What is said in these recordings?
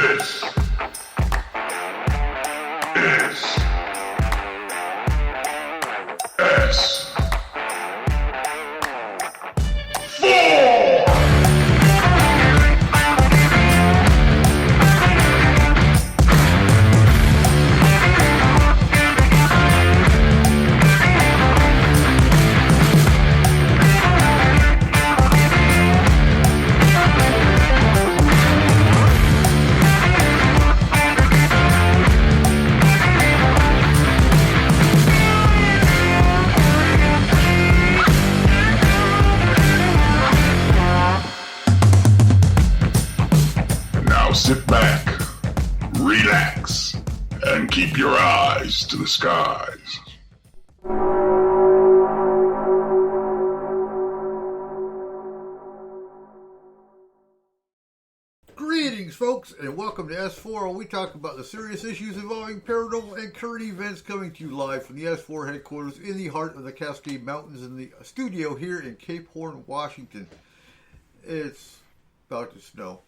This is S4. Sit back, relax, and keep your eyes to the skies. Greetings, folks, and welcome to S4, where we talk about the serious issues involving paranormal and current events, coming to you live from the S4 headquarters in the heart of the Cascade Mountains in the studio here in Cape Horn, Washington. It's about to snow.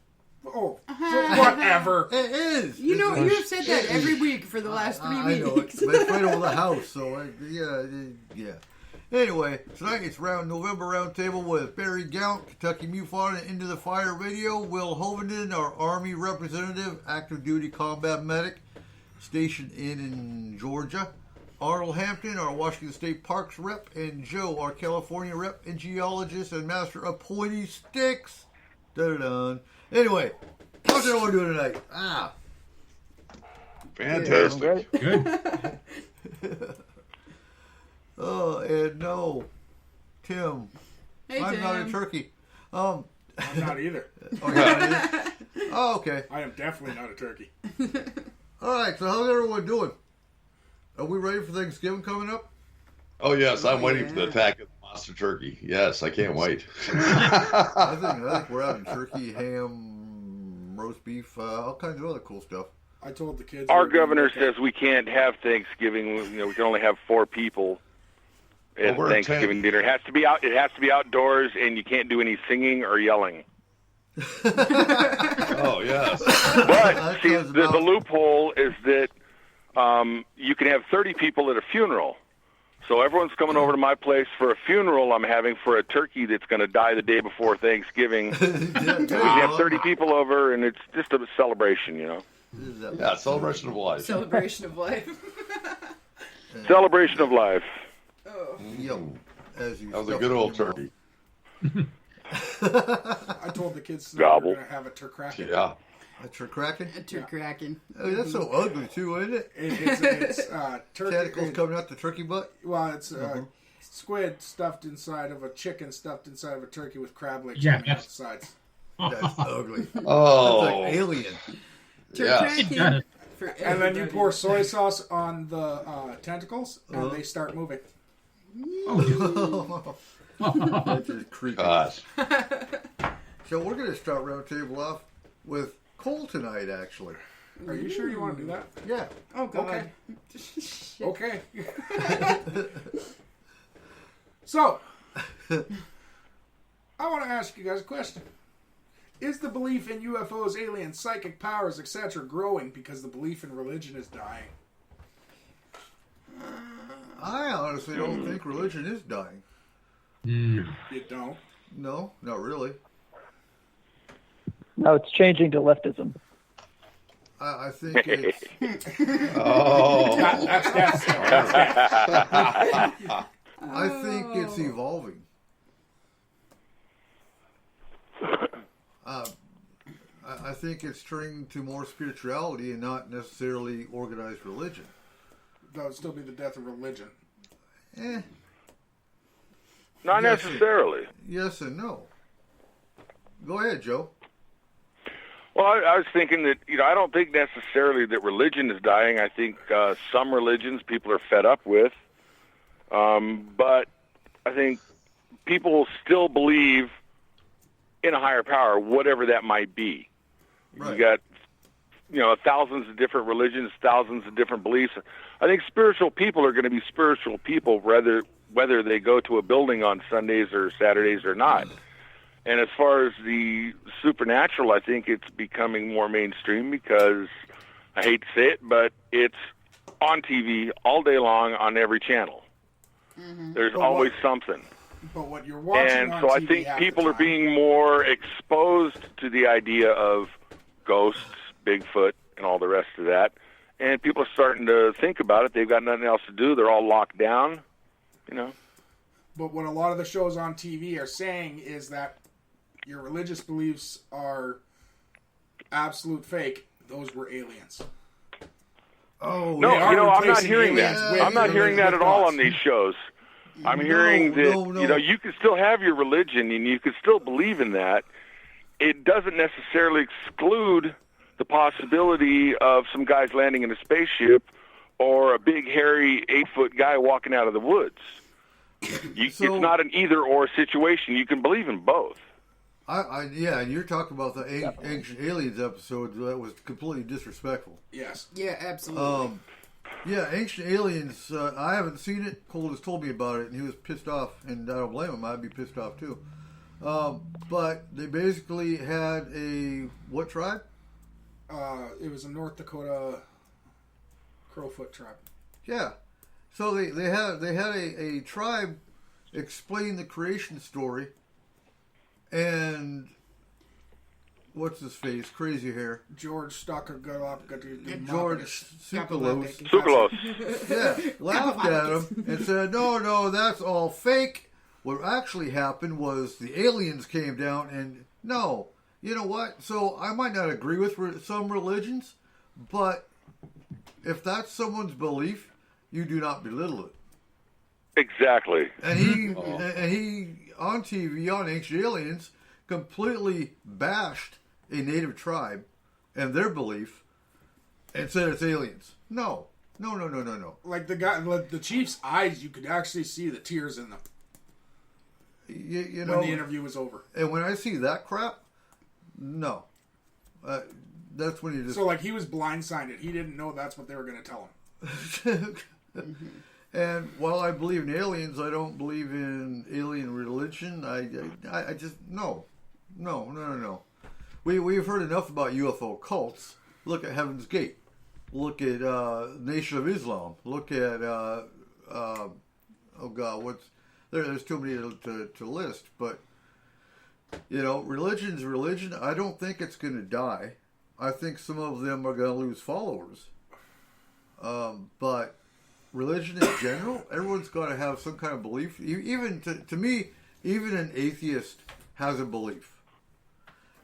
Oh, whatever. It is. You know, you've said that every week for the last 3 weeks. I know it, but it's right over the house, so yeah. Anyway, tonight it's November Roundtable with Barry Gaunt, Kentucky MUFON, and Into the Fire Radio, Will Hovenden, our Army representative, active duty combat medic, stationed in Georgia, Arnold Hampton, our Washington State Parks rep, and Joe, our California rep and geologist and master of pointy sticks. Da-da-dun. Anyway, how's everyone doing tonight? Fantastic. Good. Oh, and no, Tim. Hey, I'm Tim. not a turkey. I'm not either. Oh, you're not either? Oh, okay. I am definitely not a turkey. All right, so how's everyone doing? Are we ready for Thanksgiving coming up? Oh, yes, I'm waiting for the attack of the monster turkey. Yes, I can't wait. I think we're having turkey, ham, roast beef, all kinds of other cool stuff. I told the kids. Our governor says we can't have Thanksgiving. You know, we can only have 4 people at Thanksgiving dinner. It has to be out. It has to be outdoors, and you can't do any singing or yelling. Oh, yes. But see, the loophole is that you can have 30 people at a funeral. So everyone's coming over to my place for a funeral I'm having for a turkey that's going to die the day before Thanksgiving. We can have 30 people over, and it's just a celebration, you know. Yeah, celebration of life. Celebration of life. Celebration of life. Oh. Yum. As you That was a good old turkey. I told the kids that Gobble. we're going to have a turkraken. Yeah. A turkraken? A turkraken. Oh, that's so ugly too, isn't it? It's turkey. Tentacles coming out the turkey butt? Well, it's squid stuffed inside of a chicken stuffed inside of a turkey with crab legs Yeah, on the sides. That's ugly. Oh. That's like alien. Yes. Turkraken. For And then you everybody. pour soy sauce on the tentacles, and they start moving. That's just creepy. Gosh. So we're going to start Roundtable off with Cole tonight, actually. Are you sure you want to do that? Yeah. Oh, God. Okay. So, I want to ask you guys a question. Is the belief in UFOs, aliens, psychic powers, etc. growing because the belief in religion is dying? I honestly don't think religion is dying. You don't? No, not really. No, it's changing to leftism. I think it's... Oh. That's I think it's evolving. I think it's turning to more spirituality and not necessarily organized religion. That would still be the death of religion. Not necessarily. Yes and no. Go ahead, Joe. Well, I was thinking that, I don't think necessarily that religion is dying. I think some religions people are fed up with. But I think people will still believe in a higher power, whatever that might be. Right. You got, thousands of different religions, thousands of different beliefs. I think spiritual people are going to be spiritual people whether they go to a building on Sundays or Saturdays or not. And as far as the supernatural, I think it's becoming more mainstream because, I hate to say it, but it's on TV all day long on every channel. There's always something. But what you're watching And on so I TV think half people the are time- being more exposed to the idea of ghosts, Bigfoot, and all the rest of that. And people are starting to think about it. They've got nothing else to do. They're all locked down, you know. But what a lot of the shows on TV are saying is that your religious beliefs are absolute fake. Those were aliens. Oh, No, are you know, I'm not replacing hearing aliens that. with I'm not hearing that at all on gods. these shows. I'm hearing that, no. you know, you can still have your religion and you can still believe in that. It doesn't necessarily exclude the possibility of some guys landing in a spaceship or a big, hairy, 8-foot guy walking out of the woods. It's not an either-or situation. You can believe in both. Yeah, and you're talking about the Ancient Aliens episode that was completely disrespectful. Yes. Yeah, absolutely. Yeah, Ancient Aliens, I haven't seen it. Cole has told me about it, and he was pissed off, and I don't blame him. I'd be pissed off, too. But they basically had what tribe? It was a North Dakota Crowfoot tribe. Yeah. So they had a tribe explain the creation story, and what's his face? Crazy hair. George Stocker George Tsoukalos. Tsoukalos. Yeah, laughed at him and said, no, that's all fake. What actually happened was the aliens came down and, no, you know what? So I might not agree with some religions, but if that's someone's belief, you do not belittle it. Exactly. And he on TV, on Ancient Aliens, completely bashed a native tribe and their belief and said it's aliens. No. Like the chief's eyes, you could actually see the tears in them You know, when the interview was over. And when I see that crap, no. That's when you just... So, like, he was blindsided. He didn't know that's what they were going to tell him. And while I believe in aliens, I don't believe in alien religion. I just... No. We've heard enough about UFO cults. Look at Heaven's Gate. Look at Nation of Islam. Look at... oh, God, what's... There's too many to list, but... You know, religion's religion. I don't think it's going to die. I think some of them are going to lose followers. But religion in general, everyone's got to have some kind of belief. Even to me, even an atheist has a belief.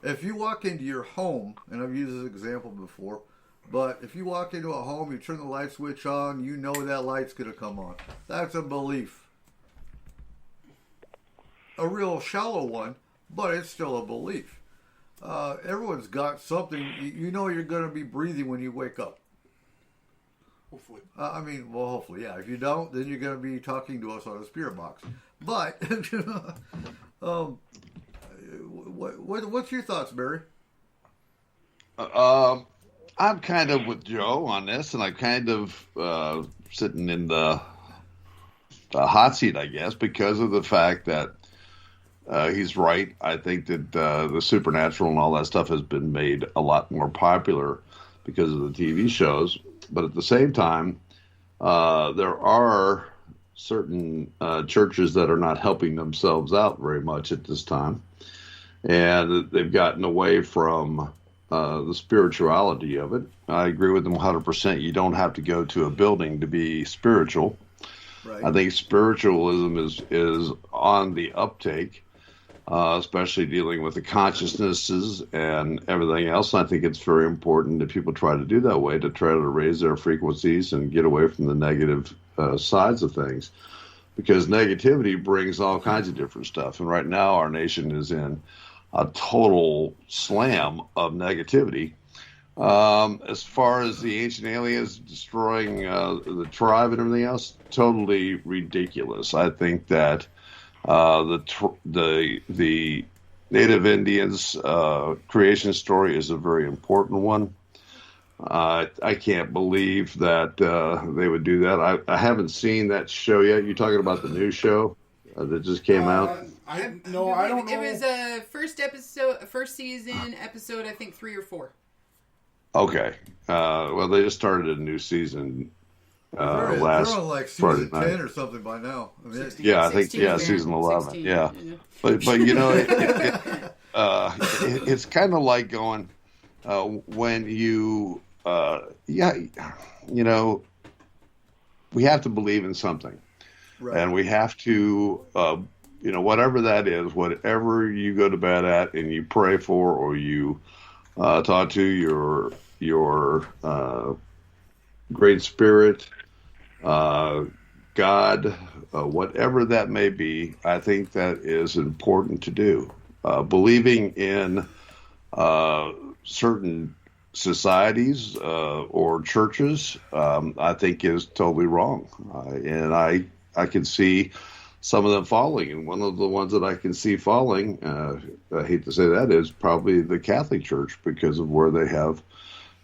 If you walk into your home, and I've used this example before, but if you walk into a home, you turn the light switch on, you know that light's going to come on. That's a belief. A real shallow one, but it's still a belief. Everyone's got something. You know you're going to be breathing when you wake up. Hopefully. Hopefully, yeah. If you don't, then you're going to be talking to us on a spirit box. But, what's your thoughts, Barry? I'm kind of with Joe on this, and I'm kind of sitting in the hot seat, I guess, because of the fact that he's right. I think that the supernatural and all that stuff has been made a lot more popular because of the TV shows. But at the same time, there are certain churches that are not helping themselves out very much at this time. And they've gotten away from the spirituality of it. I agree with them 100%. You don't have to go to a building to be spiritual. Right. I think spiritualism is on the uptake. Especially dealing with the consciousnesses and everything else. And I think it's very important that people try to do that way, to try to raise their frequencies and get away from the negative sides of things. Because negativity brings all kinds of different stuff. And right now our nation is in a total slam of negativity. As far as the ancient aliens destroying the tribe and everything else, totally ridiculous. I think that the Native Indians creation story is a very important one. I can't believe that they would do that. I haven't seen that show yet. You're talking about the new show that just came out? I don't know. It was first season episode, I think 3 or 4. Okay. Well, they just started a new season They're last on like Friday season night. 10 or something by now. I mean, Yeah, I think 16, season 11. 16, Yeah, yeah. but you know, it's kind of like going when you you know, we have to believe in something, right. and we have to you know, whatever that is, whatever you go to bed at and you pray for, or you talk to your great spirit, God, whatever that may be, I think that is important to do. Believing in certain societies or churches, I think is totally wrong. And I can see some of them falling. And one of the ones that I can see falling, I hate to say that, is probably the Catholic Church, because of where they have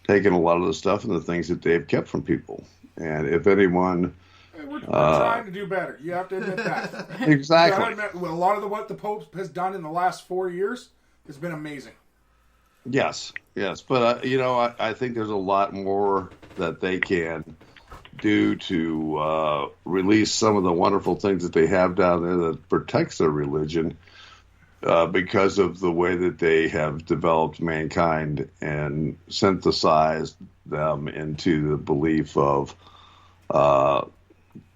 taken a lot of the stuff and the things that they've kept from people. And if anyone... We're trying to do better. You have to admit that. Exactly. You gotta admit, a lot of what the Pope has done in the last 4 years has been amazing. Yes. But, you know, I think there's a lot more that they can do to release some of the wonderful things that they have down there that protects their religion, because of the way that they have developed mankind and synthesized them into the belief of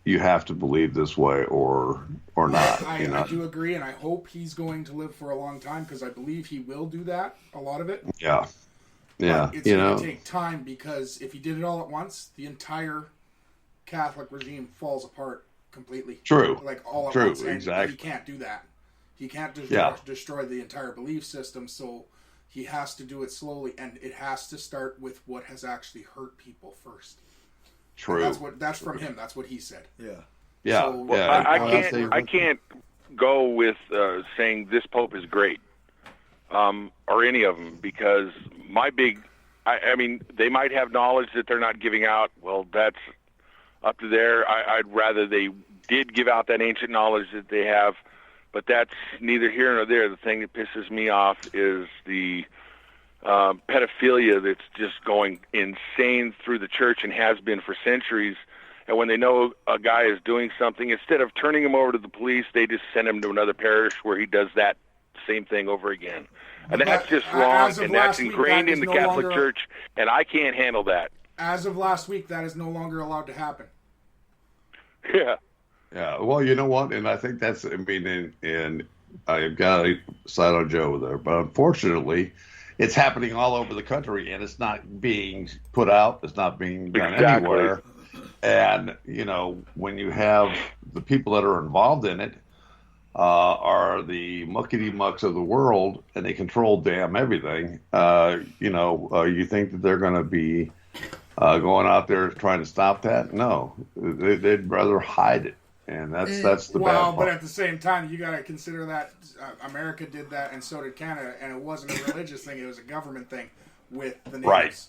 you have to believe this way or not. I do agree, and I hope he's going to live for a long time, because I believe he will do that, a lot of it. Yeah. But it's going to take time, because if he did it all at once, the entire Catholic regime falls apart completely. True. Like all at True, once. And exactly. he can't do that. He can't destroy the entire belief system, so he has to do it slowly, and it has to start with what has actually hurt people first. True. And that's from him. That's what he said. Yeah. So, I can't go with saying this Pope is great, or any of them, because I mean, they might have knowledge that they're not giving out. Well, that's up to there. I'd rather they did give out that ancient knowledge that they have, but that's neither here nor there. The thing that pisses me off is the pedophilia that's just going insane through the church and has been for centuries. And when they know a guy is doing something, instead of turning him over to the police, they just send him to another parish where he does that same thing over again. And that's just wrong, and that's ingrained in the Catholic Church, and I can't handle that. As of last week, that is no longer allowed to happen. Yeah. Yeah. Well, you know what? And I think that's, I mean, and I've got to side on Joe there, but unfortunately, it's happening all over the country, and it's not being put out. It's not being done anywhere. And, you know, when you have the people that are involved in it are the muckety-mucks of the world, and they control damn everything, you know, you think that they're going to be going out there trying to stop that? No. They'd rather hide it. And that's the bad part. But at the same time, you got to consider that America did that, and so did Canada, and it wasn't a religious thing; it was a government thing with the natives. Right.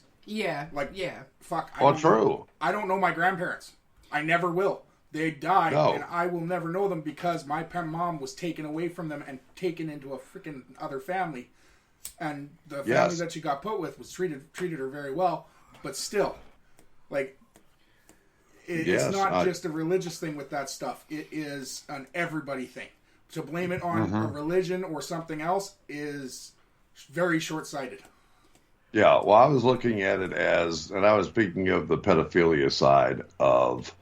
Yeah. Fuck. I don't know my grandparents. I never will. They died, and I will never know them, because my mom was taken away from them and taken into a freaking other family, and the family that she got put with was treated her very well, but still, like. It's not just a religious thing with that stuff. It is an everybody thing. To blame it on a religion or something else is very short-sighted. Yeah, well, I was looking at it as, and I was speaking of the pedophilia side of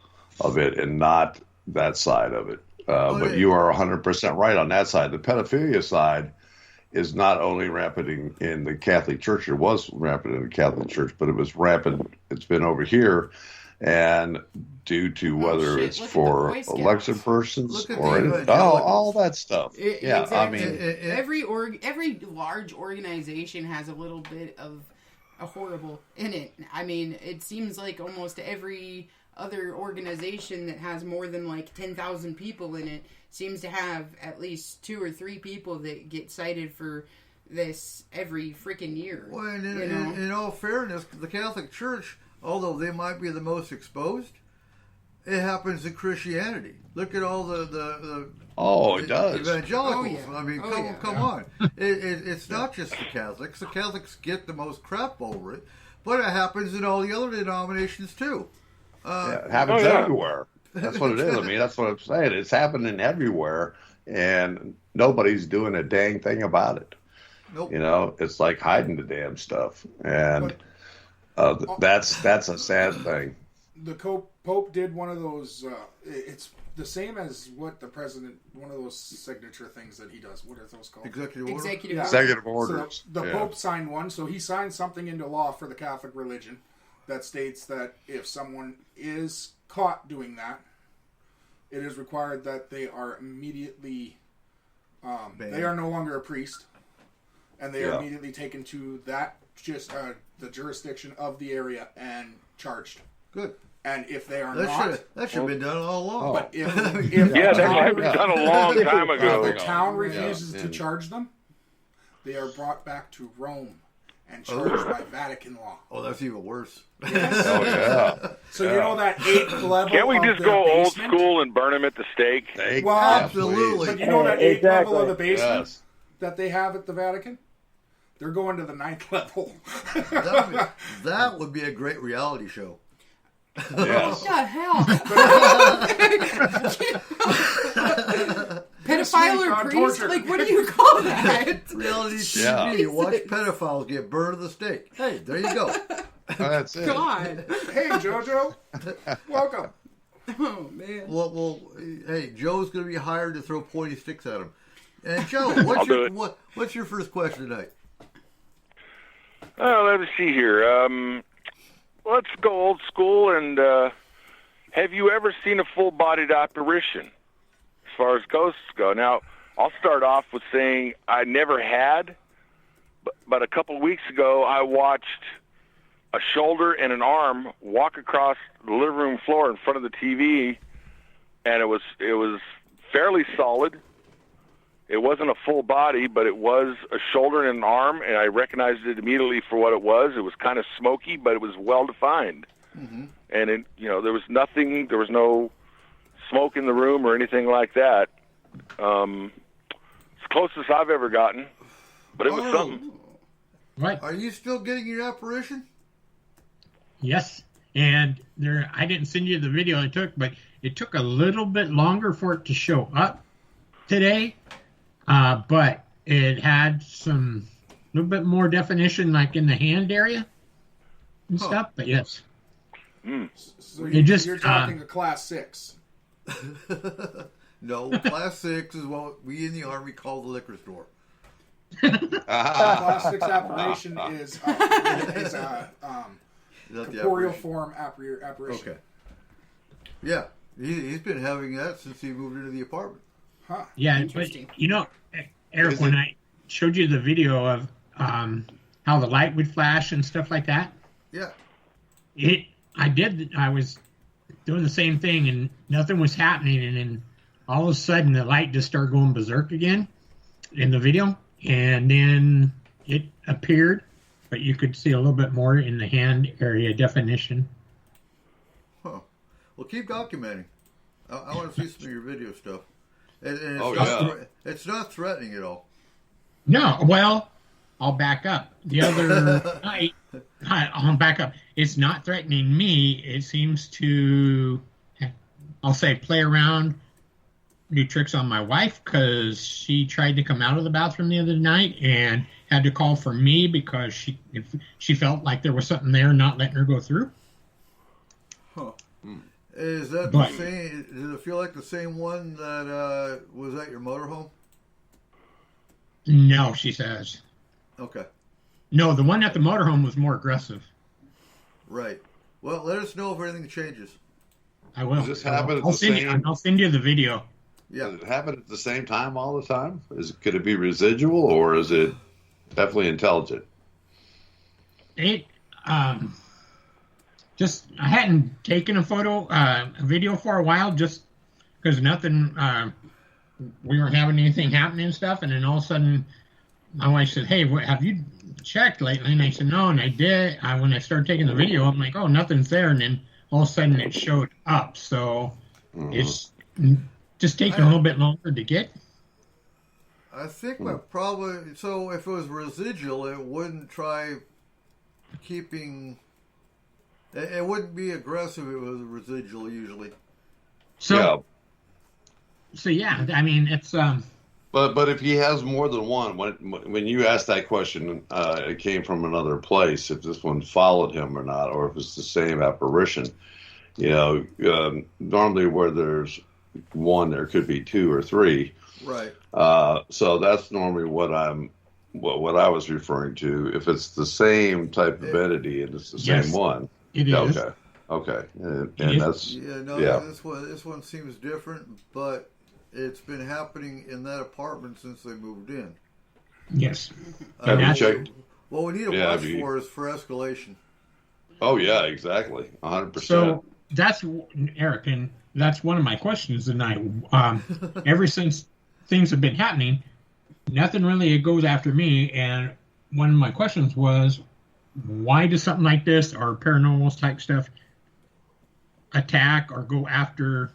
it, and not that side of it. But you are 100% right on that side. The pedophilia side is not only rampant in the Catholic Church. It was rampant in the Catholic Church, but it was rampant. It's been over here. And due to whether it's for election persons or all that stuff. Exactly. I mean, every large organization has a little bit of a horrible in it. I mean, it seems like almost every other organization that has more than like 10,000 people in it seems to have at least 2 or 3 people that get cited for this every freaking year. Well, in all fairness, the Catholic Church, although they might be the most exposed, It happens in Christianity. Look at all the it does. evangelicals. Oh, yeah. I mean, come on. It's not just the Catholics. The Catholics get the most crap over it, but it happens in all the other denominations too. It happens everywhere. That's what it is. I mean, that's what I'm saying. It's happening everywhere, and nobody's doing a dang thing about it. Nope. You know, it's like hiding the damn stuff, and that's a sad thing. The Pope did one of those. It's the same as what the president. One of those signature things that he does. What are those called? Executive orders. So the Pope signed one. So he signed something into law for the Catholic religion that states that if someone is caught doing that, it is required that they are immediately. They are no longer a priest, and they are immediately taken to that the jurisdiction of the area and charged. Good. And if they are that should have been done all along. But if that should have been done a long time ago. If the town refuses to charge them, they are brought back to Rome and charged by Vatican law. Oh, that's even worse. Yes. So you know that 8th level. Can't we just go basement? old school and burn them at the stake? Well, absolutely. But you know that 8th level of the basement that they have at the Vatican? They're going to the 9th level. that would be a great reality show. Yes. What the hell? Pedophile or priest? torture. Like, what do you call that? Reality TV. Watch pedophiles get burned at the stake. Hey, there you go. That's it. God. Hey, JoJo. Welcome. Oh, man. Well, hey, Joe's going to be hired to throw pointy sticks at him. And Joe, what's your first question tonight? Let me see here. Let's go old school. And have you ever seen a full-bodied apparition as far as ghosts go? Now, I'll start off with saying I never had, but a couple of weeks ago I watched a shoulder and an arm walk across the living room floor in front of the TV, and it was fairly solid. It wasn't a full body, but it was a shoulder and an arm, and I recognized it immediately for what it was. It was kind of smoky, but it was well defined. Mm-hmm. And there was nothing. There was no smoke in the room or anything like that. It's the closest I've ever gotten, but it was something. Right. Are you still getting your apparition? Yes. And I didn't send you the video I took, but it took a little bit longer for it to show up today. But it had some little bit more definition, like in the hand area and stuff. But yes, so you're talking a class 6. No, class 6 is what we in the Army call the liquor store. Class 6 apparition is corporeal form apparition. Okay. Yeah, he's been having that since he moved into the apartment. Huh. Yeah, but Eric, when I showed you the video of how the light would flash and stuff like that, yeah, I was doing the same thing and nothing was happening, and then all of a sudden the light just started going berserk again in the video, and then it appeared, but you could see a little bit more in the hand area definition. Huh. Well, keep documenting. I want to see some of your video stuff. And it's not threatening at all. No, well, I'll back up. The other night, I'll back up. It's not threatening me. It seems to, I'll say, play around, do tricks on my wife, because she tried to come out of the bathroom the other night and had to call for me because she felt like there was something there not letting her go through. Huh. Is that the same? Does it feel like the same one that was at your motorhome? No, she says. Okay. No, the one at the motorhome was more aggressive. Right. Well, let us know if anything changes. I will. Does this happen I'll send you the video. Yeah. Does it happen at the same time all the time? Could it be residual, or is it definitely intelligent? I hadn't taken a video for a while, just because nothing, we weren't having anything happening and stuff. And then all of a sudden, my wife said, "Hey, have you checked lately?" And I said, "No," and I did. When I started taking the video, I'm like, "Oh, nothing's there." And then all of a sudden it showed up. So it's just taking a little bit longer to get. I think my problem. So if it was residual, it wouldn't try keeping. It wouldn't be aggressive if it was residual usually. So yeah, I mean it's. But if he has more than one, when you asked that question, it came from another place. If this one followed him or not, or if it's the same apparition, normally where there's one, there could be two or three. Right. So that's normally what I was referring to. If it's the same type of entity and it's the same one, it is. Okay, and that's This one seems different, but it's been happening in that apartment since they moved in. Yes. Have you checked? What we need to watch for is for escalation. Oh yeah, exactly, 100%. So that's Eric, and that's one of my questions tonight. Ever since things have been happening, nothing really goes after me, and one of my questions was, why does something like this or paranormal type stuff attack or go after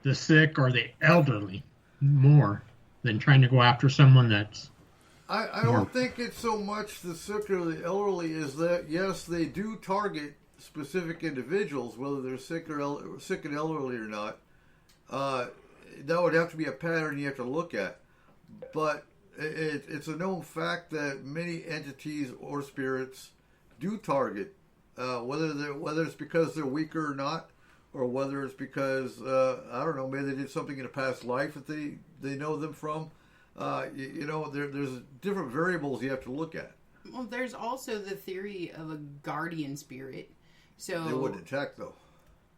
the sick or the elderly more than trying to go after someone that's... I don't think it's so much the sick or the elderly is that, yes, they do target specific individuals, whether they're sick and elderly or not. That would have to be a pattern you have to look at. But it's a known fact that many entities or spirits do target, whether it's because they're weaker or not, or whether it's because, I don't know, maybe they did something in a past life that they know them from. There's different variables you have to look at. Well, there's also the theory of a guardian spirit. So they wouldn't attack, though.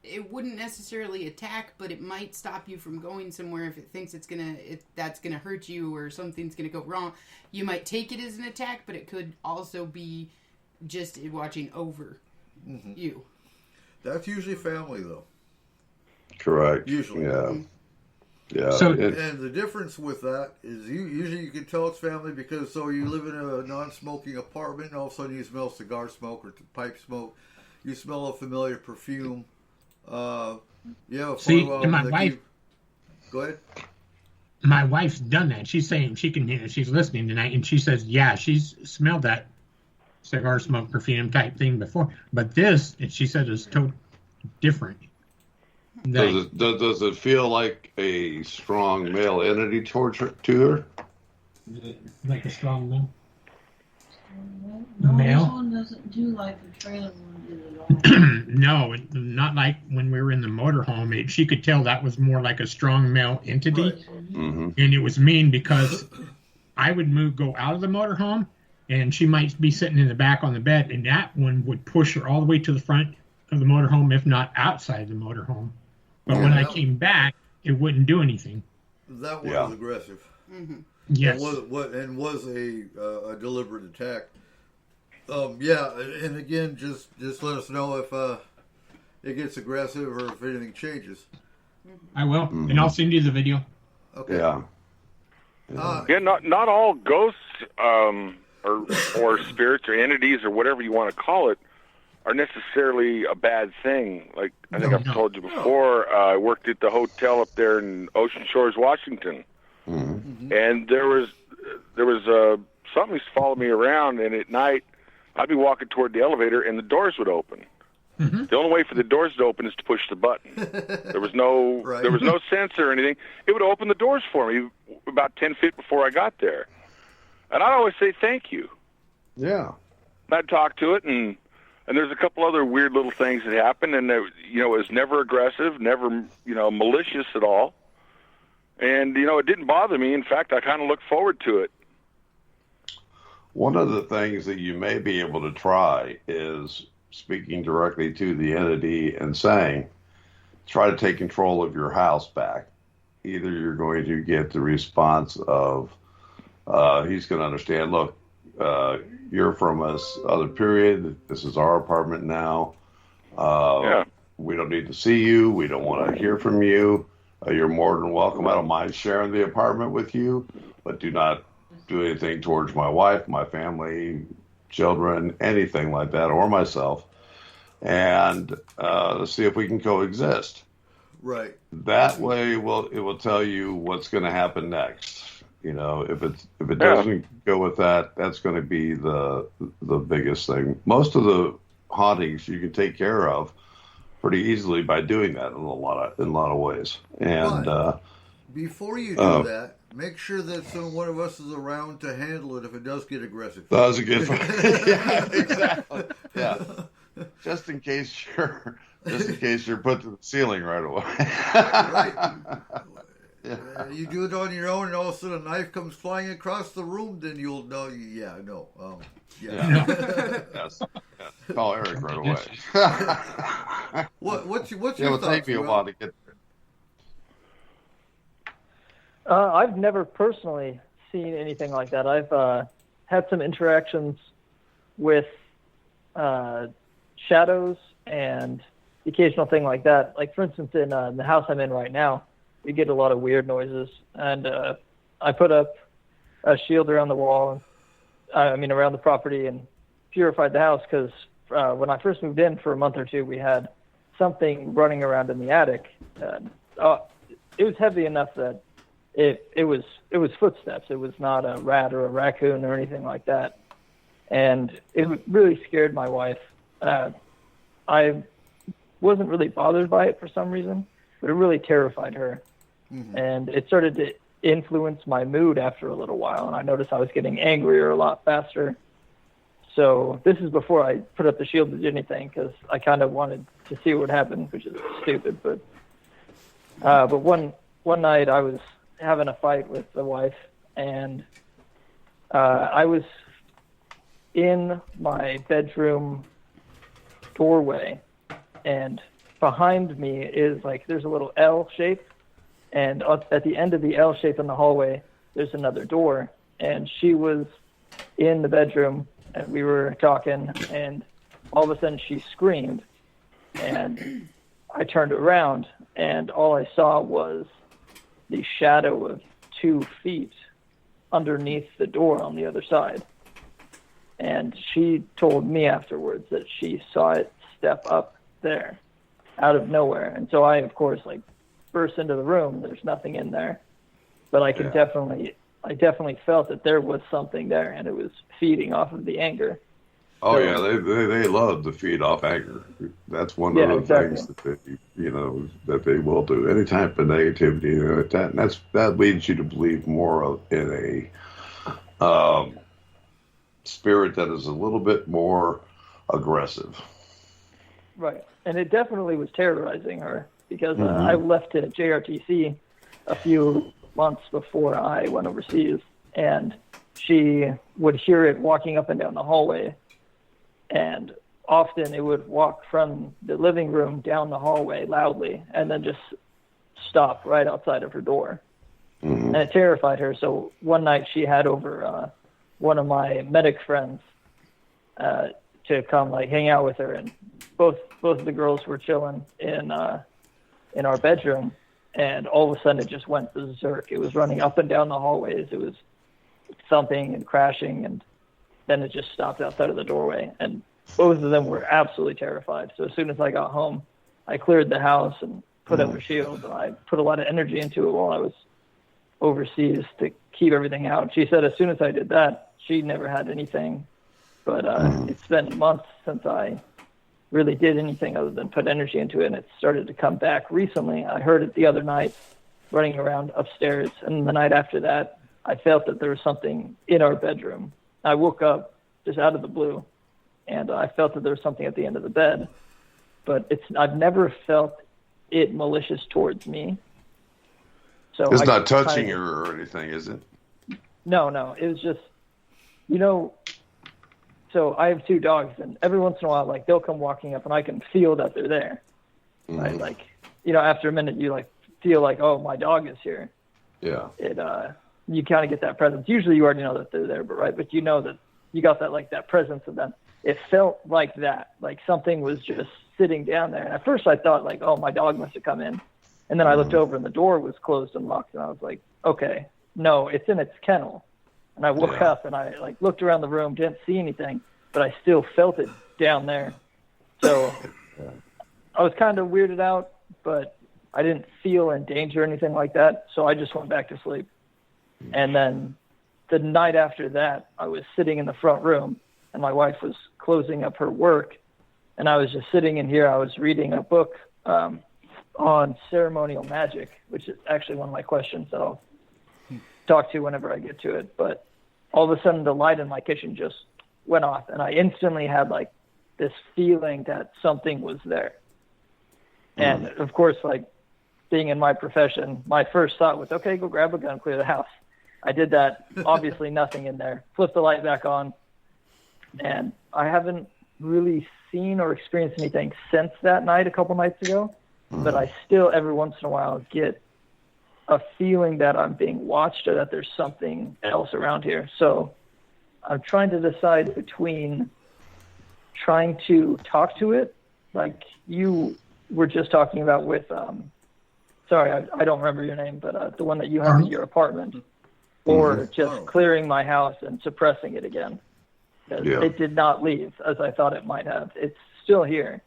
It wouldn't necessarily attack, but it might stop you from going somewhere if it thinks that's gonna hurt you or something's gonna go wrong. You might take it as an attack, but it could also be just watching over you. That's usually family, though. Correct. Usually. Yeah. Yeah. So, and the difference with that is usually you can tell it's family because you live in a non-smoking apartment and all of a sudden you smell cigar smoke or pipe smoke. You smell a familiar perfume. My wife. Go ahead. My wife's done that. She's saying she's listening tonight, and she says, yeah, she's smelled that cigar smoke perfume type thing before, but this, she said, is totally different. Does it feel like a strong male entity to her? Like a strong male? No, this one doesn't do like the trailer one did at all. No, not like when we were in the motorhome. She could tell that was more like a strong male entity. Right. And it was mean because I would go out of the motorhome and she might be sitting in the back on the bed, and that one would push her all the way to the front of the motorhome, if not outside the motorhome. But when I came back, it wouldn't do anything. That one was aggressive. Mm-hmm. Yes. Was a deliberate attack. And again, just let us know if it gets aggressive or if anything changes. I will, and I'll send you the video. Okay. Yeah. Not all ghosts or spirits or entities or whatever you want to call it are necessarily a bad thing. Like I think I've told you before, I worked at the hotel up there in Ocean Shores, Washington, and there was something used to follow me around, and at night I'd be walking toward the elevator and the doors would open. The only way for the doors to open is to push the button. There was no sensor or anything. It would open the doors for me about 10 feet before I got there. And I'd always say thank you. Yeah. I'd talk to it, and there's a couple other weird little things that happened, and it was never aggressive, never malicious at all. And it didn't bother me. In fact, I kind of looked forward to it. One of the things that you may be able to try is speaking directly to the entity and saying, try to take control of your house back. Either you're going to get the response of, he's going to understand, look, you're from us other period. This is our apartment now. We don't need to see you. We don't want to hear from you. You're more than welcome. I don't mind sharing the apartment with you, but do not do anything towards my wife, my family, children, anything like that, or myself. and see if we can coexist. Right. That way, it will tell you what's going to happen next. You know, if it doesn't go with that, that's going to be the biggest thing. Most of the hauntings you can take care of pretty easily by doing that in a lot of ways. And before you do that, make sure that one of us is around to handle it if it does get aggressive. Does it get? Yeah, exactly. Yeah, just in case you're put to the ceiling right away. Right. You do it on your own, and all of a sudden a knife comes flying across the room. Then you'll know. Yes. Call Eric right away. What's your thoughts? It'll take me a while to get there. I've never personally seen anything like that. I've had some interactions with shadows and the occasional thing like that. Like, for instance, in the house I'm in right now, we get a lot of weird noises. And I put up a shield around the wall, around the property, and purified the house because when I first moved in for a month or two, we had something running around in the attic. It was heavy enough that it was footsteps. It was not a rat or a raccoon or anything like that. And it really scared my wife. I wasn't really bothered by it for some reason, but it really terrified her. Mm-hmm. And it started to influence my mood after a little while, and I noticed I was getting angrier a lot faster. So this is before I put up the shield to do anything, because I kind of wanted to see what would happen, which is stupid. But one night I was having a fight with the wife, and I was in my bedroom doorway, and behind me is there's a little L shape, and at the end of the L shape in the hallway, there's another door, and she was in the bedroom, and we were talking, and all of a sudden she screamed, and I turned around, and all I saw was the shadow of 2 feet underneath the door on the other side. And she told me afterwards that she saw it step up there out of nowhere. And so I, of course, burst into the room. There's nothing in there, but I definitely felt that there was something there, and it was feeding off of the anger. Oh, so, they love to feed off anger. That's one of the things that they will do. Any type of negativity like that, and that leads you to believe more in a spirit that is a little bit more aggressive. Right, and it definitely was terrorizing her, because I left at JRTC a few months before I went overseas, and she would hear it walking up and down the hallway, and often it would walk from the living room down the hallway loudly and then just stop right outside of her door. Mm-hmm. And it terrified her. So one night she had over one of my medic friends to come hang out with her, and both of the girls were chilling in our bedroom, and all of a sudden it just went berserk. It was running up and down the hallways. It was thumping and crashing, and then it just stopped outside of the doorway, and both of them were absolutely terrified. So as soon as I got home, I cleared the house and put up a shield, and I put a lot of energy into it while I was overseas to keep everything out. She said as soon as I did that, she never had anything, but it's been months since I really did anything other than put energy into it, and it started to come back recently. I heard it the other night running around upstairs, and the night after that, I felt that there was something in our bedroom. I woke up just out of the blue, and I felt that there was something at the end of the bed, but I've never felt it malicious towards me. So it's not touching her or anything, is it? No. It was just, so I have 2 dogs, and every once in a while, they'll come walking up, and I can feel that they're there. Mm-hmm. Right? After a minute, you feel oh, my dog is here. Yeah. You kind of get that presence. Usually, you already know that they're there, but you know that you got that that presence of them. It felt like that, something was just sitting down there. And at first, I thought oh, my dog must have come in, and then I looked over, and the door was closed and locked, and I was like, okay, no, it's in its kennel. And I woke up, and I looked around the room, didn't see anything, but I still felt it down there. So I was kind of weirded out, but I didn't feel in danger or anything like that. So I just went back to sleep. And then the night after that, I was sitting in the front room, and my wife was closing up her work. And I was just sitting in here. I was reading a book on ceremonial magic, which is actually one of my questions that I'll talk to whenever I get to it. But all of a sudden, the light in my kitchen just went off, and I instantly had like this feeling that something was there. And of course, like being in my profession, my first thought was, okay, go grab a gun, clear the house. I did that. Obviously nothing in there. Flipped the light back on. And I haven't really seen or experienced anything since that night a couple nights ago. But I still, every once in a while, get a feeling that I'm being watched or that there's something else around here. So I'm trying to decide between trying to talk to it, like you were just talking about with, sorry, I don't remember your name, but the one that you have in your apartment, or just clearing my house and suppressing it again. It did not leave as I thought it might have. It's still here,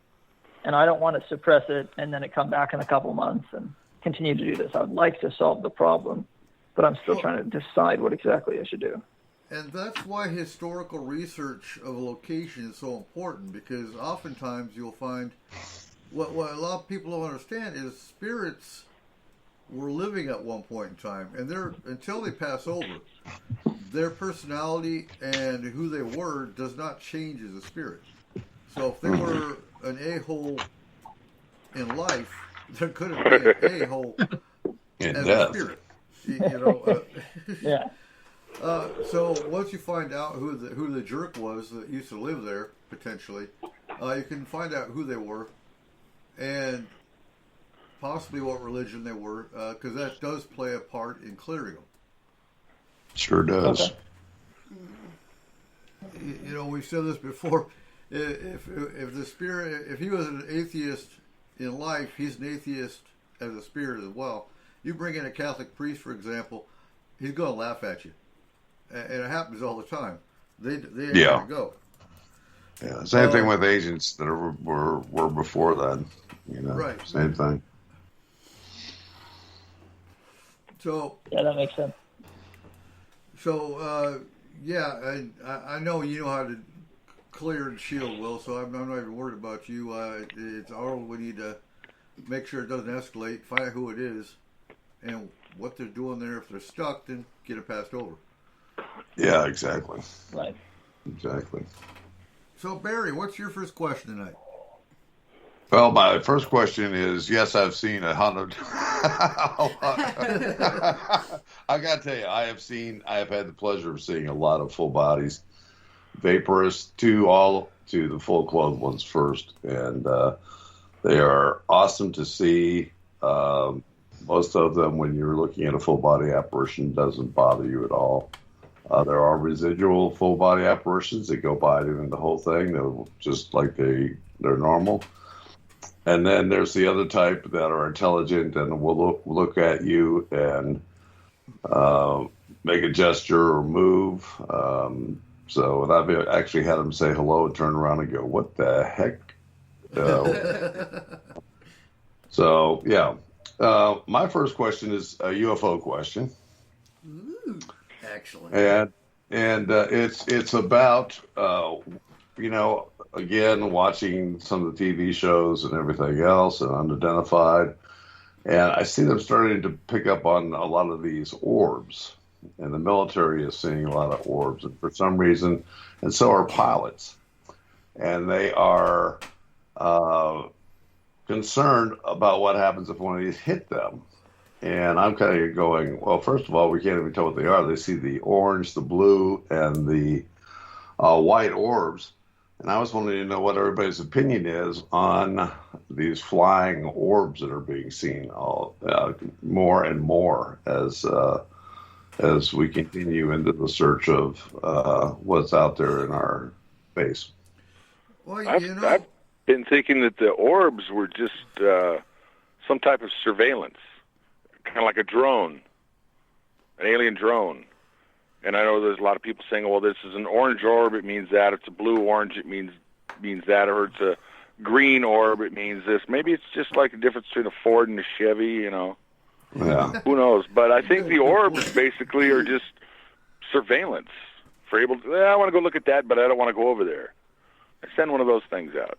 and I don't want to suppress it and then it come back in a couple months and continue to do this. I'd like to solve the problem, but I'm still trying to decide what exactly I should do. And that's why historical research of a location is so important, because oftentimes you'll find what a lot of people don't understand is spirits were living at one point in time, and until they pass over, their personality and who they were does not change as a spirit. So if they were an a-hole in life, there couldn't be an a-hole as a spirit. Yeah. So once you find out who the jerk was that used to live there, potentially, you can find out who they were and possibly what religion they were, because that does play a part in clearing them. Sure does. Okay. You know, we've said this before. If the spirit, if he was an atheist in life, he's an atheist as a spirit as well. You bring in a Catholic priest, for example, he's going to laugh at you. And it happens all the time. They ain't going to go. Yeah, same thing with agents that were before then. You know, right. Same thing. So yeah, that makes sense. So I know you know how to clear and shield, Will. So I'm not even worried about you. It's all we need to make sure it doesn't escalate. Find out who it is and what they're doing there. If they're stuck, then get it passed over. Yeah, exactly. Right. Exactly. So, Barry, what's your first question tonight? Well, my first question is, yes, I've seen 100. I got to tell you, I have had the pleasure of seeing a lot of full bodies, vaporous to the full clothed ones first. And they are awesome to see. Most of them, when you're looking at a full body apparition, doesn't bother you at all. There are residual full body apparitions that go by doing the whole thing. They're just like they're normal. And then there's the other type that are intelligent and will look at you and make a gesture or move. So I've actually had them say hello and turn around and go, "What the heck?" So yeah. My first question is a UFO question. Ooh, excellent. And it's about again watching some of the TV shows and everything else and unidentified, and I see them starting to pick up on a lot of these orbs, and the military is seeing a lot of orbs, and for some reason, and so are pilots, and they are concerned about what happens if one of these hit them. And I'm kind of going, well, first of all, we can't even tell what they are. They see the orange, the blue, and the white orbs. And I was wanting to know what everybody's opinion is on these flying orbs that are being seen more and more as we continue into the search of what's out there in our space. Well, I've been thinking that the orbs were just some type of surveillance, kind of like a drone, an alien drone. And I know there's a lot of people saying, well, this is an orange orb, it means that. It's a blue orange, it means that. Or it's a green orb, it means this. Maybe it's just like the difference between a Ford and a Chevy, you know. Yeah. Who knows? But I think the orbs basically are just surveillance. For able to, I want to go look at that, but I don't want to go over there. I send one of those things out.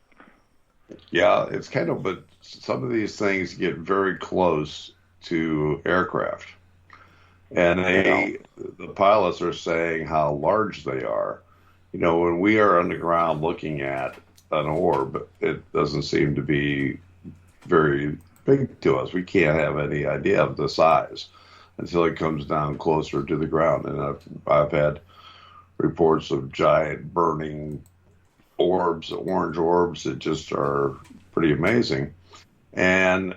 Yeah, it's kind of, but some of these things get very close to aircraft. And the pilots are saying how large they are. You know, when we are on the ground looking at an orb, it doesn't seem to be very big to us. We can't have any idea of the size until it comes down closer to the ground. And I've had reports of giant burning orbs, orange orbs that just are pretty amazing. And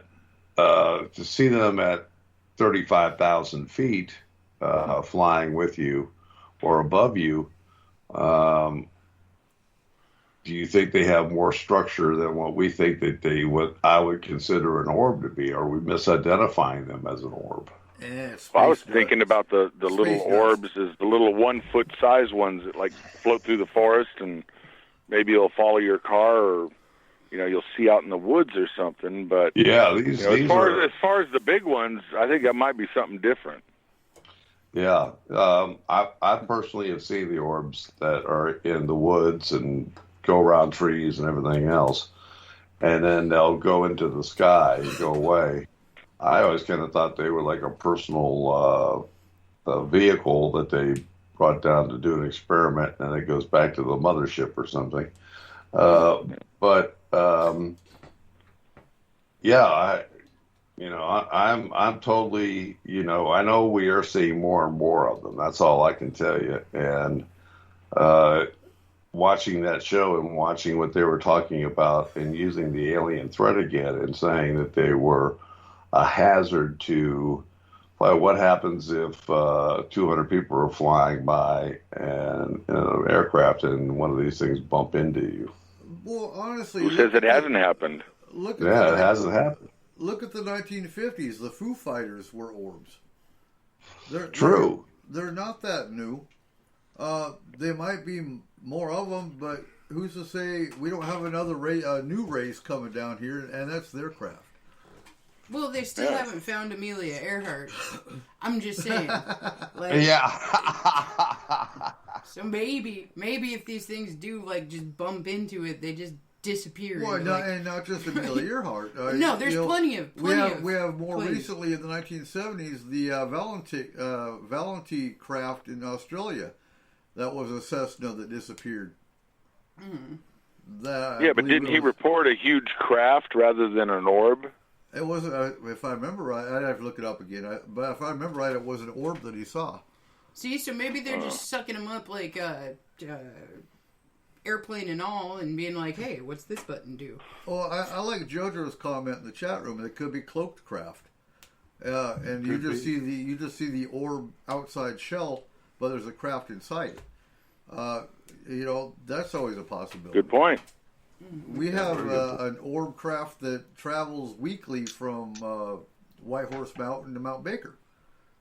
to see them at 35,000 feet flying with you or above you, do you think they have more structure than what we think that what I would consider an orb to be? Are we misidentifying them as an orb? Well, I was thinking about the little orbs as the little 1 foot size ones that like float through the forest, and maybe they'll follow your car, or you'll see out in the woods or something. But yeah, as far as the big ones, I think that might be something different. Yeah, I personally have seen the orbs that are in the woods and go around trees and everything else, and then they'll go into the sky and go away. I always kind of thought they were like a personal vehicle that they brought down to do an experiment, and it goes back to the mothership or something. I'm totally, I know we are seeing more and more of them. That's all I can tell you. And watching that show and watching what they were talking about and using the alien threat again and saying that they were a hazard to what happens if 200 people are flying by and an aircraft and one of these things bump into you. Well, honestly, who says it hasn't happened? It hasn't happened. Look at the 1950s. The Foo Fighters were orbs. True. They're not that new. There might be more of them, but who's to say we don't have another new race coming down here, and that's their craft. Well, they still haven't found Amelia Earhart. I'm just saying. So maybe if these things do just bump into it, they just disappear. Well, and not just Amelia Earhart. No, there's plenty of. We have more recently in the 1970s the Valenti craft in Australia that was a Cessna that disappeared. Mm. But didn't he report a huge craft rather than an orb? It wasn't, if I remember right, I'd have to look it up again. But if I remember right, it was an orb that he saw. See, so maybe they're just sucking him up like airplane and all, and being like, "Hey, what's this button do?" Well, I like JoJo's comment in the chat room. It could be cloaked craft, and you just see the orb outside shell, but there's a craft inside it. That's always a possibility. Good point. We have an orb craft that travels weekly from White Horse Mountain to Mount Baker,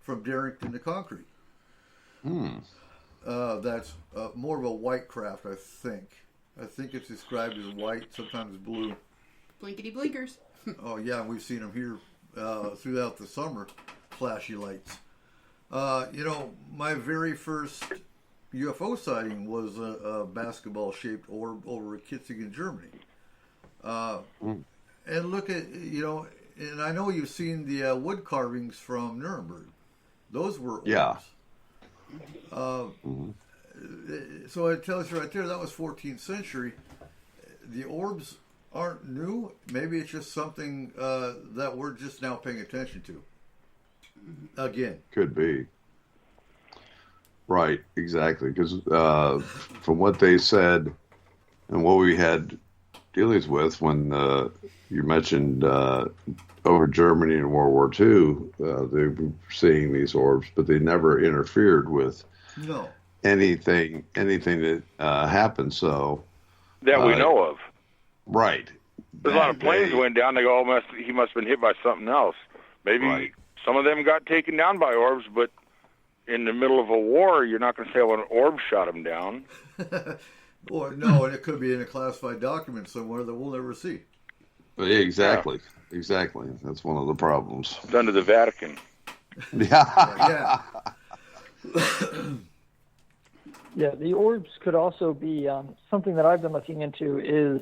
from Darrington to Concrete. That's more of a white craft, I think. I think it's described as white, sometimes blue. Blinkety blinkers. Oh yeah, we've seen them here throughout the summer, flashy lights. My very first UFO sighting was a basketball-shaped orb over Kitzingen, Germany. And look at, and I know you've seen the wood carvings from Nuremberg. Those were orbs. Yeah. So it tells you right there, that was 14th century. The orbs aren't new. Maybe it's just something that we're just now paying attention to. Again. Could be. Right, exactly. Because from what they said and what we had dealings with when you mentioned over Germany in World War II, they were seeing these orbs, but they never interfered with anything that happened. So that we know of. Right. There's a lot of planes went down. They go, he must have been hit by something else. Maybe some of them got taken down by orbs, but in the middle of a war, you're not going to say, well, an orb shot him down. Or no, and it could be in a classified document somewhere that we'll never see. Exactly. Yeah. Exactly. That's one of the problems. It's under the Vatican. Yeah. Yeah, the orbs could also be something that I've been looking into is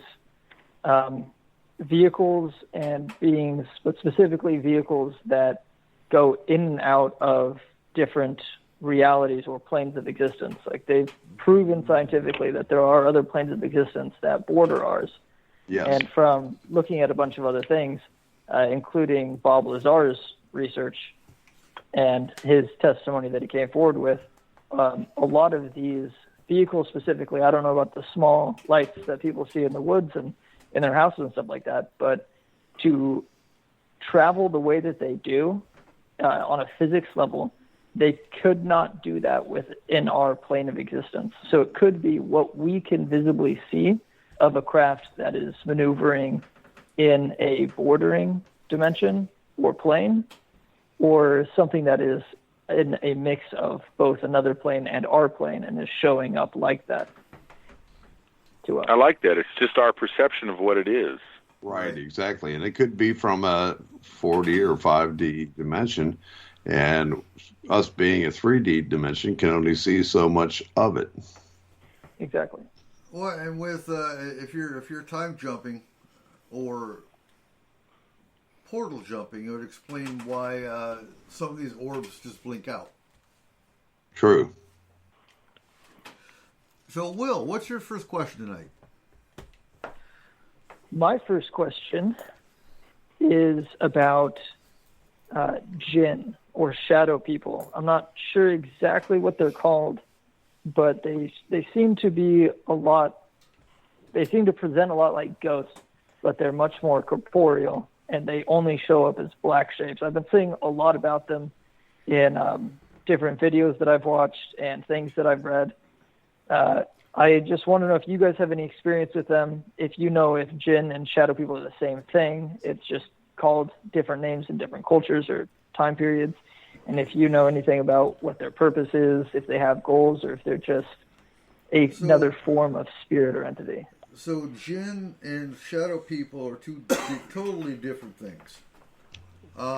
vehicles and beings, but specifically vehicles that go in and out of different realities or planes of existence. Like they've proven scientifically that there are other planes of existence that border ours. Yes. And from looking at a bunch of other things, including Bob Lazar's research and his testimony that he came forward with, a lot of these vehicles specifically, I don't know about the small lights that people see in the woods and in their houses and stuff like that, but to travel the way that they do on a physics level, they could not do that within our plane of existence. So it could be what we can visibly see of a craft that is maneuvering in a bordering dimension or plane, or something that is in a mix of both another plane and our plane and is showing up like that to us. I like that. It's just our perception of what it is. Right, exactly. And it could be from a 4D or 5D dimension, and us being a 3D dimension can only see so much of it. Exactly. Well, and with if you're time jumping or portal jumping, it would explain why some of these orbs just blink out. True. So, Will, what's your first question tonight? My first question is about jinn or shadow people. I'm not sure exactly what they're called, but they seem to be a lot. They seem to present a lot like ghosts, but they're much more corporeal, and they only show up as black shapes. I've been seeing a lot about them in different videos that I've watched and things that I've read. I just want to know if you guys have any experience with them, if you know if jinn and shadow people are the same thing. It's just called different names in different cultures or time periods. And if you know anything about what their purpose is, if they have goals, or if they're just another form of spirit or entity. So jinn and shadow people are two totally different things.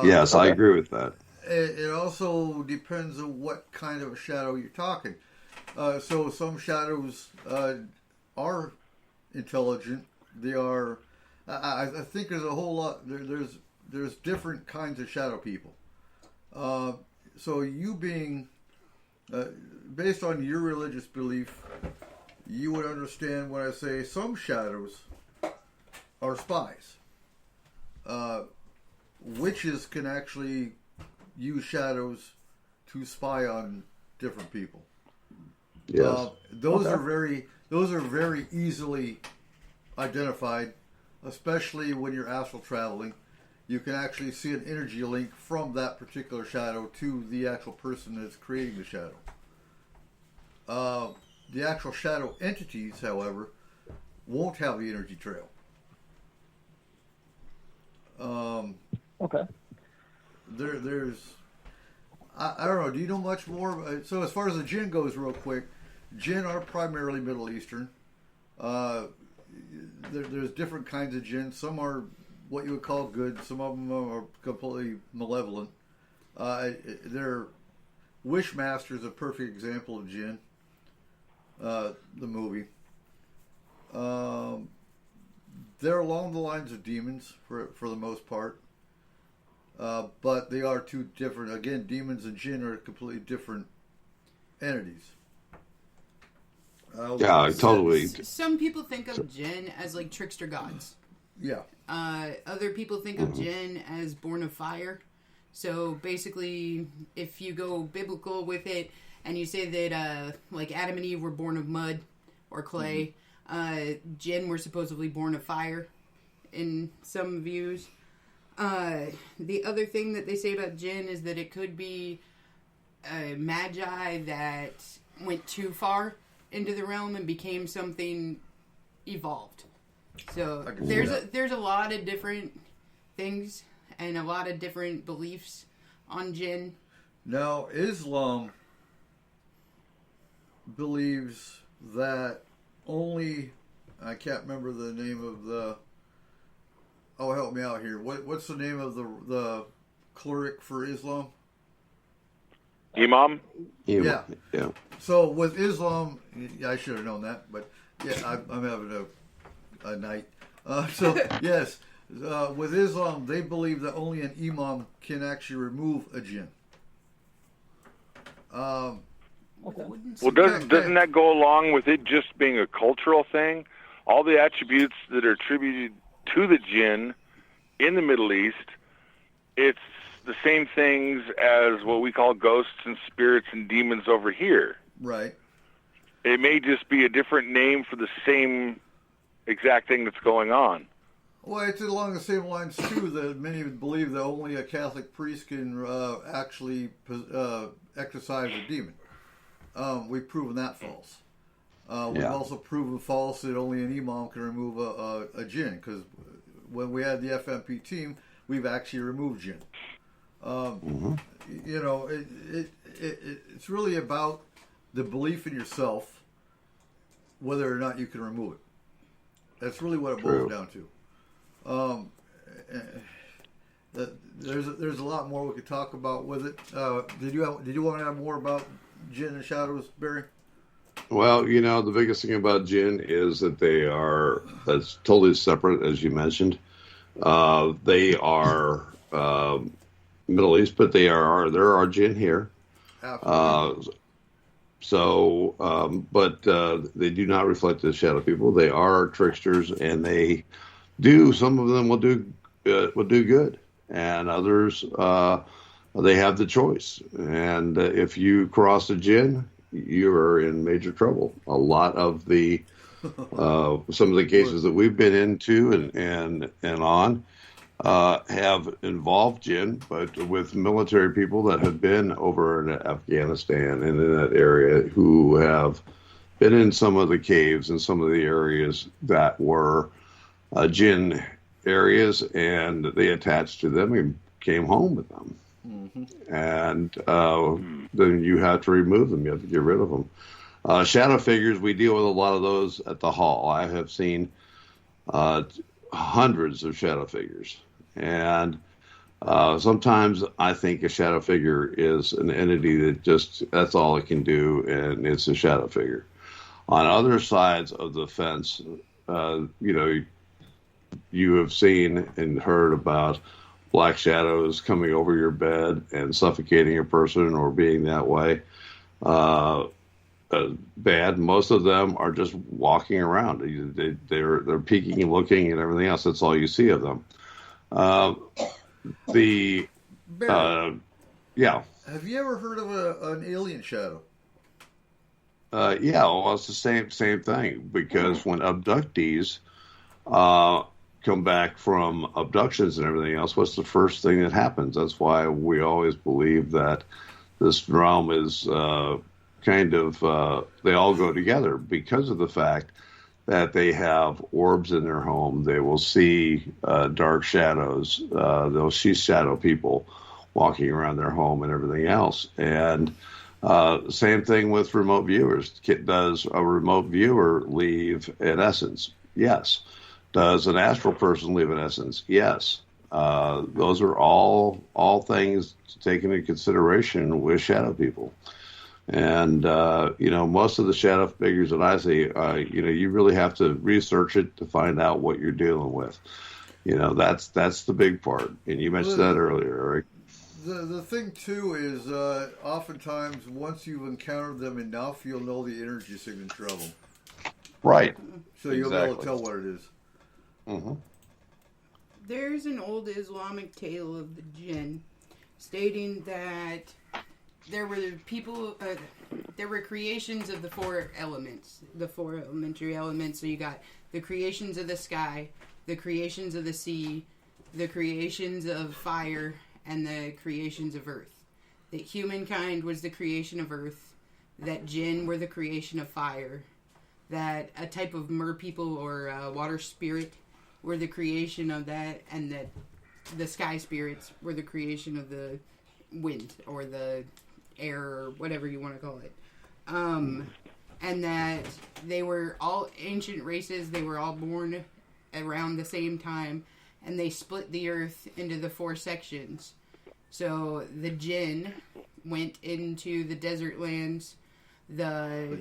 Yes, okay. I agree with that. It also depends on what kind of a shadow you're talking. So some shadows are intelligent. They are. I think there's a whole lot. There's different kinds of shadow people. So you being based on your religious belief, you would understand when I say some shadows are spies. Witches can actually use shadows to spy on different people. Yes. Those are very easily identified, especially when you're astral traveling. You can actually see an energy link from that particular shadow to the actual person that's creating the shadow. The actual shadow entities, however, won't have the energy trail. Okay. There's, I don't know. Do you know much more? So as far as the jinn goes, real quick, jinn are primarily Middle Eastern. There's different kinds of jinn. Some are what you would call good. Some of them are completely malevolent. They're Wishmaster is a perfect example of jinn. The movie. They're along the lines of demons for the most part. But they are two different. Again, demons and jinn are completely different entities. Yeah, totally. Some people think of jinn as like trickster gods. Yeah. Other people think of jinn as born of fire. So basically, if you go biblical with it, and you say that like Adam and Eve were born of mud or clay, jinn were supposedly born of fire in some views. The other thing that they say about jinn is that it could be a magi that went too far into the realm and became something evolved. So there's a lot of different things and a lot of different beliefs on jinn. Now, Islam believes that only, I can't remember the name of the. Oh, help me out here. What's the name of the cleric for Islam? Imam? Yeah. So with Islam, I should have known that, but yeah, I'm having a night. So yes, with Islam, they believe that only an imam can actually remove a jinn. Well, doesn't that go along with it just being a cultural thing? All the attributes that are attributed to the jinn in the Middle East, it's the same things as what we call ghosts and spirits and demons over here. Right. It may just be a different name for the same exact thing that's going on. Well, it's along the same lines, too, that many believe that only a Catholic priest can actually exorcise a demon. We've proven that false. We've also proven false that only an imam can remove a jinn, because when we had the FMP team, we've actually removed jinn. You know, it's really about the belief in yourself, whether or not you can remove it. That's really what it boils down to. There's a lot more we could talk about with it. Did you want to have more about jinn and shadows, Barry? Well, you know, the biggest thing about jinn is that that's totally separate, as you mentioned. They are Middle East, but there are jinn here. Absolutely. But they do not reflect the shadow people. They are tricksters, and some of them will do good, and others they have the choice. And if you cross a jinn, you are in major trouble. A lot of the some of the cases that we've been into and on have involved jinn, but with military people that have been over in Afghanistan and in that area who have been in some of the caves and some of the areas that were jinn areas, and they attached to them and came home with them. Mm-hmm. And then you have to remove them. You have to get rid of them. Shadow figures, we deal with a lot of those at the hall. I have seen hundreds of shadow figures. And sometimes I think a shadow figure is an entity that that's all it can do, and it's a shadow figure. On other sides of the fence, you have seen and heard about black shadows coming over your bed and suffocating a person or being that way. Bad. Most of them are just walking around. They're peeking and looking and everything else. That's all you see of them. Yeah. Have you ever heard of an alien shadow? Yeah. Well, it's the same thing, because when abductees come back from abductions and everything else, what's the first thing that happens? That's why we always believe that this realm is they all go together, because of the fact that they have orbs in their home. They will see dark shadows. They'll see shadow people walking around their home and everything else. And same thing with remote viewers. Does a remote viewer leave an essence? Yes. Does an astral person leave an essence? Yes. Those are all things taken into consideration with shadow people. And, most of the shadow figures that I see, you really have to research it to find out what you're dealing with. That's the big part. And you mentioned that earlier, Eric. The thing, too, is oftentimes once you've encountered them enough, you'll know the energy signature of them. Right. So you'll be able to tell what it is. Mm-hmm. There's an old Islamic tale of the jinn stating that there were creations of the four elements, the four elementary elements. So you got the creations of the sky, the creations of the sea, the creations of fire, and the creations of earth. That humankind was the creation of earth, that jinn were the creation of fire, that a type of mer people or water spirit were the creation of that, and that the sky spirits were the creation of the wind or the air or whatever you want to call it. and that they were all ancient races. They were all born around the same time, and they split the earth into the 4 sections. So the jinn went into the desert lands. The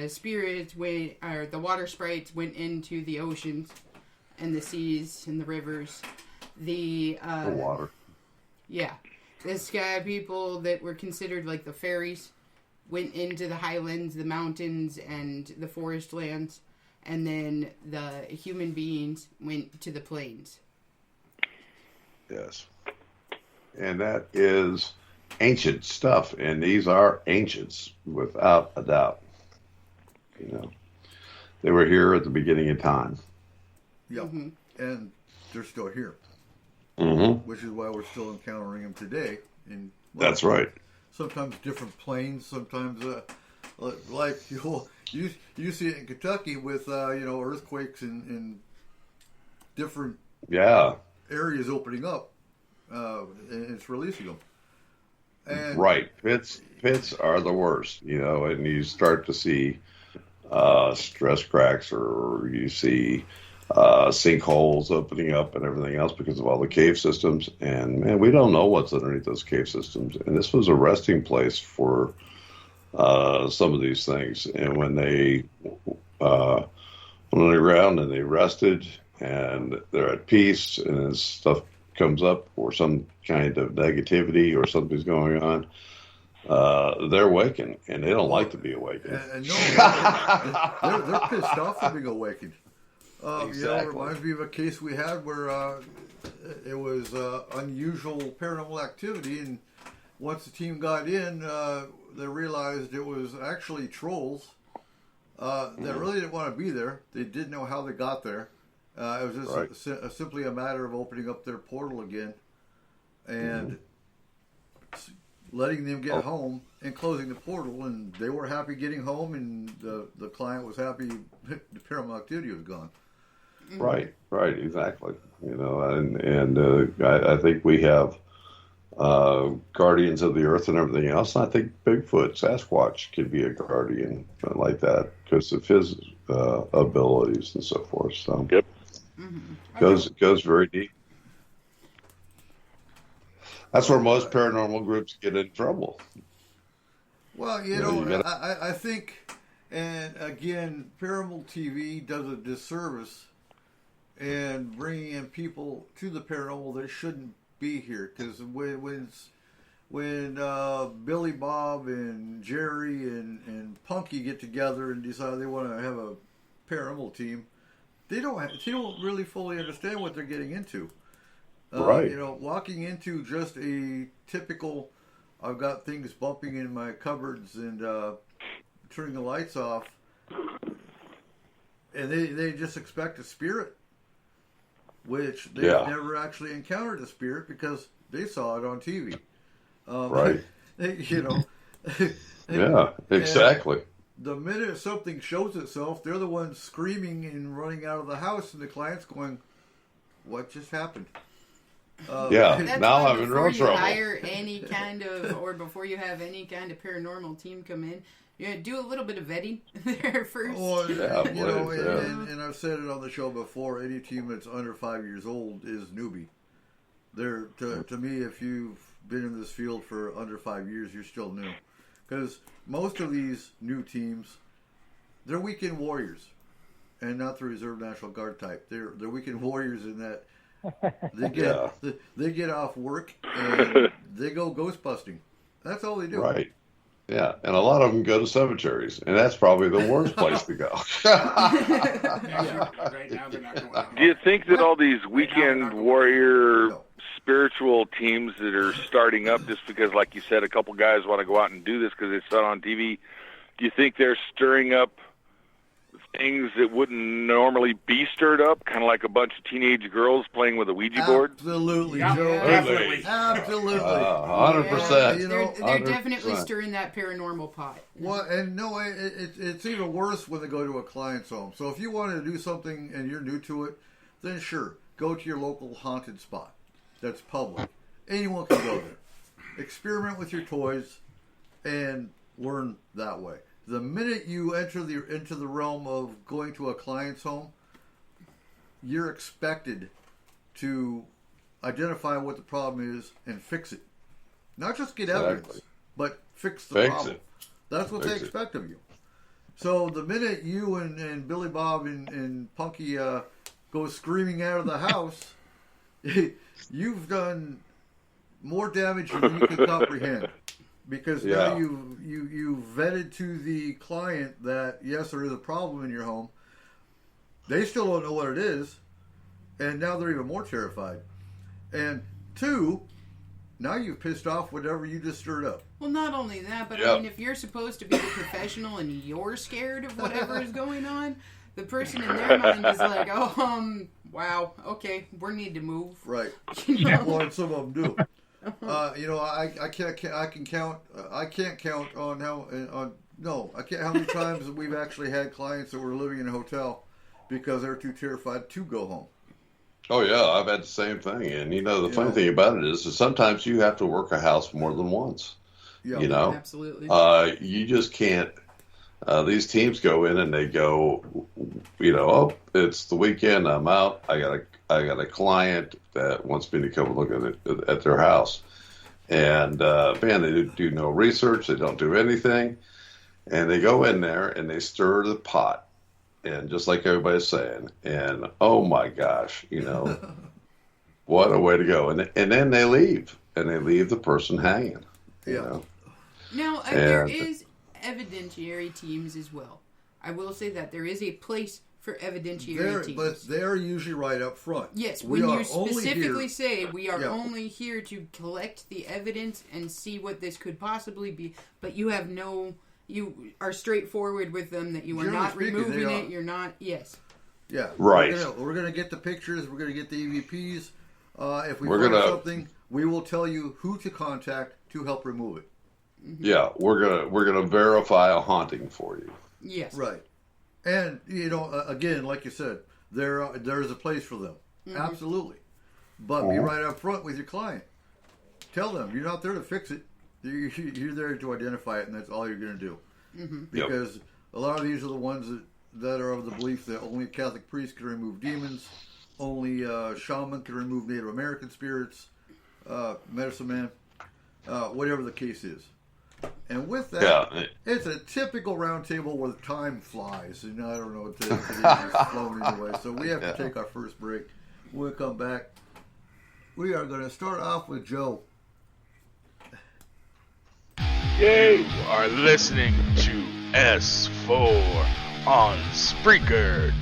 spirits went, or the water sprites went into the oceans and the seas and the rivers. The water. Yeah. The sky people that were considered like the fairies went into the highlands, the mountains, and the forest lands. And then the human beings went to the plains. Yes. And that is ancient stuff. And these are ancients, without a doubt. You know, they were here at the beginning of time. Yeah. Mm-hmm. And they're still here. Mm-hmm. Which is why we're still encountering them today. That's right. Sometimes different planes, sometimes like you see it in Kentucky with earthquakes in different areas opening up, and it's releasing them. And right, pits are the worst, and you start to see stress cracks, or you see sinkholes opening up and everything else because of all the cave systems. And man, we don't know what's underneath those cave systems. And this was a resting place for some of these things. And when they went underground and they rested and they're at peace, and as stuff comes up or some kind of negativity or something's going on, they're awakened, and they don't like to be awakened. And they're pissed off for being awakened. Exactly. It reminds me of a case we had where it was unusual paranormal activity, and once the team got in, they realized it was actually trolls that really didn't want to be there. They didn't know how they got there. It was just simply a matter of opening up their portal again and letting them get home and closing the portal, and they were happy getting home, and the client was happy the paranormal activity was gone. Right, exactly. I think we have guardians of the earth and everything else. And I think Bigfoot, Sasquatch could be a guardian like that because of his abilities and so forth. So yep, goes very deep. That's where most paranormal groups get in trouble. Well, I think, and again, paranormal TV does a disservice in bringing in people to the paranormal that shouldn't be here. Because when Billy Bob and Jerry and Punky get together and decide they want to have a paranormal team, they don't really fully understand what they're getting into. Right. Walking into just a typical, I've got things bumping in my cupboards and turning the lights off, and they just expect a spirit, which they've never actually encountered a spirit because they saw it on TV. Right. Yeah, exactly. The minute something shows itself, they're the ones screaming and running out of the house, and the client's going, "What just happened?" Now I'm in real trouble. Hire any kind of, or before you have any kind of paranormal team come in, do a little bit of vetting there first. And I've said it on the show before. Any team that's under 5 years old is newbie. They're to me, if you've been in this field for under 5 years, you're still new, because most of these new teams, they're weekend warriors, and not the Reserve National Guard type. They're weekend warriors in that. They get off work and they go ghost busting. That's all they do. Right. Yeah, and a lot of them go to cemeteries, and that's probably the worst place to go. Do you think that all these weekend warrior spiritual teams that are starting up just because, like you said, a couple guys want to go out and do this because it's done on TV, do you think they're stirring up things that wouldn't normally be stirred up, kind of like a bunch of teenage girls playing with a Ouija board? Absolutely, yeah, Joe. Absolutely. 100%. They're definitely stirring that paranormal pot. Well, and no, it's even worse when they go to a client's home. So if you want to do something and you're new to it, then sure, go to your local haunted spot that's public. Anyone can go there. Experiment with your toys and learn that way. the minute you enter into the realm of going to a client's home, you're expected to identify what the problem is and fix it. Not just get evidence, but fix the problem. That's what they expect of you. So the minute you and Billy Bob and Punky go screaming out of the house, you've done more damage than you can comprehend. Because now you vetted to the client that, yes, there is a problem in your home. They still don't know what it is. And now they're even more terrified. And 2, now you've pissed off whatever you just stirred up. Well, not only that, but I mean, if you're supposed to be the professional and you're scared of whatever is going on, the person in their mind is like, oh, wow, okay, we need to move. Right. You know? Well, and some of them do. I can't count on how many times we've actually had clients that were living in a hotel because they're too terrified to go home. Oh yeah, I've had the same thing, and the funny thing about it is sometimes you have to work a house more than once. Yeah, absolutely. You just can't. These teams go in and they go, oh, it's the weekend, I'm out. I got a client that wants me to come look at their house, and man, they do no research, they don't do anything, and they go in there and they stir the pot. And just like everybody's saying, and oh my gosh, what a way to go. And then they leave, and they leave the person hanging. Yeah. Now, there is evidentiary teams as well. I will say that there is a place for evidentiary teams. But they're usually right up front. Yes, when you specifically say we are only here to collect the evidence and see what this could possibly be, but you have you are straightforward with them that you are not removing it. You're not. Yes. Yeah. Right. We're gonna get the pictures. We're gonna get the EVPs. If we find something, we will tell you who to contact to help remove it. Mm-hmm. Yeah, we're gonna verify a haunting for you. Yes. Right. And again, like you said, there's a place for them. Mm-hmm. Absolutely. But be right up front with your client. Tell them you're not there to fix it. You're there to identify it, and that's all you're going to do. Mm-hmm. Because a lot of these are the ones that are of the belief that only a Catholic priest can remove demons, only a shaman can remove Native American spirits, medicine man, whatever the case is. And with that, it's a typical roundtable where time flies. And I don't know, it's flown anyway. So we have to take our first break. When we come back, we are going to start off with Joe. You are listening to S4 on Spreaker.com.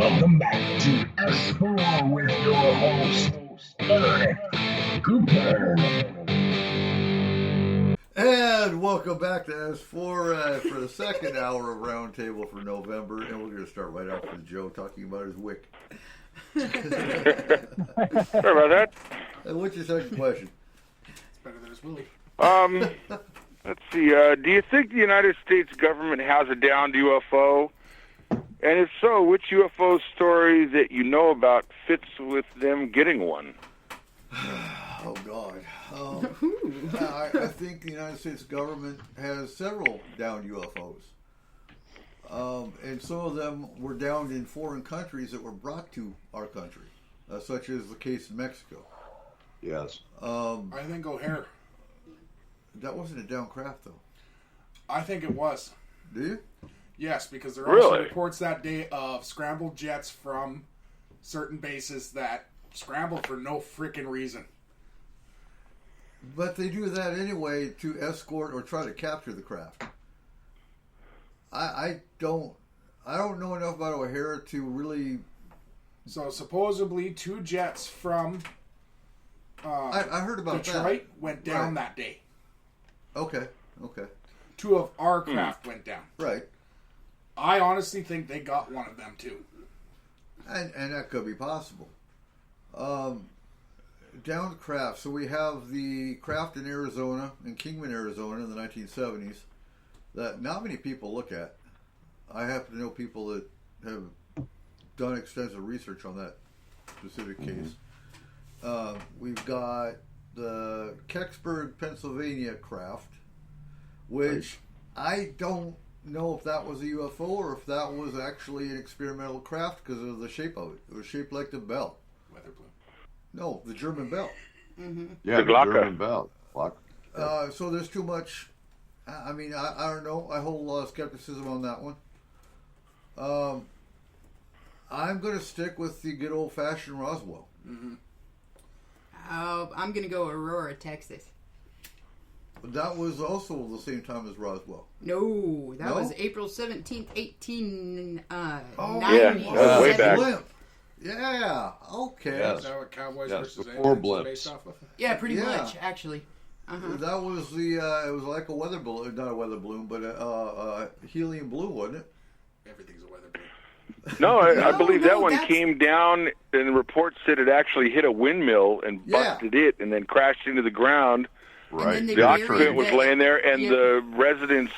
Welcome back to S4 with your host, Eric Cooper. And welcome back to S4 for the second hour of Roundtable for November. And we're going to start right off with Joe talking about his wick. Sorry about that. And what's your second question? It's better than his Willie. Let's see. Do you think the United States government has a downed UFO? And if so, which UFO story that you know about fits with them getting one? Oh, God. I think the United States government has several downed UFOs. And some of them were downed in foreign countries that were brought to our country, such as the case in Mexico. Yes. I think O'Hare. That wasn't a downed craft, though. I think it was. Do you? Yes, because there are also reports that day of scrambled jets from certain bases that scrambled for no freaking reason. But they do that anyway to escort or try to capture the craft. I don't know enough about O'Hare to really. So supposedly 2 jets from I heard about Detroit went down that day. Okay. 2 of our craft went down. Right. I honestly think they got one of them too. And that could be possible. Downed craft. So we have the craft in Arizona, in Kingman, Arizona, in the 1970s, that not many people look at. I happen to know people that have done extensive research on that specific case. We've got the Kecksburg, Pennsylvania craft, which I don't know if that was a UFO or if that was actually an experimental craft because of the shape of it. It was shaped like the bell. Weather balloon. No, the German bell. Mm-hmm. Yeah, the German bell. So there's too much. I mean, I don't know. I hold a lot of skepticism on that one. I'm going to stick with the good old-fashioned Roswell. Mm-hmm. I'm going to go Aurora, Texas. That was also the same time as Roswell. No, that was April 17th, 1890. Way back. Yeah, okay. Yes. Is that what Cowboys versus before Aliens blips. based off of? Yeah, pretty much, actually. Uh-huh. That was the, it was like a weather balloon, not a weather balloon, but a helium balloon, wasn't it? Everything's a weather balloon. No, I believe that one came down, and the report said it actually hit a windmill and busted it, and then crashed into the ground. Right. The occupant was laying there, and the residents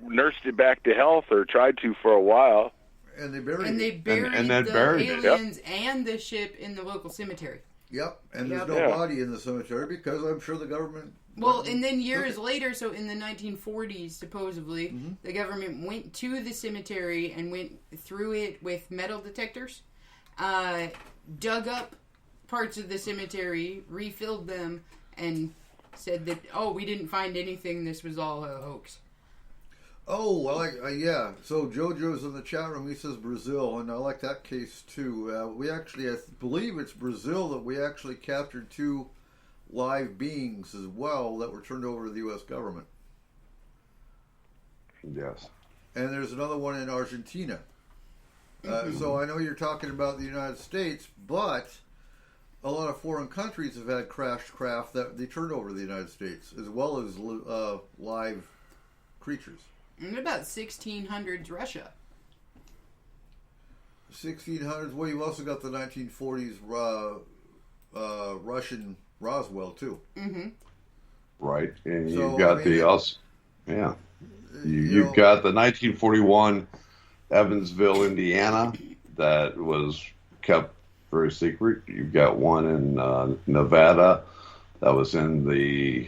nursed it back to health, or tried to for a while. And they buried the aliens and the ship in the local cemetery. Yep, and there's no body in the cemetery because I'm sure the government... Well, and then years later, so in the 1940s, supposedly, the government went to the cemetery and went through it with metal detectors, dug up parts of the cemetery, refilled them, and said that, we didn't find anything, this was all a hoax. Oh, well, yeah. So JoJo's in the chat room. He says Brazil, and I like that case too. We actually, I believe it's Brazil that we actually captured 2 live beings as well that were turned over to the U.S. government. Yes. And there's another one in Argentina. So I know you're talking about the United States, but a lot of foreign countries have had crashed craft that they turned over to the United States, as well as live creatures. And about 1600s Russia. 1600s. Well, you've also got the 1940s Russian Roswell too. Mm-hmm. Right, and you've got you've got the 1941 Evansville, Indiana, that was kept very secret. You've got one in Nevada that was in the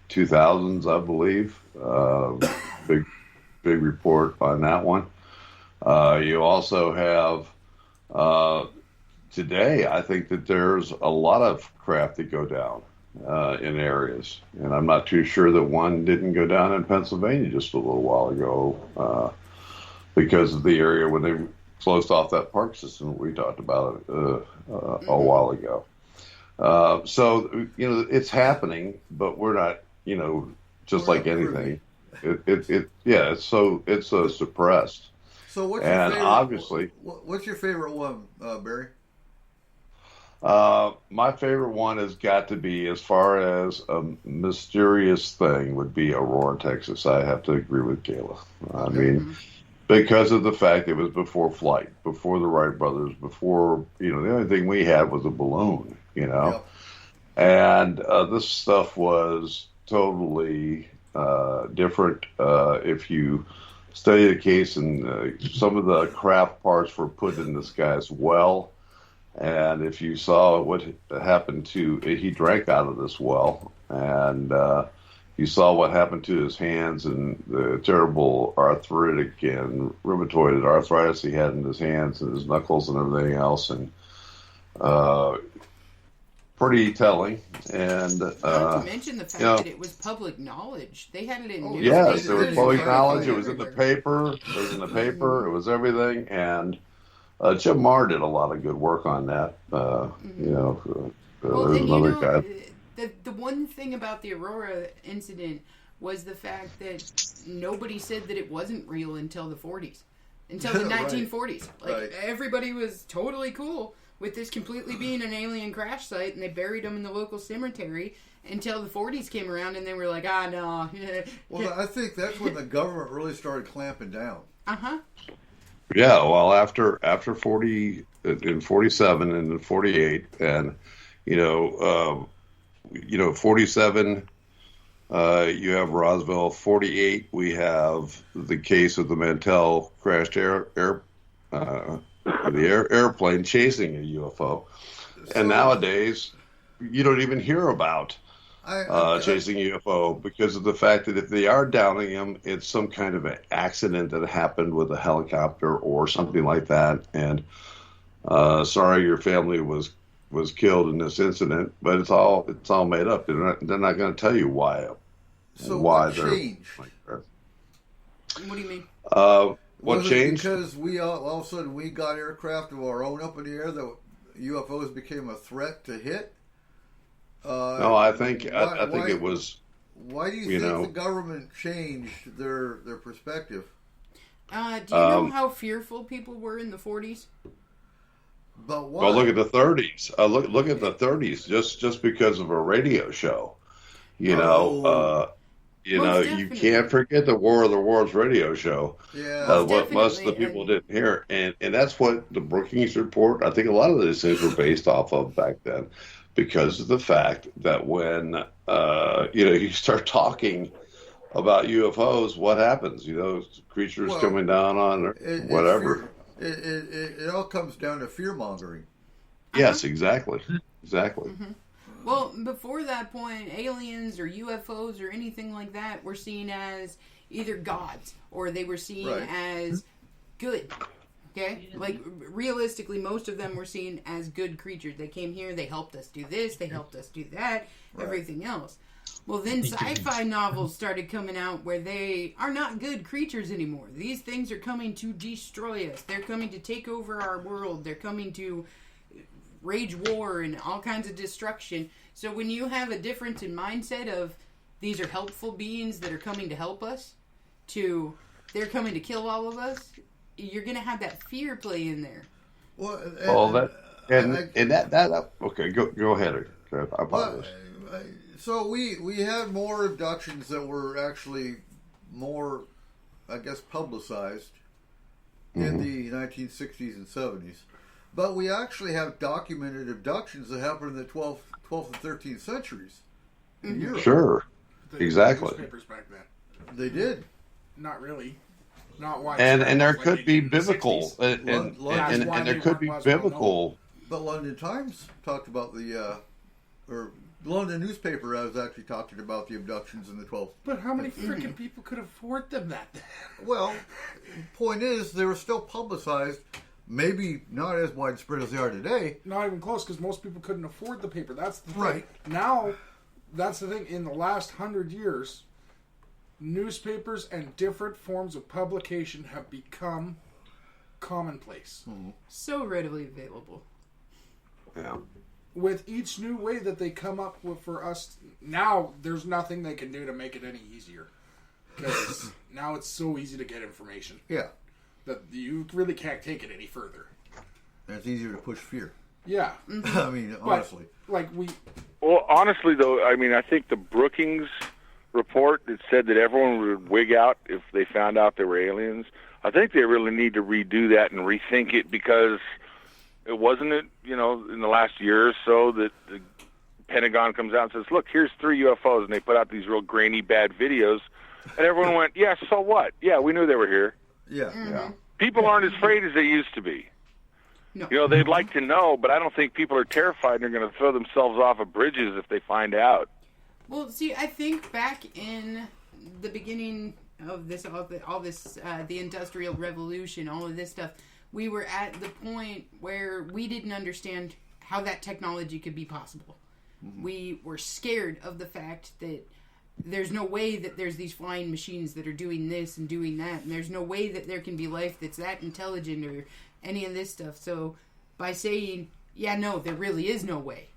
2000s, I believe. Big report on that one. You also have today, I think that there's a lot of craft that go down in areas, and I'm not too sure that one didn't go down in Pennsylvania just a little while ago because of the area when they closed off that park system that we talked about a while ago. So it's happening, but we're not just like anything. It's suppressed. So what's and your favorite, obviously, what's your favorite one, Barry? my favorite one has got to be, as far as a mysterious thing, would be Aurora, Texas. I have to agree with Kayla. I mean, because of the fact it was before flight, before the Wright brothers, before, the only thing we had was a balloon, Yep. And this stuff was totally different. If you study the case, and some of the craft parts were put in this guy's well. And if you saw what happened he drank out of this well, and you saw what happened to his hands and the terrible arthritic and rheumatoid arthritis he had in his hands and his knuckles and everything else, and pretty telling. And not to mention the fact that it was public knowledge. They had it in newspapers. Yes, it was public knowledge. It was in the paper. It was everything. And Jim Marr did a lot of good work on that. There's another guy. The one thing about the Aurora incident was the fact that nobody said that it wasn't real until the 40s. Until the 1940s. Everybody was totally cool with this completely being an alien crash site, and they buried them in the local cemetery until the 40s came around, and they were like, no. Well, I think that's when the government really started clamping down. Uh-huh. Yeah, well, after 40, in 47 and in 48, and 47, you have Roswell. 48, we have the case of the Mantell crashed airplane chasing a UFO, and nowadays you don't even hear about chasing a UFO because of the fact that if they are downing them, it's some kind of an accident that happened with a helicopter or something like that. And sorry, your family was killed in this incident, but it's all made up. They're not going to tell you why. So why what they're changed? like that. What do you mean? What changed? Because we all of a sudden we got aircraft of our own up in the air that UFOs became a threat to hit. No, I think it was. Why do you think the government changed their perspective? Do you know how fearful people were in the 40s? But why? Well, look at the 30s. Look at the 30s. Just because of a radio show, you can't forget the War of the Worlds radio show. Yeah, what most of the people didn't hear, and that's what the Brookings Report. I think a lot of these things were based off of back then, because of the fact that when you start talking about UFOs, what happens? Creatures coming down on whatever. It all comes down to fear mongering. Yes, exactly. Mm-hmm. Well, before that point, aliens or UFOs or anything like that were seen as either gods or they were seen as good. Okay? Like, realistically, most of them were seen as good creatures. They came here, they helped us do this, they helped us do that, everything else. Well, then sci-fi novels started coming out where they are not good creatures anymore. These things are coming to destroy us. They're coming to take over our world. They're coming to rage war and all kinds of destruction. So when you have a difference in mindset of these are helpful beings that are coming to help us to they're coming to kill all of us, you're going to have that fear play in there. Well, okay, go ahead. I apologize. So we had more abductions that were actually more, I guess, publicized in the 1960s and 70s. But we actually have documented abductions that happened in the 12th and 13th centuries in Europe. Sure, exactly. Newspapers back then. They did. Not really. Not why. And there could be biblical, and there could be biblical. But London Times talked about or London newspaper has actually talked about the abductions in the 12th. But how many freaking people could afford them that then? Well, point is, they were still publicized. Maybe not as widespread as they are today. Not even close, because most people couldn't afford the paper. That's the thing. Right. Now, that's the thing. In the last 100 years, newspapers and different forms of publication have become commonplace. Mm-hmm. So readily available. Yeah. With each new way that they come up with for us, now there's nothing they can do to make it any easier. Because now it's so easy to get information. Yeah. that you really can't take it any further. And it's easier to push fear. Yeah. I mean, honestly. Well, honestly, though, I mean, I think the Brookings report that said that everyone would wig out if they found out they were aliens, I think they really need to redo that and rethink it, because it wasn't, in the last year or so that the Pentagon comes out and says, look, here's 3 UFOs, and they put out these real grainy, bad videos, and everyone went, yeah, so what? Yeah, we knew they were here. Yeah. Yeah. People aren't as afraid as they used to be. No. They'd like to know, but I don't think people are terrified and are going to throw themselves off of bridges if they find out. Well, see, I think back in the beginning of this, the Industrial Revolution, all of this stuff, we were at the point where we didn't understand how that technology could be possible. Mm-hmm. We were scared of the fact that there's no way that there's these flying machines that are doing this and doing that, and there's no way that there can be life that's that intelligent or any of this stuff. So by saying, yeah, no, there really is no way,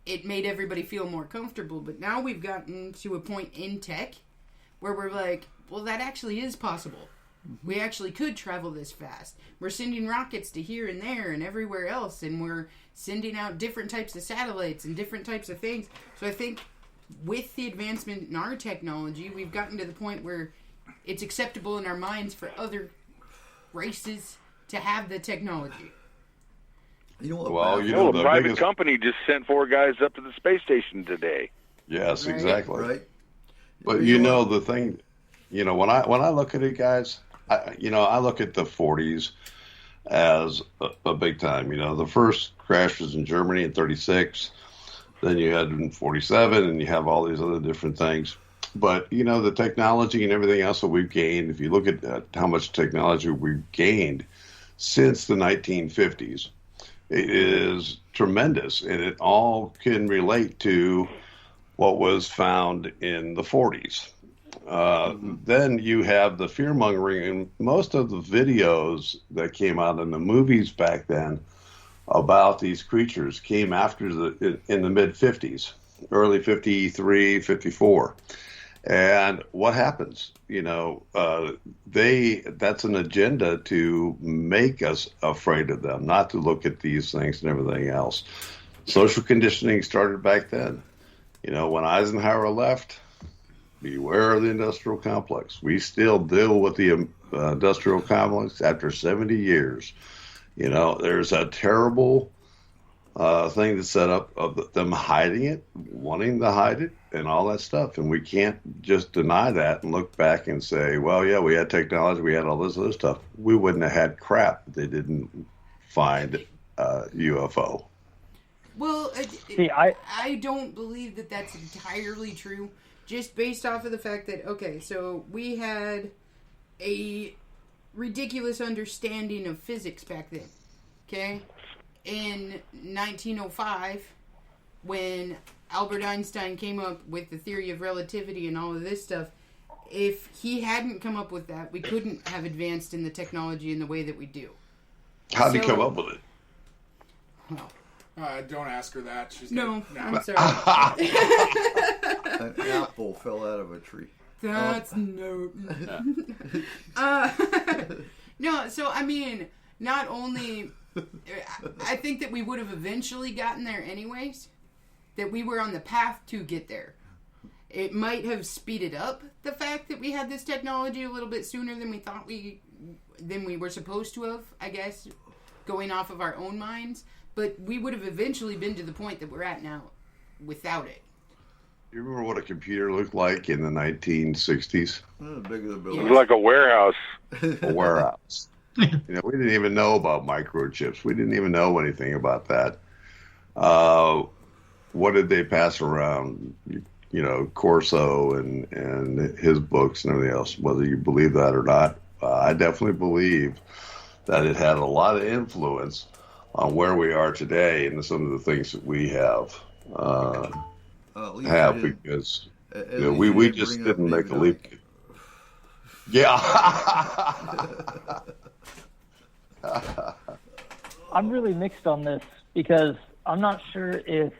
it made everybody feel more comfortable. But now we've gotten to a point in tech where we're like, well, that actually is possible. We actually could travel this fast. We're sending rockets to here and there and everywhere else, and we're sending out different types of satellites and different types of things. So I think with the advancement in our technology, we've gotten to the point where it's acceptable in our minds for other races to have the technology. A private company just sent 4 guys up to the space station today. Yes, right. Exactly. Right. But the thing, when I look at it, guys, I look at the 40s as a big time. The first crash was in Germany in 36. Then you had in 47, and you have all these other different things. But, the technology and everything else that we've gained, if you look at how much technology we've gained since the 1950s, it is tremendous. And it all can relate to what was found in the 40s. Then you have the fear-mongering, and most of the videos that came out in the movies back then about these creatures came after in the mid-50s, early 53, 54. And what happens? That's an agenda to make us afraid of them, not to look at these things and everything else. Social conditioning started back then. When Eisenhower left, beware of the industrial complex. We still deal with the industrial complex after 70 years. There's a terrible thing that's set up of them hiding it, wanting to hide it, and all that stuff. And we can't just deny that and look back and say, well, yeah, we had technology, we had all this other stuff. We wouldn't have had crap if they didn't find UFO. Well, I don't believe that that's entirely true, just based off of the fact that, okay, so we had a ridiculous understanding of physics back then, okay? In 1905, when Albert Einstein came up with the theory of relativity and all of this stuff, if he hadn't come up with that, we couldn't have advanced in the technology in the way that we do. How did he come up with it? Well, don't ask her that. She's no, I'm sorry. An apple fell out of a tree. That's no. No, so I mean, not only, I think that we would have eventually gotten there anyways, that we were on the path to get there. It might have speeded up the fact that we had this technology a little bit sooner than we thought than we were supposed to have, I guess, going off of our own minds. But we would have eventually been to the point that we're at now without it. You remember what a computer looked like in the 1960s? Bigger than it was like a warehouse. A warehouse. We didn't even know about microchips. We didn't even know anything about that. What did they pass around? Corso and his books and everything else. Whether you believe that or not, I definitely believe that it had a lot of influence on where we are today and some of the things that we have. Because we just didn't make a leap. Yeah. I'm really mixed on this because I'm not sure if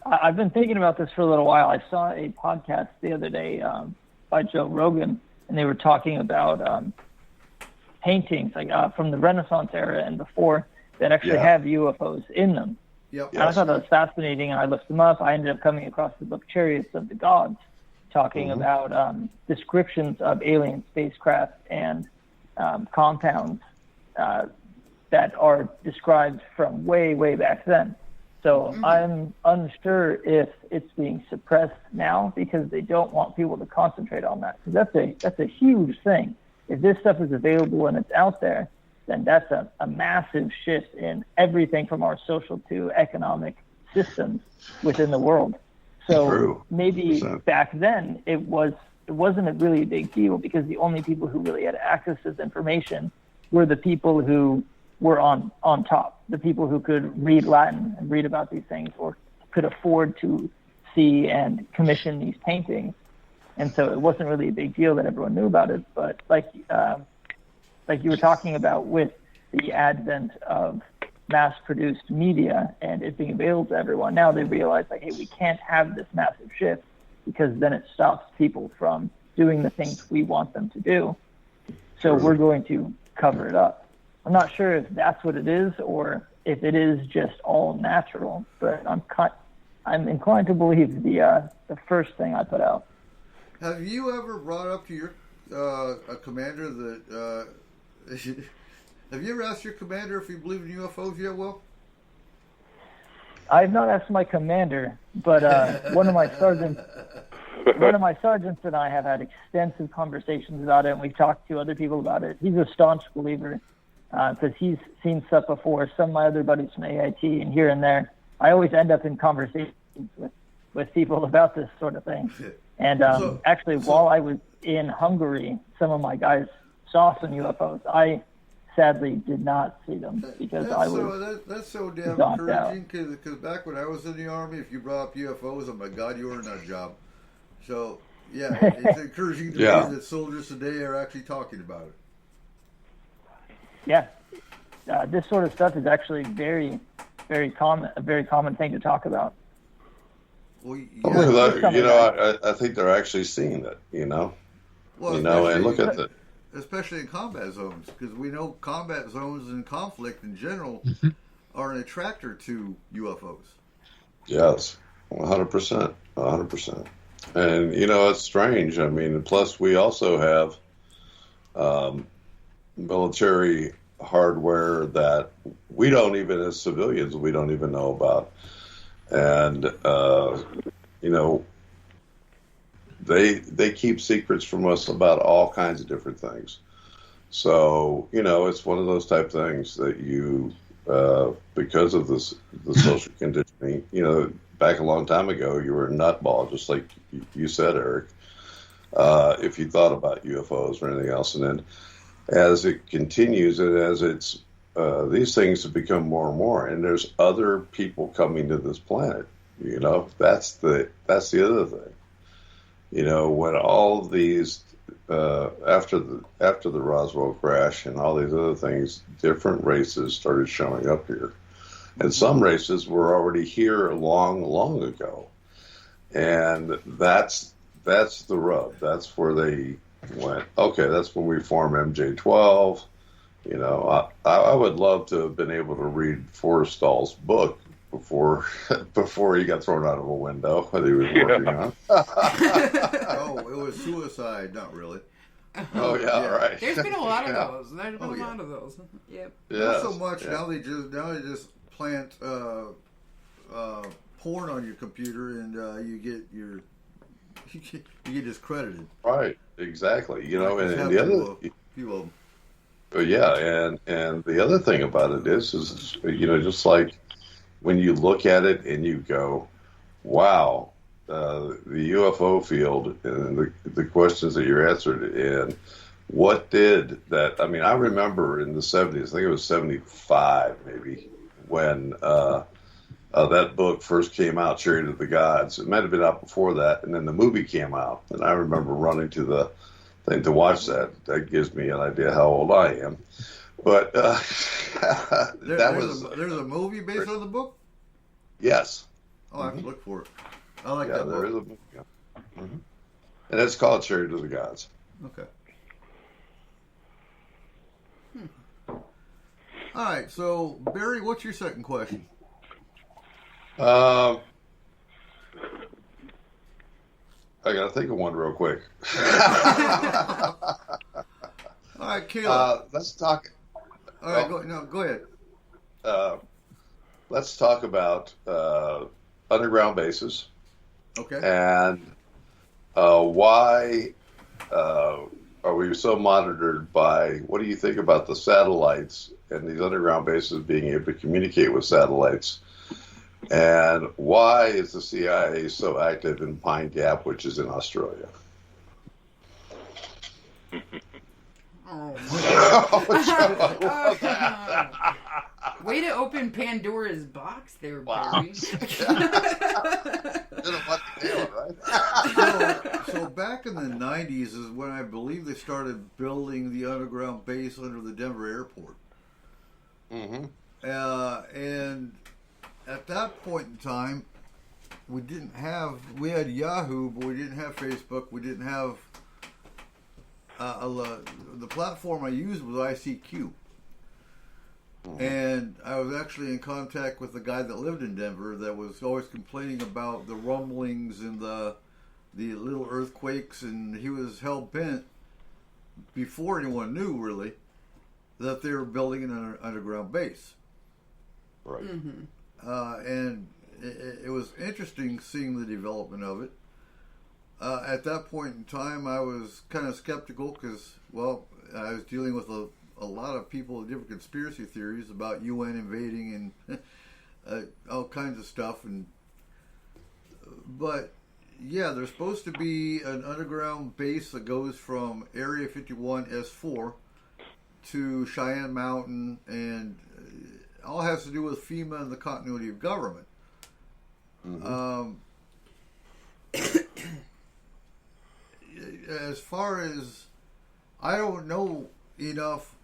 I've been thinking about this for a little while. I saw a podcast the other day by Joe Rogan, and they were talking about paintings like from the Renaissance era and before that actually have UFOs in them. Yep. And I thought that was fascinating, and I looked them up. I ended up coming across the book Chariots of the Gods, talking about descriptions of alien spacecraft and compounds that are described from way, way back then. So I'm unsure if it's being suppressed now because they don't want people to concentrate on that. Because that's a huge thing. If this stuff is available and it's out there, then that's a massive shift in everything from our social to economic systems within the world. So maybe back then it wasn't a really big deal because the only people who really had access to this information were the people who were on top, the people who could read Latin and read about these things or could afford to see and commission these paintings. And so it wasn't really a big deal that everyone knew about it. But like you were talking about with the advent of mass-produced media and it being available to everyone, now they realize, like, hey, we can't have this massive shift because then it stops people from doing the things we want them to do. So we're going to cover it up. I'm not sure if that's what it is or if it is just all natural, but I'm inclined to believe the first thing I put out. Have you ever brought up to your a commander that have you ever asked your commander if he believed in UFOs yet, Will? I've not asked my commander, but one of my sergeants and I have had extensive conversations about it, and we've talked to other people about it. He's a staunch believer because he's seen stuff before. Some of my other buddies from AIT, and here and there, I always end up in conversations with people about this sort of thing. And while I was in Hungary, some of my guys saw some UFOs. I sadly did not see them because that's so damn encouraging because back when I was in the Army, if you brought up UFOs, oh my God, you were in that job. So, yeah, it's encouraging to me that soldiers today are actually talking about it. Yeah. This sort of stuff is actually very, very common, a very common thing to talk about. Well, I think they're actually seeing it, and look at it. Especially in combat zones, because we know combat zones and conflict in general are an attractor to UFOs. Yes, 100%, 100%. And, it's strange. I mean, plus we also have military hardware that we don't even, as civilians, we don't even know about. And, they keep secrets from us about all kinds of different things. So, it's one of those type things that you, because of the social conditioning, back a long time ago, you were a nutball, just like you said, Eric, if you thought about UFOs or anything else. And then as it continues and as it's, these things have become more and more, and there's other people coming to this planet, that's the other thing. When all these, after the Roswell crash and all these other things, different races started showing up here. And some races were already here long, long ago. And that's the rub. That's where they went, okay, that's when we formed MJ-12. I would love to have been able to read Forrestal's book before he got thrown out of a window that he was working on. Oh, it was suicide, not really. Oh yeah, right. There's been a lot of those. There's been a lot of those. Yep. Not so much. Yeah. Now they just plant porn on your computer and you get discredited. Right. Exactly. And the other few of them. But yeah, and the other thing about it is just like when you look at it and you go, wow, the UFO field and the questions that you're answered and what did that, I mean, I remember in the 70s, I think it was 75 maybe, when that book first came out, Chariot of the Gods. It might have been out before that, and then the movie came out, and I remember running to the thing to watch that. That gives me an idea how old I am. But there's a movie based on the book? Yes. Oh, I have to look for it. I like that book. There is a movie. Yeah. Mm-hmm. And it's called Chariot of the Gods. Okay. All right, so Barry, what's your second question? I gotta think of one real quick. All right, Caleb. Let's talk. All right, go ahead. Let's talk about underground bases. Okay. And why are we so monitored by? What do you think about the satellites and these underground bases being able to communicate with satellites? And why is the CIA so active in Pine Gap, which is in Australia? Way to open Pandora's box there, Barry. So back in the 90s is when I believe they started building the underground base under the Denver airport. Mm-hmm. And at that point in time, we had Yahoo, but we didn't have Facebook. We didn't have the platform I used was ICQ. And I was actually in contact with the guy that lived in Denver that was always complaining about the rumblings and the little earthquakes, and he was hell-bent, before anyone knew really, that they were building an underground base. Right. Mm-hmm. And it was interesting seeing the development of it. At that point in time, I was kind of skeptical because, well, I was dealing with a lot of people with different conspiracy theories about UN invading and all kinds of stuff. But yeah, there's supposed to be an underground base that goes from Area 51 S4 to Cheyenne Mountain, and all has to do with FEMA and the continuity of government. Mm-hmm. As far as I don't know enough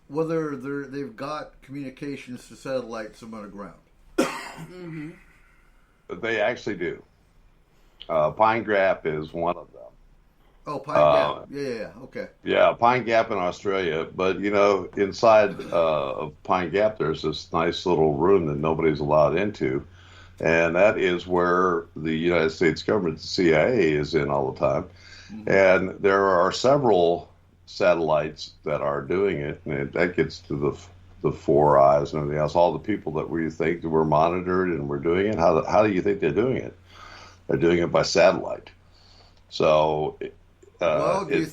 whether they've got communications to satellites from underground. Mm-hmm. They actually do. Pine Gap is one of them. Oh, Pine Gap. Yeah, okay. Yeah, Pine Gap in Australia. But, inside of Pine Gap, there's this nice little room that nobody's allowed into. And that is where the United States government, the CIA, is in all the time. Mm-hmm. And there are several satellites that are doing it. And that gets to the Four Eyes and everything else. All the people that we think that we're monitored and we're doing it, how do you think they're doing it? They're doing it by satellite. So it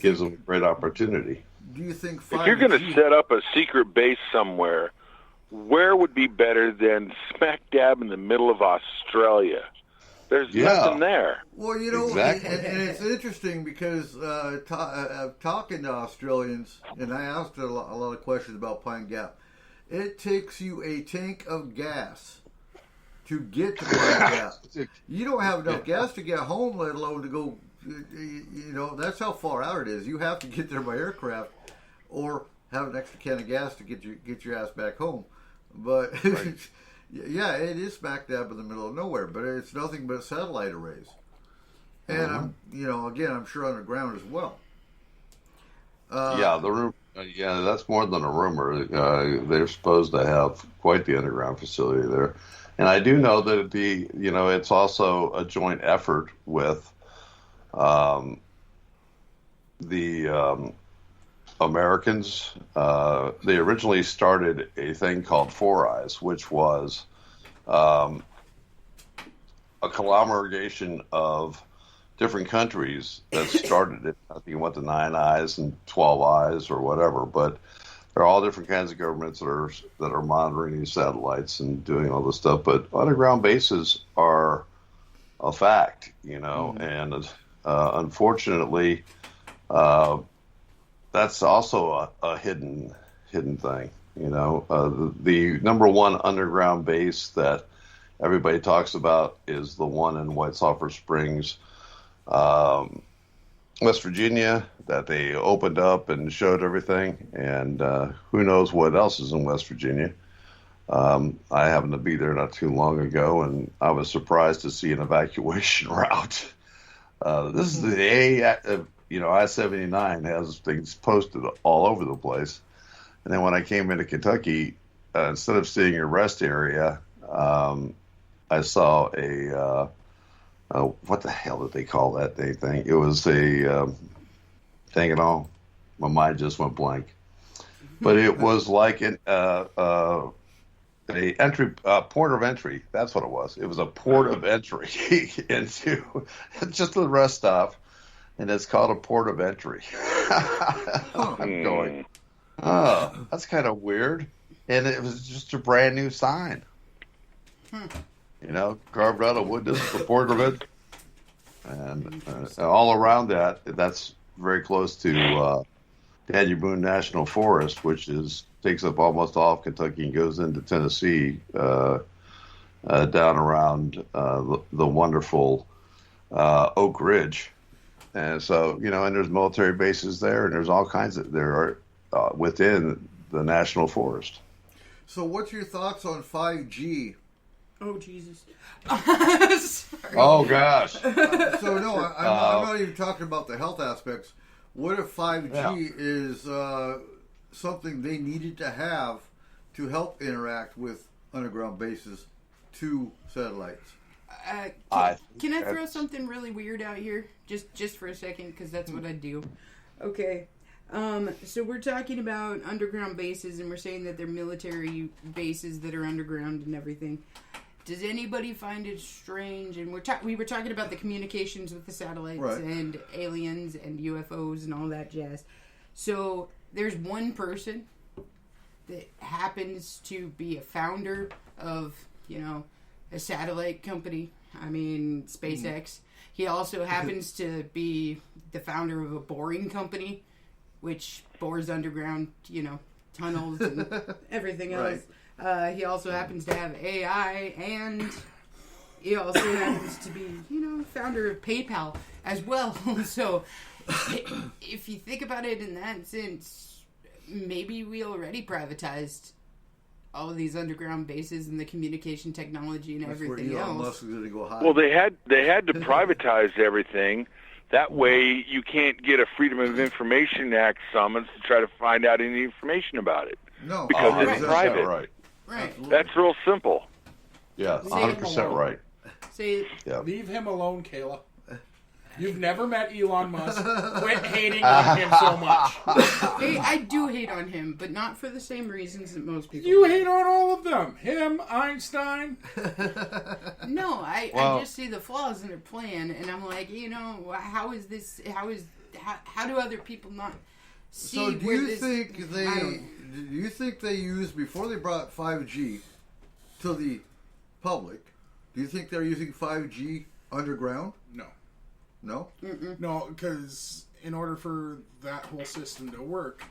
gives them a great opportunity. Do you think if you're going to set up a secret base somewhere, where would be better than smack dab in the middle of Australia? There's nothing there. Well, exactly. and it's interesting because talking to Australians, and I asked a lot of questions about Pine Gap, it takes you a tank of gas to get to Pine Gap. You don't have enough gas to get home, let alone to go. That's how far out it is. You have to get there by aircraft, or have an extra can of gas to get your ass back home. But right. Yeah, it is smack dab in the middle of nowhere. But it's nothing but satellite arrays, and I'm sure underground as well. The room. Yeah, that's more than a rumor. They're supposed to have quite the underground facility there, and I do know that it's also a joint effort with the Americans. They originally started a thing called Four Eyes, which was a conglomeration of different countries that started it. I think it went to 9 Eyes and 12 Eyes or whatever, but there are all different kinds of governments that are monitoring these satellites and doing all this stuff. But underground bases are a fact, and unfortunately, that's also a hidden thing. The number one underground base that everybody talks about is the one in White Sulphur Springs, West Virginia, that they opened up and showed everything. And who knows what else is in West Virginia. I happened to be there not too long ago, and I was surprised to see an evacuation route. This is the I-79 has things posted all over the place. And then when I came into Kentucky, instead of seeing a rest area, I saw a what the hell did they call that thing? It was a dang it all, my mind just went blank. But it was like a port of entry. That's what it was. It was a port of entry into just a rest stop, and it's called a port of entry. I'm going, oh, that's kind of weird. And it was just a brand new sign. You know, carved out of wood. This is the port of it. And all around that's very close to Daniel Boone National Forest, which takes up almost all of Kentucky and goes into Tennessee, down around the wonderful Oak Ridge. And so, you know, and there's military bases there, and there's all kinds of there are within the national forest. So, what's your thoughts on 5G? Oh, Jesus. Oh, gosh. So, no, I'm not even talking about the health aspects. What if 5G is something they needed to have to help interact with underground bases to satellites? Can I throw something really weird out here? Just for a second, because that's what I do. Okay. So we're talking about underground bases, and we're saying that they're military bases that are underground and everything. Does anybody find it strange? And we were talking about the communications with the satellites and aliens and UFOs and all that jazz. So there's one person that happens to be a founder of, you know, a satellite company. I mean, SpaceX. He also happens to be the founder of a boring company, which bores underground, you know, tunnels and everything else. He also happens to have AI, and he also happens to be, you know, founder of PayPal as well. So, if you think about it in that sense, maybe we already privatized all of these underground bases and the communication technology and everything else. Well, they had to privatize everything. That way, you can't get a Freedom of Information Act summons to try to find out any information about it. No, because it's private. Right. That's real simple. Yeah, 100% right. Leave him alone, Kayla. You've never met Elon Musk. Quit hating on him so much. Hey, I do hate on him, but not for the same reasons that most people do. Hate on all of them. Him, Einstein. No, I just see the flaws in their plan, and I'm like, you know, how do other people not see? So do you think they used, before they brought 5G to the public, do you think they're using 5G underground? No. No? Mm-mm. No, because in order for that whole system to work,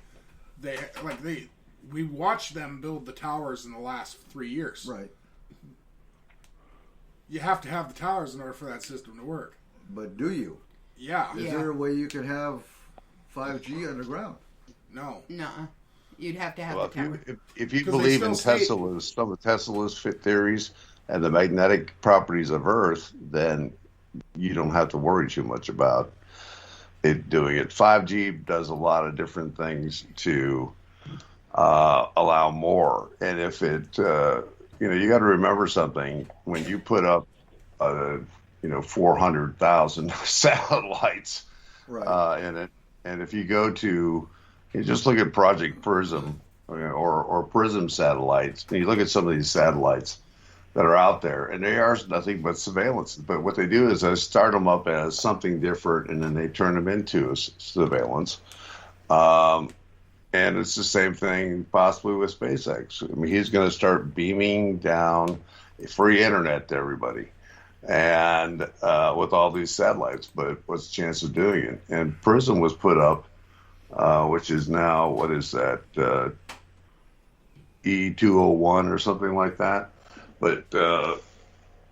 we watched them build the towers in the last 3 years. Right. You have to have the towers in order for that system to work. But do you? Yeah. Is there a way you can have 5G underground? No. Nuh-uh. You'd have to have the tower. If you believe in some of Tesla's theories and the magnetic properties of Earth, then you don't have to worry too much about it doing it. 5G does a lot of different things to allow more. And if it, you got to remember something. When you put up, 400,000 satellites in it, and if you go to, just look at Project Prism or Prism satellites, and you look at some of these satellites that are out there, and they are nothing but surveillance. But what they do is they start them up as something different, and then they turn them into surveillance. And it's the same thing possibly with SpaceX. I mean, he's going to start beaming down free internet to everybody, and with all these satellites. But what's the chance of doing it? And Prism was put up, which is now, what is that, E201 or something like that. But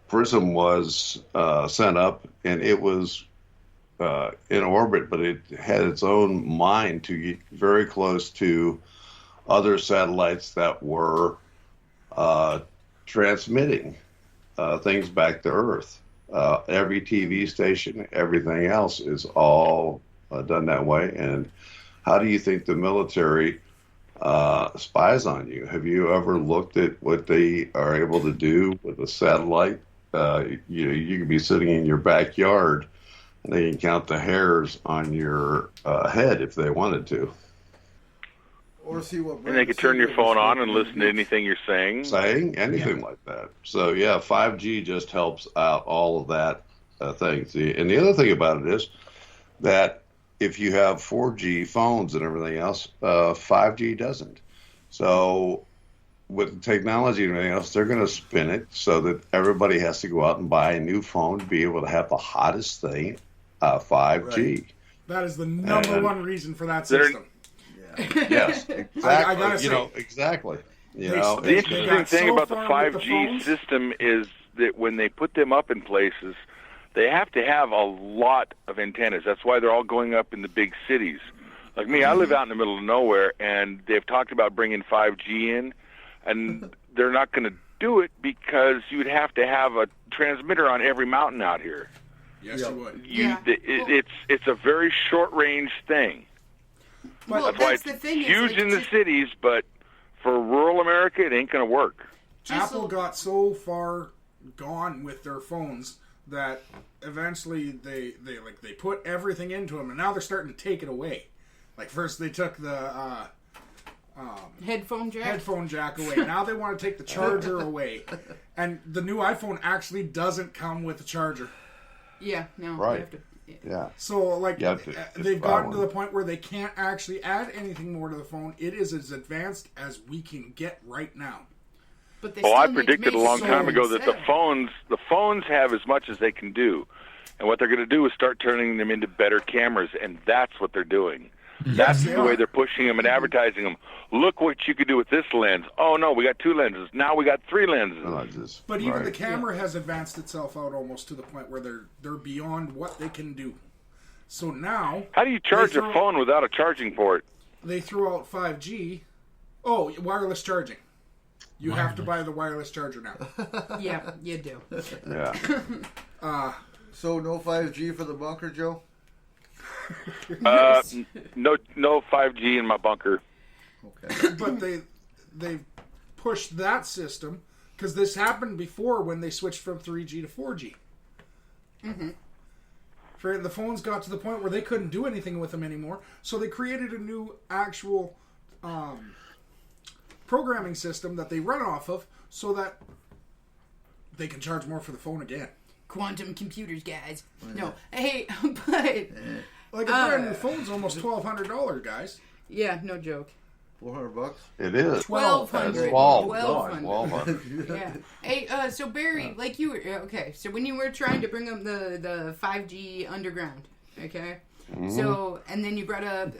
Prism was sent up, and it was in orbit, but it had its own mind to get very close to other satellites that were transmitting things back to Earth. Every TV station, everything else is all done that way. And how do you think the military spies on you. Have you ever looked at what they are able to do with a satellite? You can be sitting in your backyard and they can count the hairs on your head if they wanted to. Or see what. And they could turn your phone on and listen to anything you're saying. Anything like that. So yeah, 5G just helps out all of that thing. See, and the other thing about it is that if you have 4G phones and everything else, 5G doesn't. So with technology and everything else, they're going to spin it so that everybody has to go out and buy a new phone to be able to have the hottest thing, 5G. Right. That is the number one reason for that system. Yes, exactly. I gotta say, exactly. The interesting thing about the 5G system is that when they put them up in places, they have to have a lot of antennas. That's why they're all going up in the big cities. Like me, I live out in the middle of nowhere, and they've talked about bringing 5G in, and they're not going to do it because you'd have to have a transmitter on every mountain out here. Yes, you would. It's a very short-range thing. Well, that's why it's huge in the cities, but for rural America, it ain't going to work. Apple got so far gone with their phones that eventually they put everything into them, and now they're starting to take it away. Like first they took the headphone jack away. Now they want to take the charger away, and the new iPhone actually doesn't come with a charger. Yeah, no, right. You have to. Yeah. So, they've gotten to the point where they can't actually add anything more to the phone. It is as advanced as we can get right now. But I predicted a long time ago that the phones have as much as they can do. And what they're going to do is start turning them into better cameras, and that's what they're doing. That's the way they're pushing them and advertising them. Look what you could do with this lens. Oh, no, we got 2 lenses. Now we got 3 lenses. But even the camera has advanced itself out almost to the point where they're beyond what they can do. So now... How do you charge a phone without a charging port? They threw out 5G. Oh, wireless charging. You have to buy the wireless charger now. Yeah, you do. Yeah. So no 5G for the bunker, Joe? No 5G in my bunker. Okay. But they pushed that system because this happened before when they switched from 3G to 4G. Mm-hmm. The phones got to the point where they couldn't do anything with them anymore, so they created a new actual programming system that they run off of so that they can charge more for the phone again. Quantum computers, guys. No, hey, but like a brand new phone's almost $1,200, guys. Yeah, no joke. $400. It is $1,200. $1,200. Yeah. Hey, so Barry, like you were okay. So when you were trying to bring up the 5G underground, okay. Mm-hmm. So and then you brought up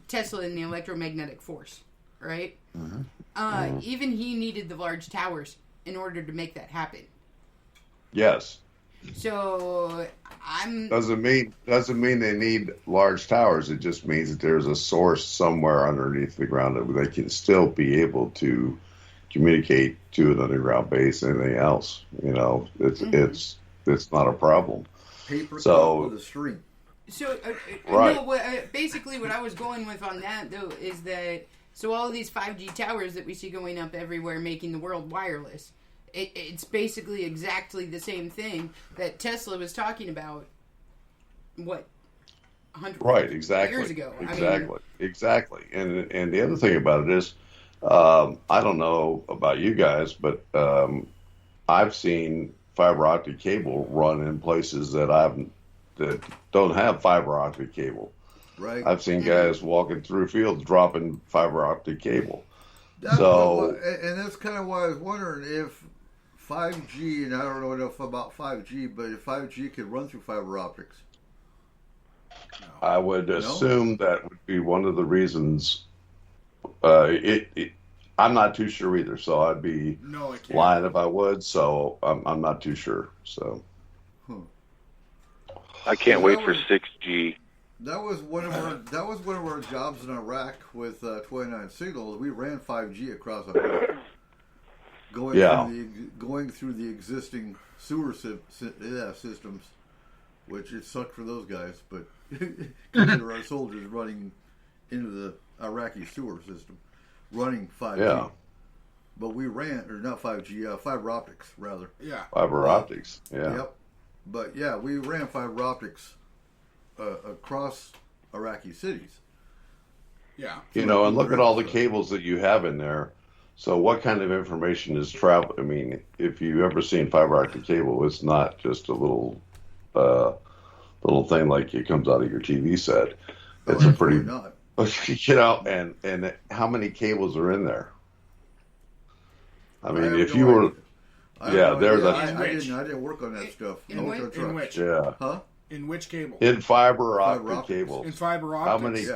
Tesla and the electromagnetic force, right? Mm-hmm. Even he needed the large towers in order to make that happen. Yes. So doesn't mean they need large towers. It just means that there's a source somewhere underneath the ground that they can still be able to communicate to an underground base. Anything else, it's not a problem. Paper with a stream. So right. No, basically what I was going with on that though is that all of these 5G towers that we see going up everywhere, making the world wireless. It's basically exactly the same thing that Tesla was talking about. What? 100 years ago. Exactly. And the other thing about it is, I don't know about you guys, but I've seen fiber optic cable run in places that don't have fiber optic cable. Right. I've seen guys walking through fields dropping fiber optic cable. And that's kind of why I was wondering if 5G, and I don't know enough about 5G, but if 5G could run through fiber optics. I would assume that would be one of the reasons. I'm not too sure either, so I'd be lying if I would. So I'm not too sure. So I can't wait for 6G. That was one of our jobs in Iraq with 29 Signals. We ran 5G across America. Going through the existing sewer systems, which it sucked for those guys, but there are soldiers running into the Iraqi sewer system. running 5G. Yeah. But we ran, or not 5G, fiber optics, rather. Yeah. Fiber optics, yeah. Yep. But, yeah, we ran fiber optics across Iraqi cities. Yeah. You know, and look at all the cables that you have in there. So what kind of information is travel? I mean, if you've ever seen fiber optic cable, it's not just a little thing like it comes out of your TV set. It's a pretty, not. You know, and how many cables are in there? I mean, if you were, there's I didn't work on that stuff. In which? Yeah. Huh? In which cable? In fiber optic cables. In fiber optics.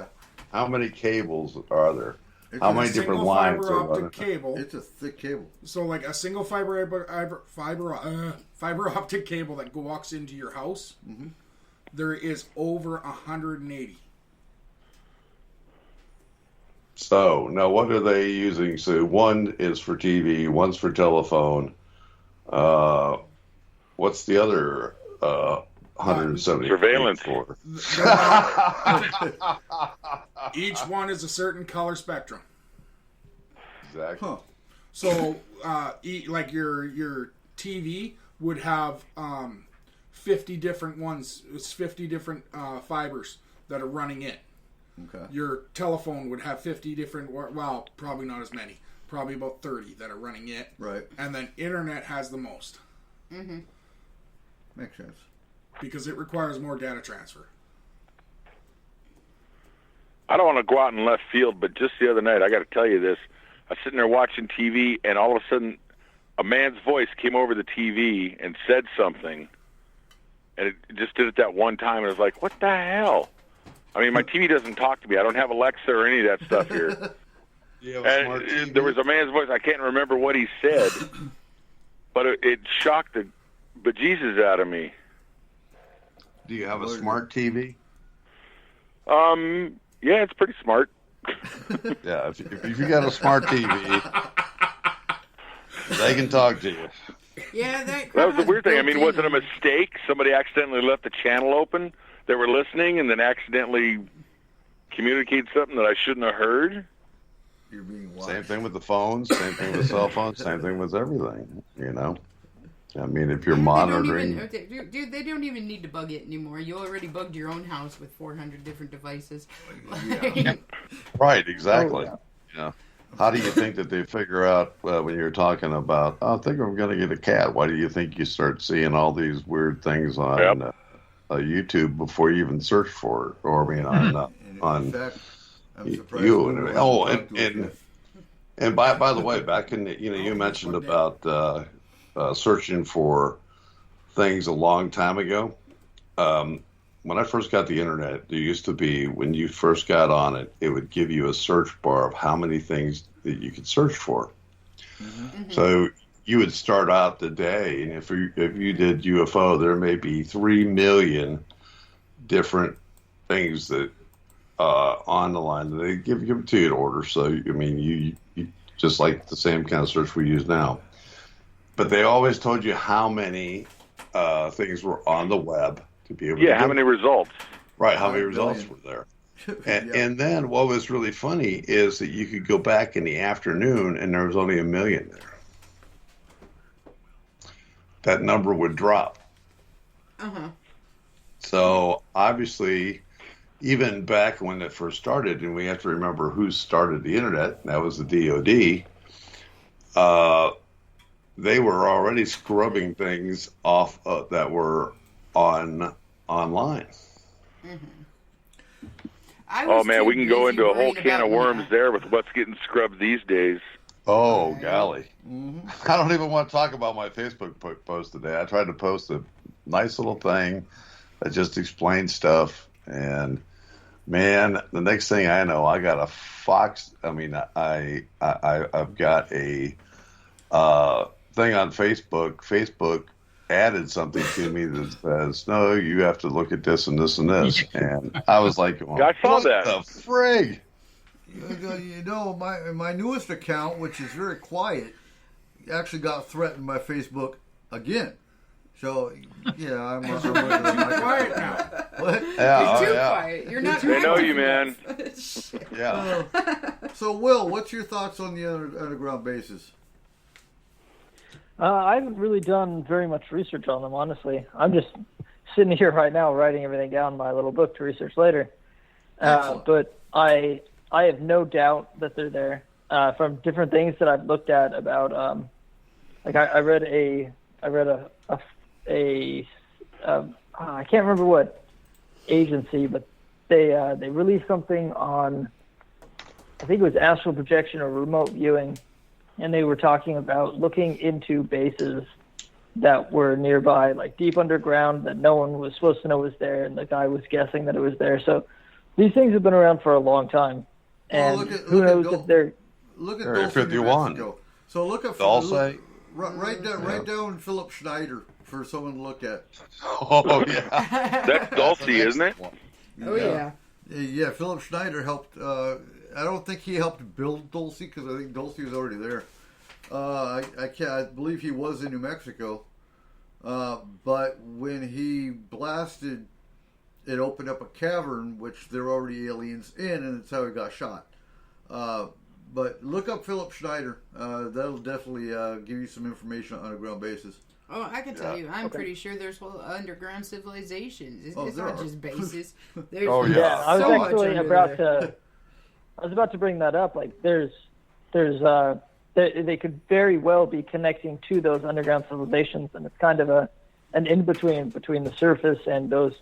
How many cables are there? It's how many different lines fiber are optic running? cable. It's a thick cable. So like a single fiber optic cable that walks into your house, there is over 180. So now, what are they using? So one is for TV, one's for telephone. What's the other 170 surveillance for? Each one is a certain color spectrum. Exactly. Huh. So, like your TV would have 50 different ones. It's 50 different fibers that are running it. Okay. Your telephone would have 50 different, well, probably not as many. Probably about 30 that are running it. Right. And then internet has the most. Mm-hmm. Makes sense. Because it requires more data transfer. I don't want to go out in left field, but just the other night, I got to tell you this. I was sitting there watching TV, and all of a sudden, a man's voice came over the TV and said something. And it just did it that one time, and I was like, what the hell? I mean, my TV doesn't talk to me. I don't have Alexa or any of that stuff here. And there was a man's voice. I can't remember what he said, but it shocked the bejesus out of me. Do you have a smart TV? Yeah, it's pretty smart. Yeah, if you got a smart TV, they can talk to you. Yeah, that was the weird thing. I mean, was it a mistake? Somebody accidentally left the channel open. They were listening and then accidentally communicated something that I shouldn't have heard. You're being watched. Same thing with the phones, same thing with cell phones, same thing with everything, you know? I mean, if you're monitoring... Dude, they don't even need to bug it anymore. You already bugged your own house with 400 different devices. Yeah. Right, exactly. Oh, yeah. How do you think that they figure out when you're talking about, I think I'm going to get a cat? Why do you think you start seeing all these weird things on YouTube before you even search for it? Or, I mean, on fact, you. And by the way, back in, you mentioned about searching for things a long time ago. When I first got the internet, there used to be, when you first got on it, it would give you a search bar of how many things that you could search for. Mm-hmm. So you would start out the day, and if you did UFO, there may be 3 million different things that on the line that they give it to you in order. So, I mean, you just like the same kind of search we use now. But they always told you how many things were on the web to be able to how many results. Right, how many results were there. And then what was really funny is that you could go back in the afternoon and there was only 1 million there. That number would drop. Uh-huh. So obviously, even back when it first started, and we have to remember who started the internet, and that was the DOD, they were already scrubbing things off that were online. Mm-hmm. Oh man, we can go into a whole can of worms there with what's getting scrubbed these days. Oh golly, I don't even want to talk about my Facebook post today. I tried to post a nice little thing that just explained stuff, and man, the next thing I know, I got a Fox. I mean, I've got a thing on Facebook. Facebook added something to me that says, no, you have to look at this and this and this. And I was like, well, I saw that. What the frig? You know, my newest account, which is very quiet, actually got threatened by Facebook again. So, yeah, I'm too quiet now. What? Yeah, You're too quiet. You're not. They know you, man. Yeah. So, Will, what's your thoughts on the underground bases? I haven't really done very much research on them, honestly. I'm just sitting here right now writing everything down in my little book to research later. But I have no doubt that they're there. From different things that I've looked at about, I read a I can't remember what agency, but they released something on, I think it was astral projection or remote viewing, and they were talking about looking into bases that were nearby, like deep underground, that no one was supposed to know was there, and the guy was guessing that it was there. So these things have been around for a long time, and who knows if they're. Look at Area Dulce, 51. New Mexico. So look at Dulce. Write down Philip Schneider for someone to look at. Oh yeah, That's Dulce, isn't it? Oh yeah. Yeah, Philip Schneider helped. I don't think he helped build Dulce because I think Dulce was already there. I believe he was in New Mexico, but when he blasted, it opened up a cavern which there were already aliens in, and that's how he got shot. But look up Philip Schneider. That'll definitely give you some information on underground bases. Oh, I can tell you, I'm pretty sure there's underground civilizations. It's there not are. just bases. There's I was so actually much about to. I was about to bring that up. Like, they could very well be connecting to those underground civilizations, and it's kind of an in between the surface and those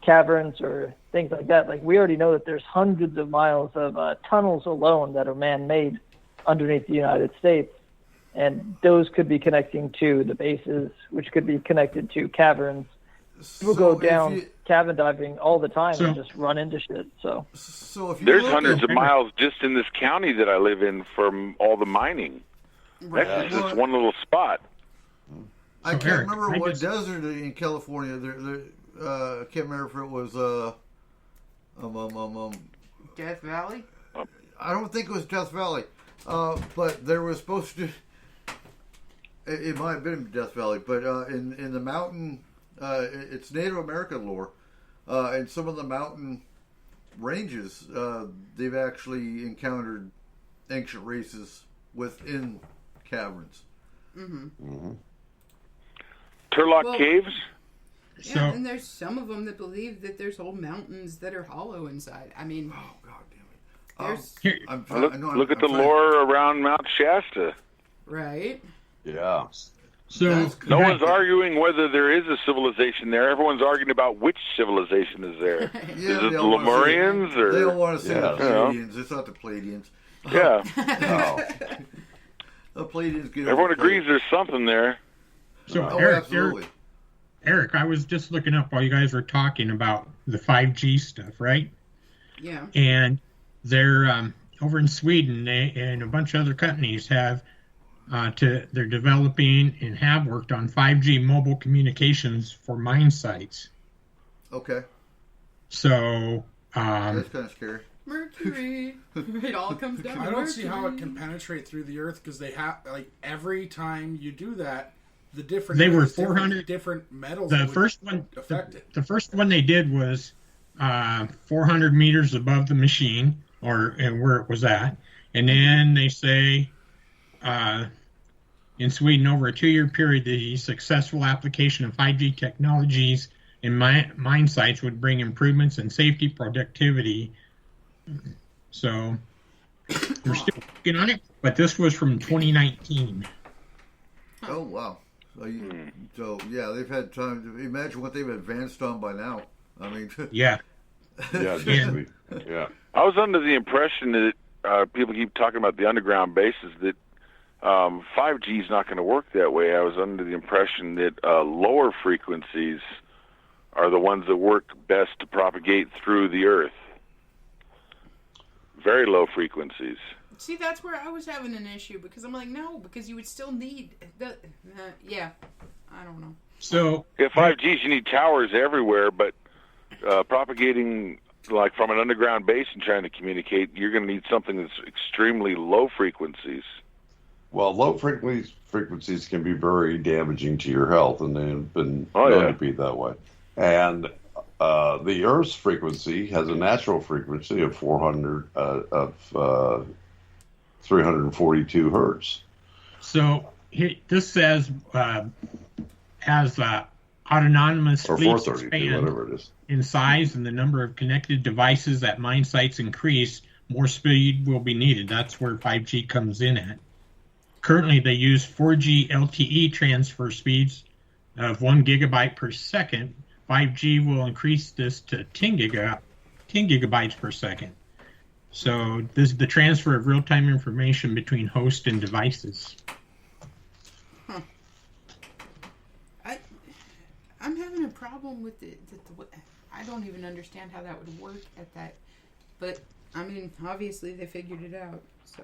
caverns or things like that. Like, we already know that there's hundreds of miles of tunnels alone that are man-made underneath the United States, and those could be connecting to the bases, which could be connected to caverns. People go down cavern diving all the time and just run into shit. So if you there's hundreds of miles just in this county that I live in from all the mining. Right. That's just one little spot. I can't remember what desert in California. I can't remember if it was Death Valley. I don't think it was Death Valley, but there was supposed to. It might have been Death Valley, but in the mountain, it's Native American lore, and some of the mountain ranges, they've actually encountered ancient races within caverns. Turlock Caves. Yeah, and there's some of them that believe that there's whole mountains that are hollow inside. I mean, oh god damn it! Look at the lore around Mount Shasta. Right. Yeah. So no one's arguing whether there is a civilization there. Everyone's arguing about which civilization is there. Is it the Lemurians or they don't want to say the Pleiadians? It's not the Pleiadians. Yeah. The Pleiadians get. Everyone agrees there's something there. So absolutely. Eric, I was just looking up while you guys were talking about the 5G stuff, right? Yeah. And they're over in Sweden, and a bunch of other companies have they're developing and have worked on 5G mobile communications for mine sites. Okay. So that's kind of scary. Mercury. It all comes down to I don't Mercury. see how it can penetrate through the earth because they have, like, every time you do that, the different they were 400 different metals. The first one affected. The first one they did was 400 meters above the machine, or where it was at, and then they say in Sweden over a 2-year period the successful application of 5G technologies in mine sites would bring improvements in safety, productivity. So they're still working on it, but this was from 2019. Oh wow! So yeah, they've had time to imagine what they've advanced on by now. I mean, yeah. Yeah. I was under the impression that people keep talking about the underground bases that 5G is not going to work that way. I was under the impression that lower frequencies are the ones that work best to propagate through the earth. Very low frequencies. See, that's where I was having an issue because I'm like, no, because you would still need the. Yeah, I don't know. So yeah, 5Gs, you need towers everywhere, but propagating like from an underground base and trying to communicate, you're going to need something that's extremely low frequencies. Well, low frequencies can be very damaging to your health, and they've been known to be that way. And the Earth's frequency has a natural frequency of 342 hertz. So this says as autonomous fleets expand whatever it is, in size and the number of connected devices at mine sites increase, more speed will be needed. That's where 5G comes in at. Currently, they use 4G LTE transfer speeds of 1 gigabyte per second. 5G will increase this to 10 gigabytes per second. So this is the transfer of real-time information between host and devices. Huh. I'm having a problem with it. I don't even understand how that would work at that. But, I mean, obviously they figured it out, so...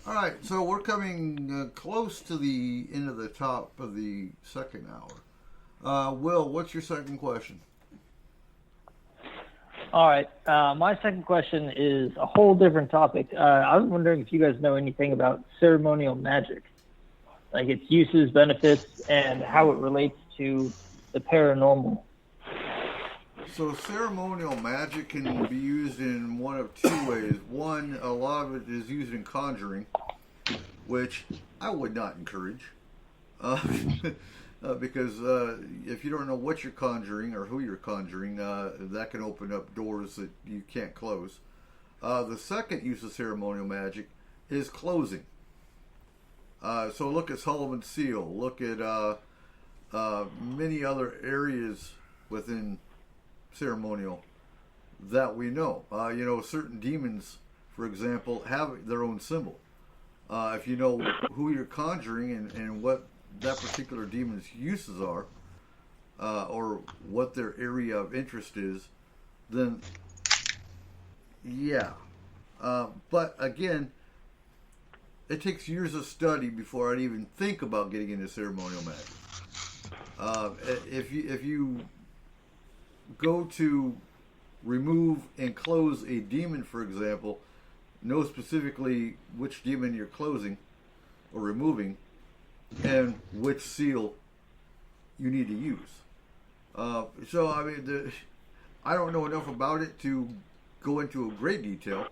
All right, so we're coming close to the end of the top of the second hour. Will, what's your second question? All right, my second question is a whole different topic. I was wondering if you guys know anything about ceremonial magic, like its uses, benefits, and how it relates to the paranormal. So ceremonial magic can be used in one of two ways. One, a lot of it is used in conjuring, which I would not encourage. Because if you don't know what you're conjuring or who you're conjuring, that can open up doors that you can't close. The second use of ceremonial magic is closing. So look at Sullivan's Seal. Look at many other areas within ceremonial that we know. Certain demons, for example, have their own symbol. If you know who you're conjuring and what that particular demon's uses are, or what their area of interest is, then yeah. But again, it takes years of study before I'd even think about getting into ceremonial magic. If you go to remove and close a demon, for example, know specifically which demon you're closing or removing and which seal you need to use. So, I mean, I don't know enough about it to go into a great detail,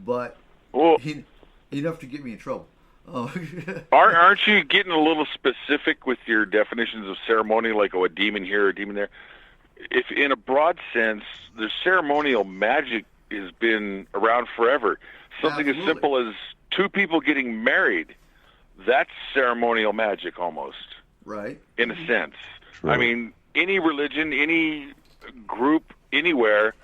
but enough to get me in trouble. Aren't you getting a little specific with your definitions of ceremony, like a demon here, a demon there? If in a broad sense, the ceremonial magic has been around forever. Something Absolutely. As simple as two people getting married, that's ceremonial magic almost. Right. In a sense. True. I mean, any religion, any group, anywhere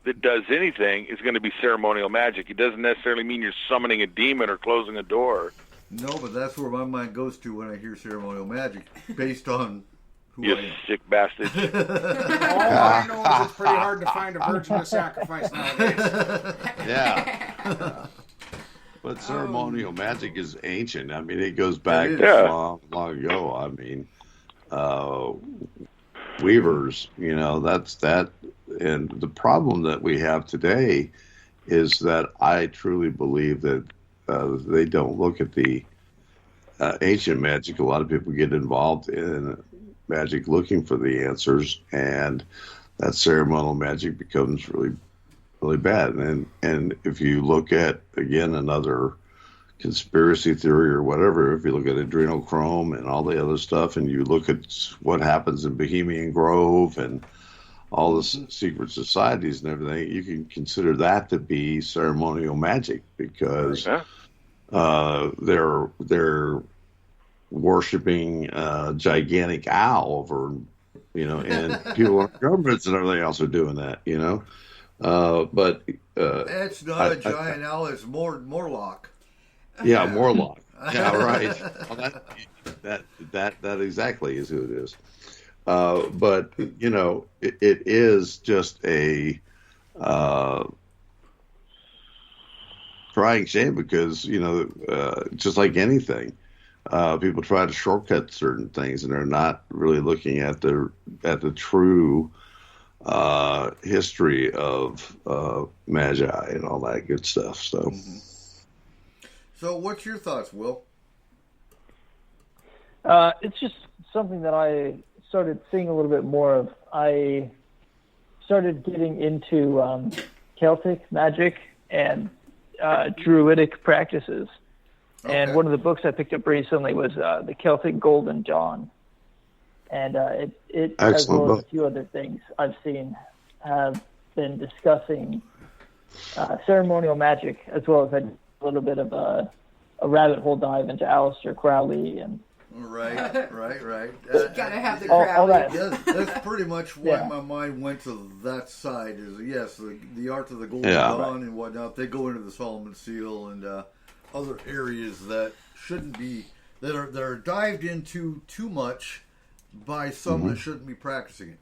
that does anything is going to be ceremonial magic. It doesn't necessarily mean you're summoning a demon or closing a door. No, but that's where my mind goes to when I hear ceremonial magic, based on who you I am. Sick bastard. All I know is it's pretty hard to find a virgin to sacrifice nowadays. Yeah. But ceremonial magic is ancient. I mean, it goes back long ago. I mean, weavers, that's that. And the problem that we have today is that I truly believe that they don't look at the ancient magic. A lot of people get involved in magic looking for the answers, and that ceremonial magic becomes really, really bad. And if you look at, again, another conspiracy theory or whatever, if you look at adrenochrome and all the other stuff, and you look at what happens in Bohemian Grove and all the secret societies and everything, you can consider that to be ceremonial magic, because they're worshiping a gigantic owl over, and people in governments and everything else are doing that, but it's not a giant owl; it's Morlock. Yeah, Morlock. Yeah, right. Well, that exactly is who it is. But it is just a crying shame, because just like anything, people try to shortcut certain things, and they're not really looking at the true history of magi and all that good stuff. So, So what's your thoughts, Will? It's just something that I started seeing a little bit more of. I started getting into Celtic magic and Druidic practices. Okay. And one of the books I picked up recently was The Celtic Golden Dawn. And it as well as a few other things I've seen, have been discussing ceremonial magic, as well as a little bit of a rabbit hole dive into Aleister Crowley and Right. Gotta have the Crowley. All that. That's pretty much why my mind went to that side. Is yes, the art of the Golden Dawn and whatnot. They go into the Solomon Seal and other areas that shouldn't be that are dived into too much by some that shouldn't be practicing it.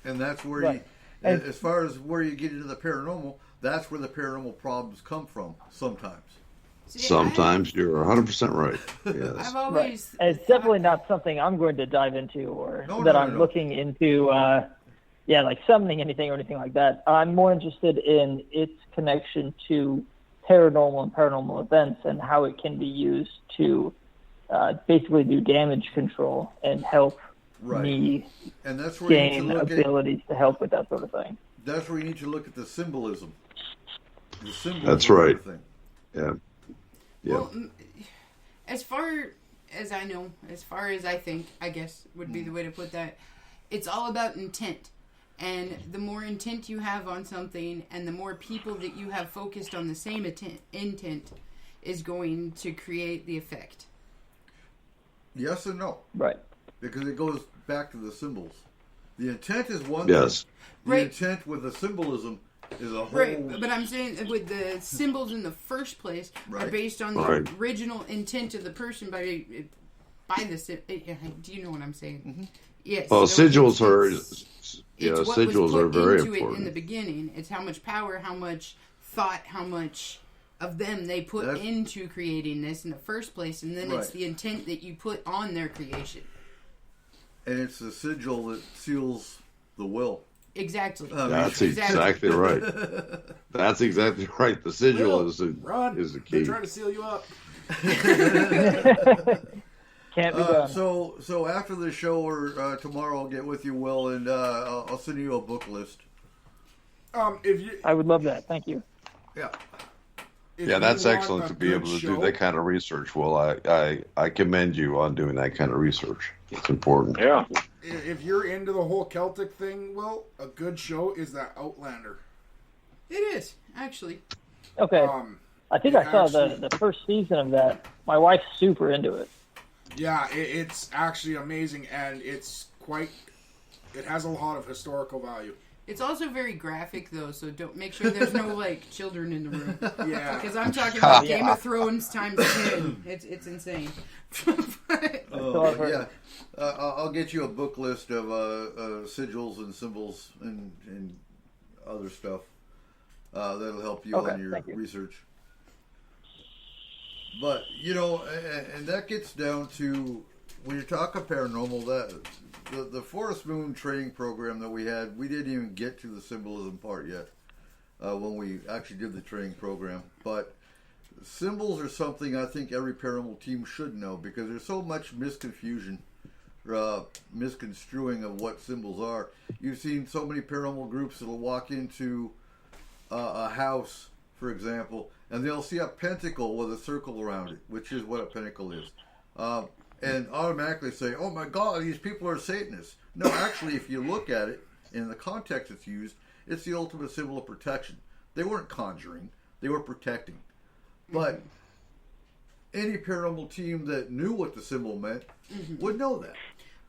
And that's where as far as where you get into the paranormal, that's where the paranormal problems come from sometimes. Sometimes you're 100% right. Yes. I've always... It's definitely not something I'm going to dive into or I'm looking into, like summoning anything or anything like that. I'm more interested in its connection to paranormal and paranormal events and how it can be used to basically do damage control and help me and that's where gain abilities to help with that sort of thing. That's where you need to look at the symbolism. The symbolism. That's right. Yeah. Well, as far as I know, as far as I think, I guess would be the way to put that, it's all about intent. And the more intent you have on something and the more people that you have focused on the same intent is going to create the effect. Yes and no. Right. Because it goes back to the symbols. The intent is one thing. The intent with the symbolism is a whole... Right, but I'm saying with the symbols in the first place are based on the original intent of the person by the... Do you know what I'm saying? Mm-hmm. Yes. Well, so sigils are... It's what sigils was put are very into important. It in the beginning. It's how much power, how much thought, how much of them they put into creating this in the first place, and then it's the intent that you put on their creation. And it's the sigil that seals the will. Exactly. That's exactly right. That's exactly right. The sigil is the key. They're trying to seal you up. Can't be done. So after the show or tomorrow, I'll get with you, Will, and I'll send you a book list. I would love that. Thank you. Yeah. That's excellent to be able to do that kind of research. Well, I commend you on doing that kind of research. It's important. Yeah. If you're into the whole Celtic thing, Will, a good show is that Outlander. It is, actually. Okay. I think I saw the first season of that. My wife's super into it. Yeah, it's actually amazing, and it has a lot of historical value. It's also very graphic, though, so don't make sure there's no children in the room. Yeah, because I'm talking about Game of Thrones times 10. It's insane. I'll get you a book list of sigils and symbols and other stuff that'll help you on your research. But and that gets down to when you talk of paranormal, that the Forest Moon training program that we had, we didn't even get to the symbolism part yet when we actually did the training program. But symbols are something I think every paranormal team should know because there's so much misconfusion, misconstruing of what symbols are. You've seen so many paranormal groups that'll walk into a house, for example, and they'll see a pentacle with a circle around it, which is what a pentacle is. And automatically say, oh my God, these people are Satanists. No, actually, if you look at it, in the context it's used, it's the ultimate symbol of protection. They weren't conjuring, they were protecting. But any paranormal team that knew what the symbol meant would know that.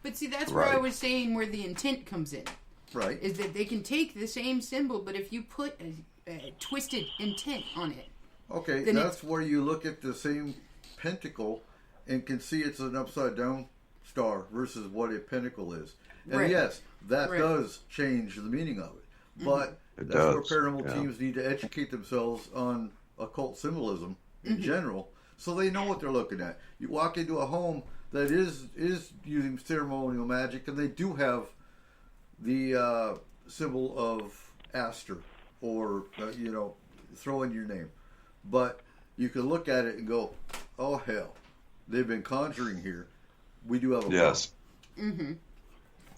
But see, that's where I was saying where the intent comes in. Right. Is that they can take the same symbol, but if you put a twisted intent on it. Okay, that's where you look at the same pentacle and can see it's an upside down star versus what a pentacle is. And yes, that does change the meaning of it. But that's where paranormal teams need to educate themselves on occult symbolism in general so they know what they're looking at. You walk into a home that is using ceremonial magic and they do have the symbol of Aster or, throw in your name. But you can look at it and go, oh, hell, they've been conjuring here. We do have a yes. Mm-hmm.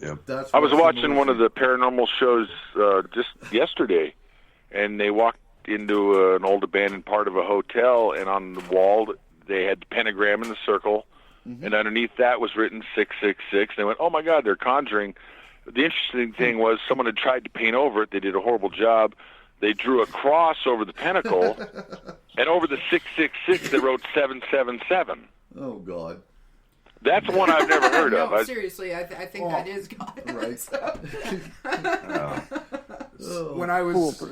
Yep. I was watching one of the paranormal shows just yesterday, and they walked into an old abandoned part of a hotel, and on the wall they had the pentagram in the circle, and underneath that was written 666. They went, oh my God, they're conjuring. The interesting thing was someone had tried to paint over it. They did a horrible job. They drew a cross over the pinnacle, and over the 666 they wrote 777. Oh, God. That's one I've never heard no, of. Seriously, I think that is God. Right. When I was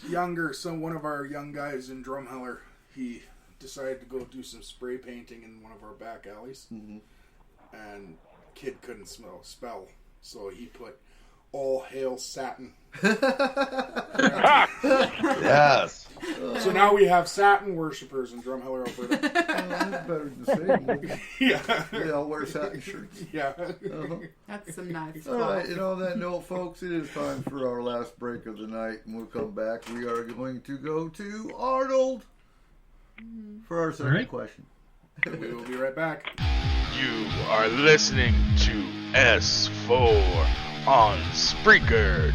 younger, one of our young guys in Drumheller, he decided to go do some spray painting in one of our back alleys. And kid couldn't spell, so he put all hail Satin. Yes. So now we have Satin worshippers in Drumheller, Alberta. That's better than saying. Yeah. They all wear satin shirts. Yeah. That's some nice All right, and on that note, folks, it is time for our last break of the night. And we'll come back. We are going to go to Arnold for our second question. We will be right back. You are listening to S4 on Spreaker.com.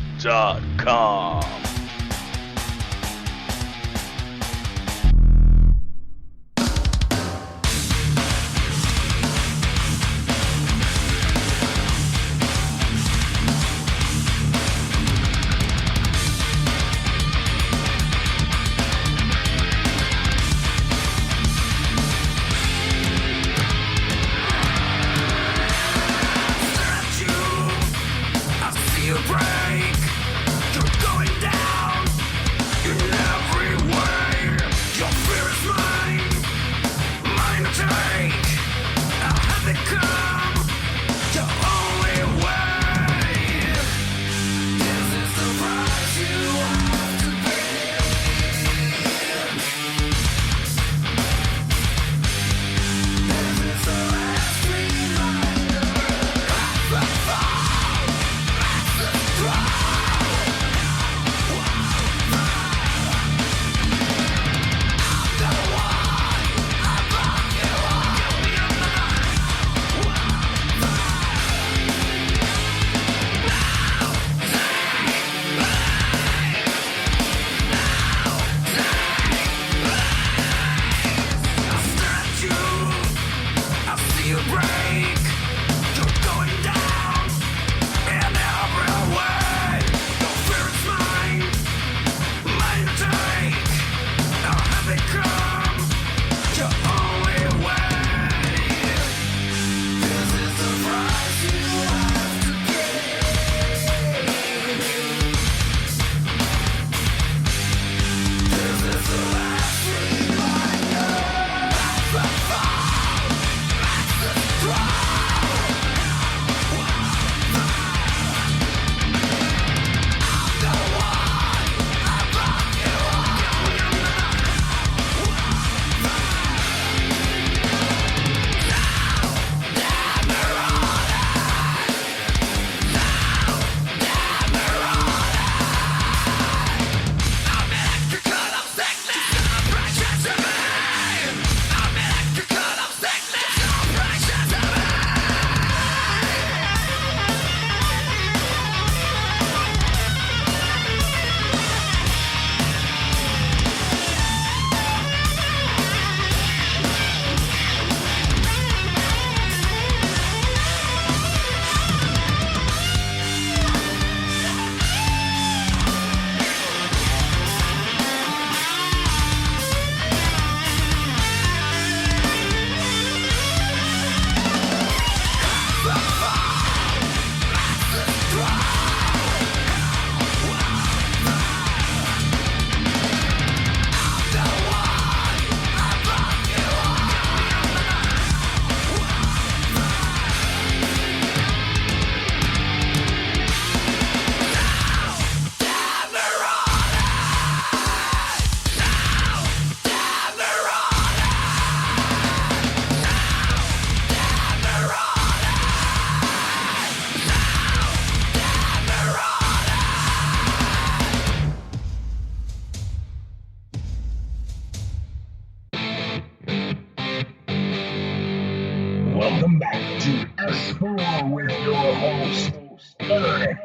S4 with your host, Eric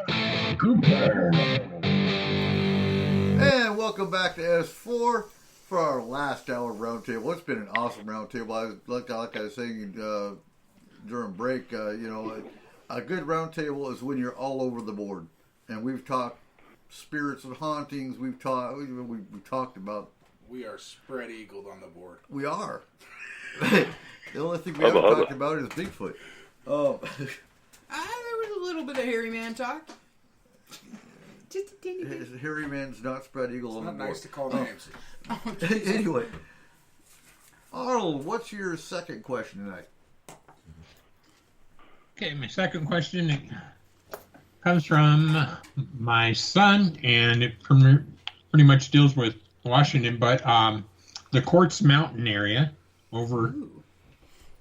Cooper. And welcome back to S4 for our last hour roundtable. It's been an awesome roundtable. Like I was saying during break, a good roundtable is when you're all over the board. And we've talked spirits and hauntings. We've talked about. We are spread eagled on the board. We are. The only thing we haven't talked about is Bigfoot. There was a little bit of hairy man talk. Just a teeny bit. Hairy man's not spread eagle on the board. Nice to call names. Anyway, Arnold, what's your second question tonight? Okay, my second question comes from my son, and it pretty much deals with Washington, but the Quartz Mountain area over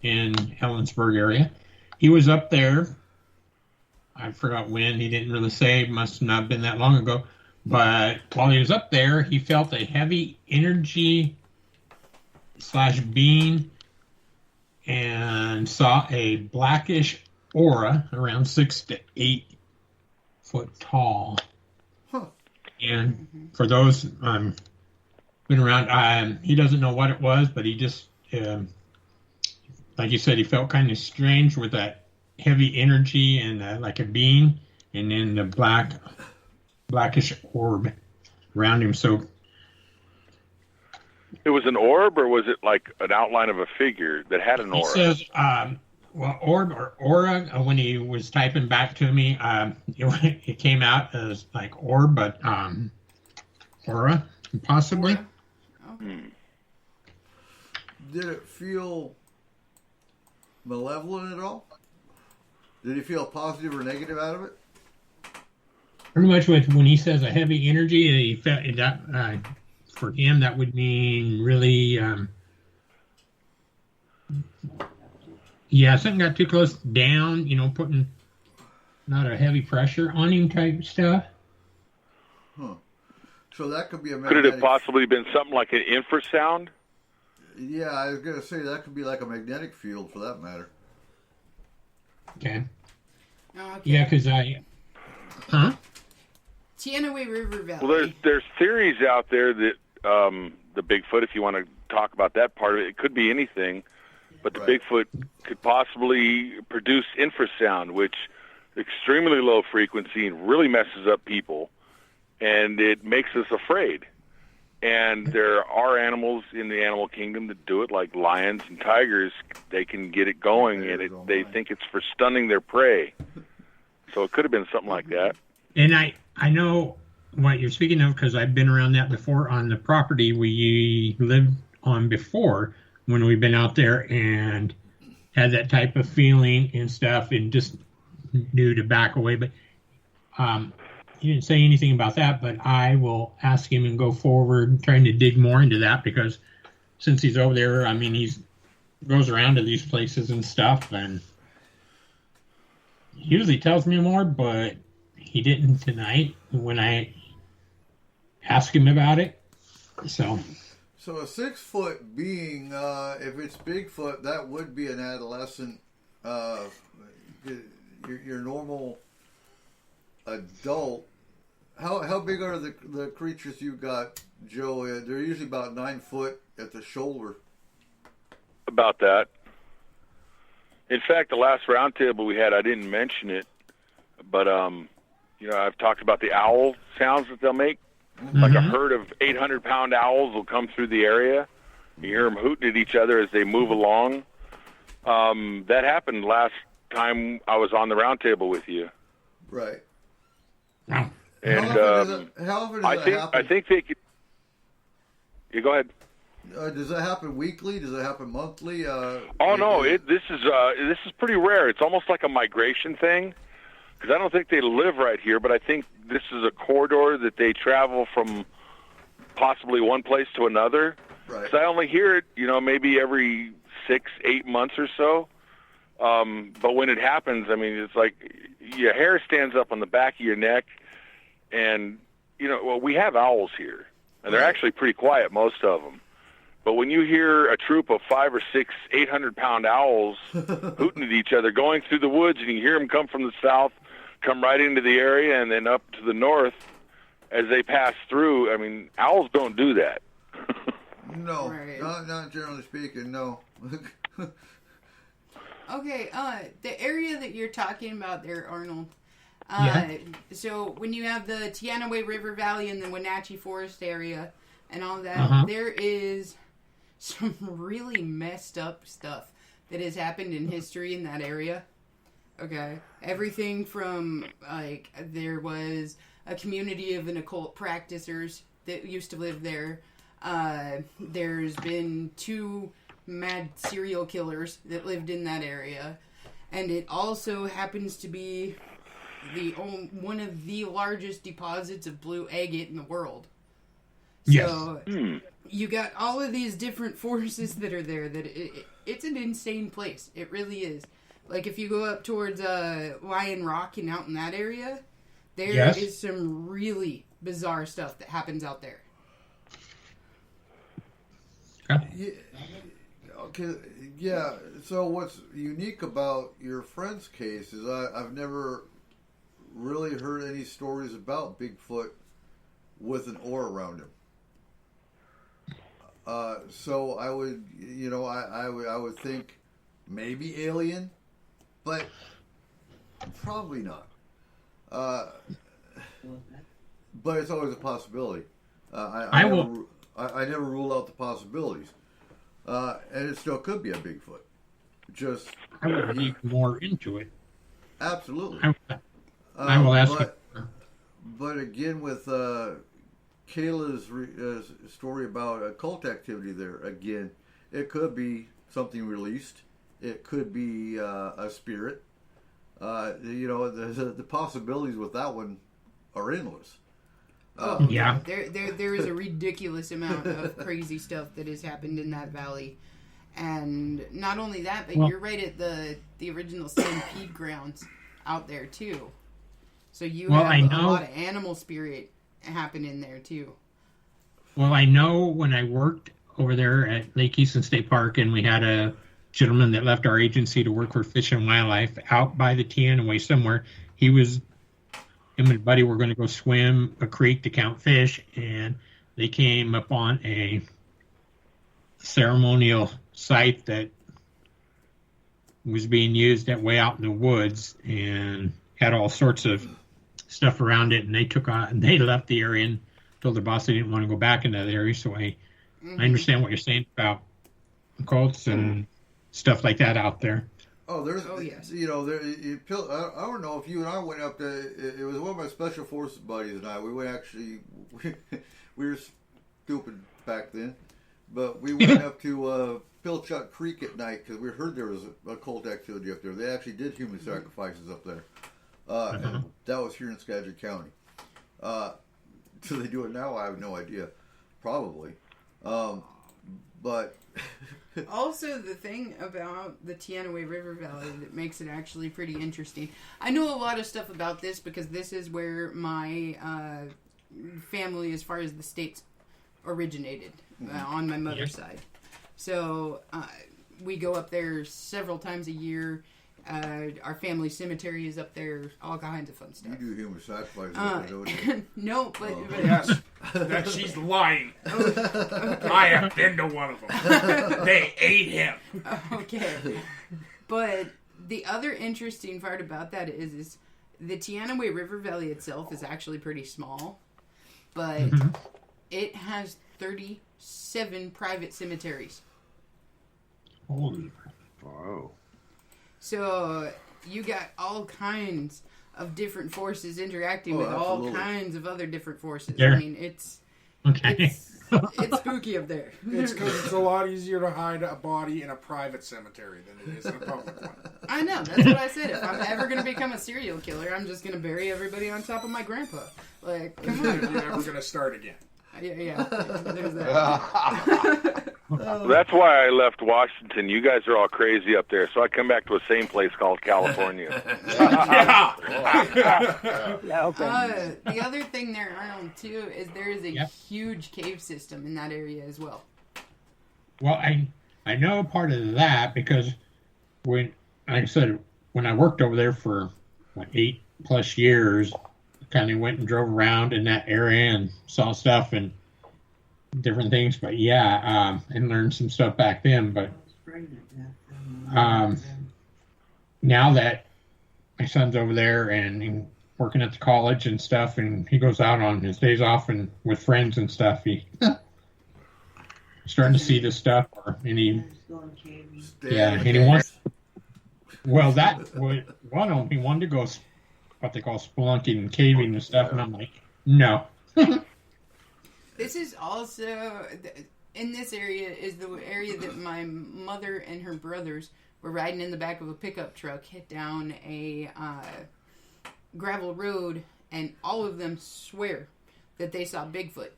in Helensburgh area. He was up there. I forgot when. He didn't really say. Must not have been that long ago. But while he was up there, he felt a heavy energy / being and saw a blackish aura around 6 to 8 foot tall. Huh. And for those been around, he doesn't know what it was, but he just, like you said, he felt kind of strange with that heavy energy and like a being, and then the blackish orb around him. So it was an orb, or was it like an outline of a figure that had an aura? He says, orb or aura. When he was typing back to me, it came out as like orb, but aura, possibly. Okay. Did it feel malevolent at all? Did he feel positive or negative out of it? Pretty much when he says a heavy energy, he felt that for him that would mean really, something got too close down. Putting not a heavy pressure on him type stuff. Huh. So that could be a Could magnetic... it have possibly been something like an infrasound? Yeah, I was going to say that could be like a magnetic field for that matter. Okay. Okay. Yeah, because Teanaway River Valley. Well, there's theories out there that the Bigfoot, if you want to talk about that part of it could be anything, but the Bigfoot could possibly produce infrasound, which extremely low frequency and really messes up people, and it makes us afraid. And there are animals in the animal kingdom that do it, like lions and tigers. They can get it going, and they think it's for stunning their prey. So it could have been something like that. And I know what you're speaking of because I've been around that before on the property we lived on before when we've been out there and had that type of feeling and stuff and just knew to back away. But he didn't say anything about that, but I will ask him and go forward trying to dig more into that because since he's over there, I mean, he goes around to these places and stuff and he usually tells me more, but he didn't tonight when I asked him about it. So a 6 foot being, if it's Bigfoot, that would be an adolescent, your normal adult. How big are the creatures you got, Joe? They're usually about 9 foot at the shoulder. About that. In fact, the last roundtable we had, I didn't mention it, but I've talked about the owl sounds that they'll make. Mm-hmm. Like a herd of 800-pound owls will come through the area. You hear them hooting at each other as they move along. That happened last time I was on the roundtable with you. Right. And how often does that happen? I think they could. You go ahead. Does that happen weekly? Does it happen monthly? No, this is pretty rare. It's almost like a migration thing. Because I don't think they live right here, but I think this is a corridor that they travel from possibly one place to another. Right. Because I only hear it, maybe every 6-8 months or so. But when it happens, I mean, it's like your hair stands up on the back of your neck. And, we have owls here. And they're actually pretty quiet, most of them. But when you hear a troop of 5 or 6, 800-pound owls hooting at each other, going through the woods, and you hear them come from the south, come right into the area, and then up to the north as they pass through, I mean, owls don't do that. No, right. Not generally speaking, no. Okay, the area that you're talking about there, Arnold. So when you have the Teanaway River Valley and the Wenatchee Forest area and all that, there is some really messed up stuff that has happened in history in that area. Okay, everything from like there was a community of an occult practitioners that used to live there. There's been 2 mad serial killers that lived in that area, and it also happens to be one of the largest deposits of blue agate in the world. Yes. So you got all of these different forces that are there. That it's an insane place. It really is. Like if you go up towards Lion Rock and out in that area, there is some really bizarre stuff that happens out there. Okay, yeah. So what's unique about your friend's case is I've never really heard any stories about Bigfoot with an aura around him. So I would, I would think maybe alien, but probably not. But it's always a possibility. I never rule out the possibilities. And it still could be a Bigfoot. Just I would read more into it. Absolutely. I will ask you. But again, with Kayla's story about occult activity there, again, it could be something released. It could be a spirit. The possibilities with that one are endless. There is a ridiculous amount of crazy stuff that has happened in that valley, and not only that, but you're right at the original Stampede grounds out there too. So you have a lot of animal spirit happen in there too. Well, I know when I worked over there at Lake Easton State Park, and we had a gentleman that left our agency to work for Fish and Wildlife out by the Teanaway somewhere. Him and his buddy were going to go swim a creek to count fish, and they came upon a ceremonial site that was being used that way out in the woods and had all sorts of stuff around it, and they left the area and told their boss they didn't want to go back into that area. So I understand what you're saying about cults and stuff like that out there. Oh, yes. I don't know if you and I went up to. It was one of my special forces buddies and I. We went actually. We were stupid back then, but we went up to Pilchuck Creek at night because we heard there was occult activity up there. They actually did human sacrifices up there. And that was here in Skagit County. Do they do it now? I have no idea. Probably. But also, the thing about the Teanaway River Valley that makes it actually pretty interesting. I know a lot of stuff about this because this is where my family, as far as the states, originated on my mother's side. So we go up there several times a year. Our family cemetery is up there. All kinds of fun stuff. You do human sacrifices up there, don't you? No, but yes, that she's lying. Okay. I have been to one of them. They ate him. Okay, but the other interesting part about that is the Teanaway River Valley itself is actually pretty small, but it has 37 private cemeteries. Holy wow. So you got all kinds of different forces interacting with all kinds of other different forces. Yeah. I mean, it's spooky up there. It's because it's a lot easier to hide a body in a private cemetery than it is in a public one. I know. That's what I said. If I'm ever going to become a serial killer, I'm just going to bury everybody on top of my grandpa. Like, come on. You're never going to start again. Yeah. There's that. That's why I left Washington. You guys are all crazy up there, so I come back to a same place called California. The other thing there, Arnold, too, is there is a huge cave system in that area as well. Well, I know part of that because when, like I said, when I worked over there for 8+ years, kind of went and drove around in that area and saw stuff and different things. But yeah, and learned some stuff back then. But now that my son's over there and working at the college and stuff, and he goes out on his days off and with friends and stuff, he starting to see this stuff, and he wants. Well, that was one of them. He wanted to go what they call spelunking and caving and stuff, and I'm like, no. This is also in this area is the area that my mother and her brothers were riding in the back of a pickup truck, hit down a gravel road, and all of them swear that they saw Bigfoot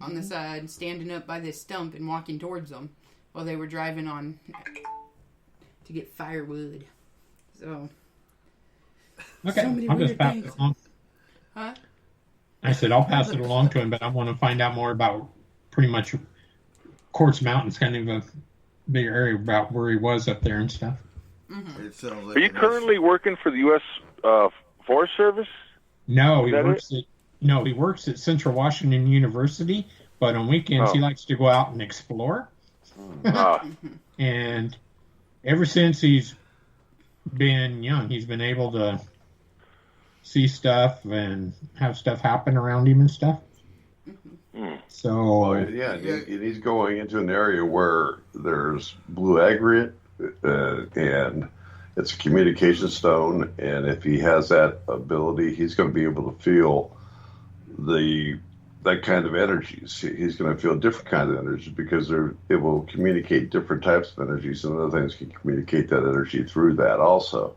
on the side, standing up by this stump and walking towards them while they were driving on to get firewood. So, okay, I'll just pass it along. Huh? I said I'll pass it along to him, but I want to find out more about pretty much Quartz Mountain's kind of a bigger area about where he was up there and stuff. Mm-hmm. It sounds like Are you currently working for the U.S. Forest Service? No, he works at Central Washington University, but on weekends he likes to go out and explore. And ever since he's been young, he's been able to see stuff and have stuff happen around him and stuff. So and he's going into an area where there's blue aggregate and it's a communication stone, and if he has that ability, he's going to be able to feel that kind of energies. He's going to feel different kinds of energies because it will communicate different types of energies, and other things can communicate that energy through that also.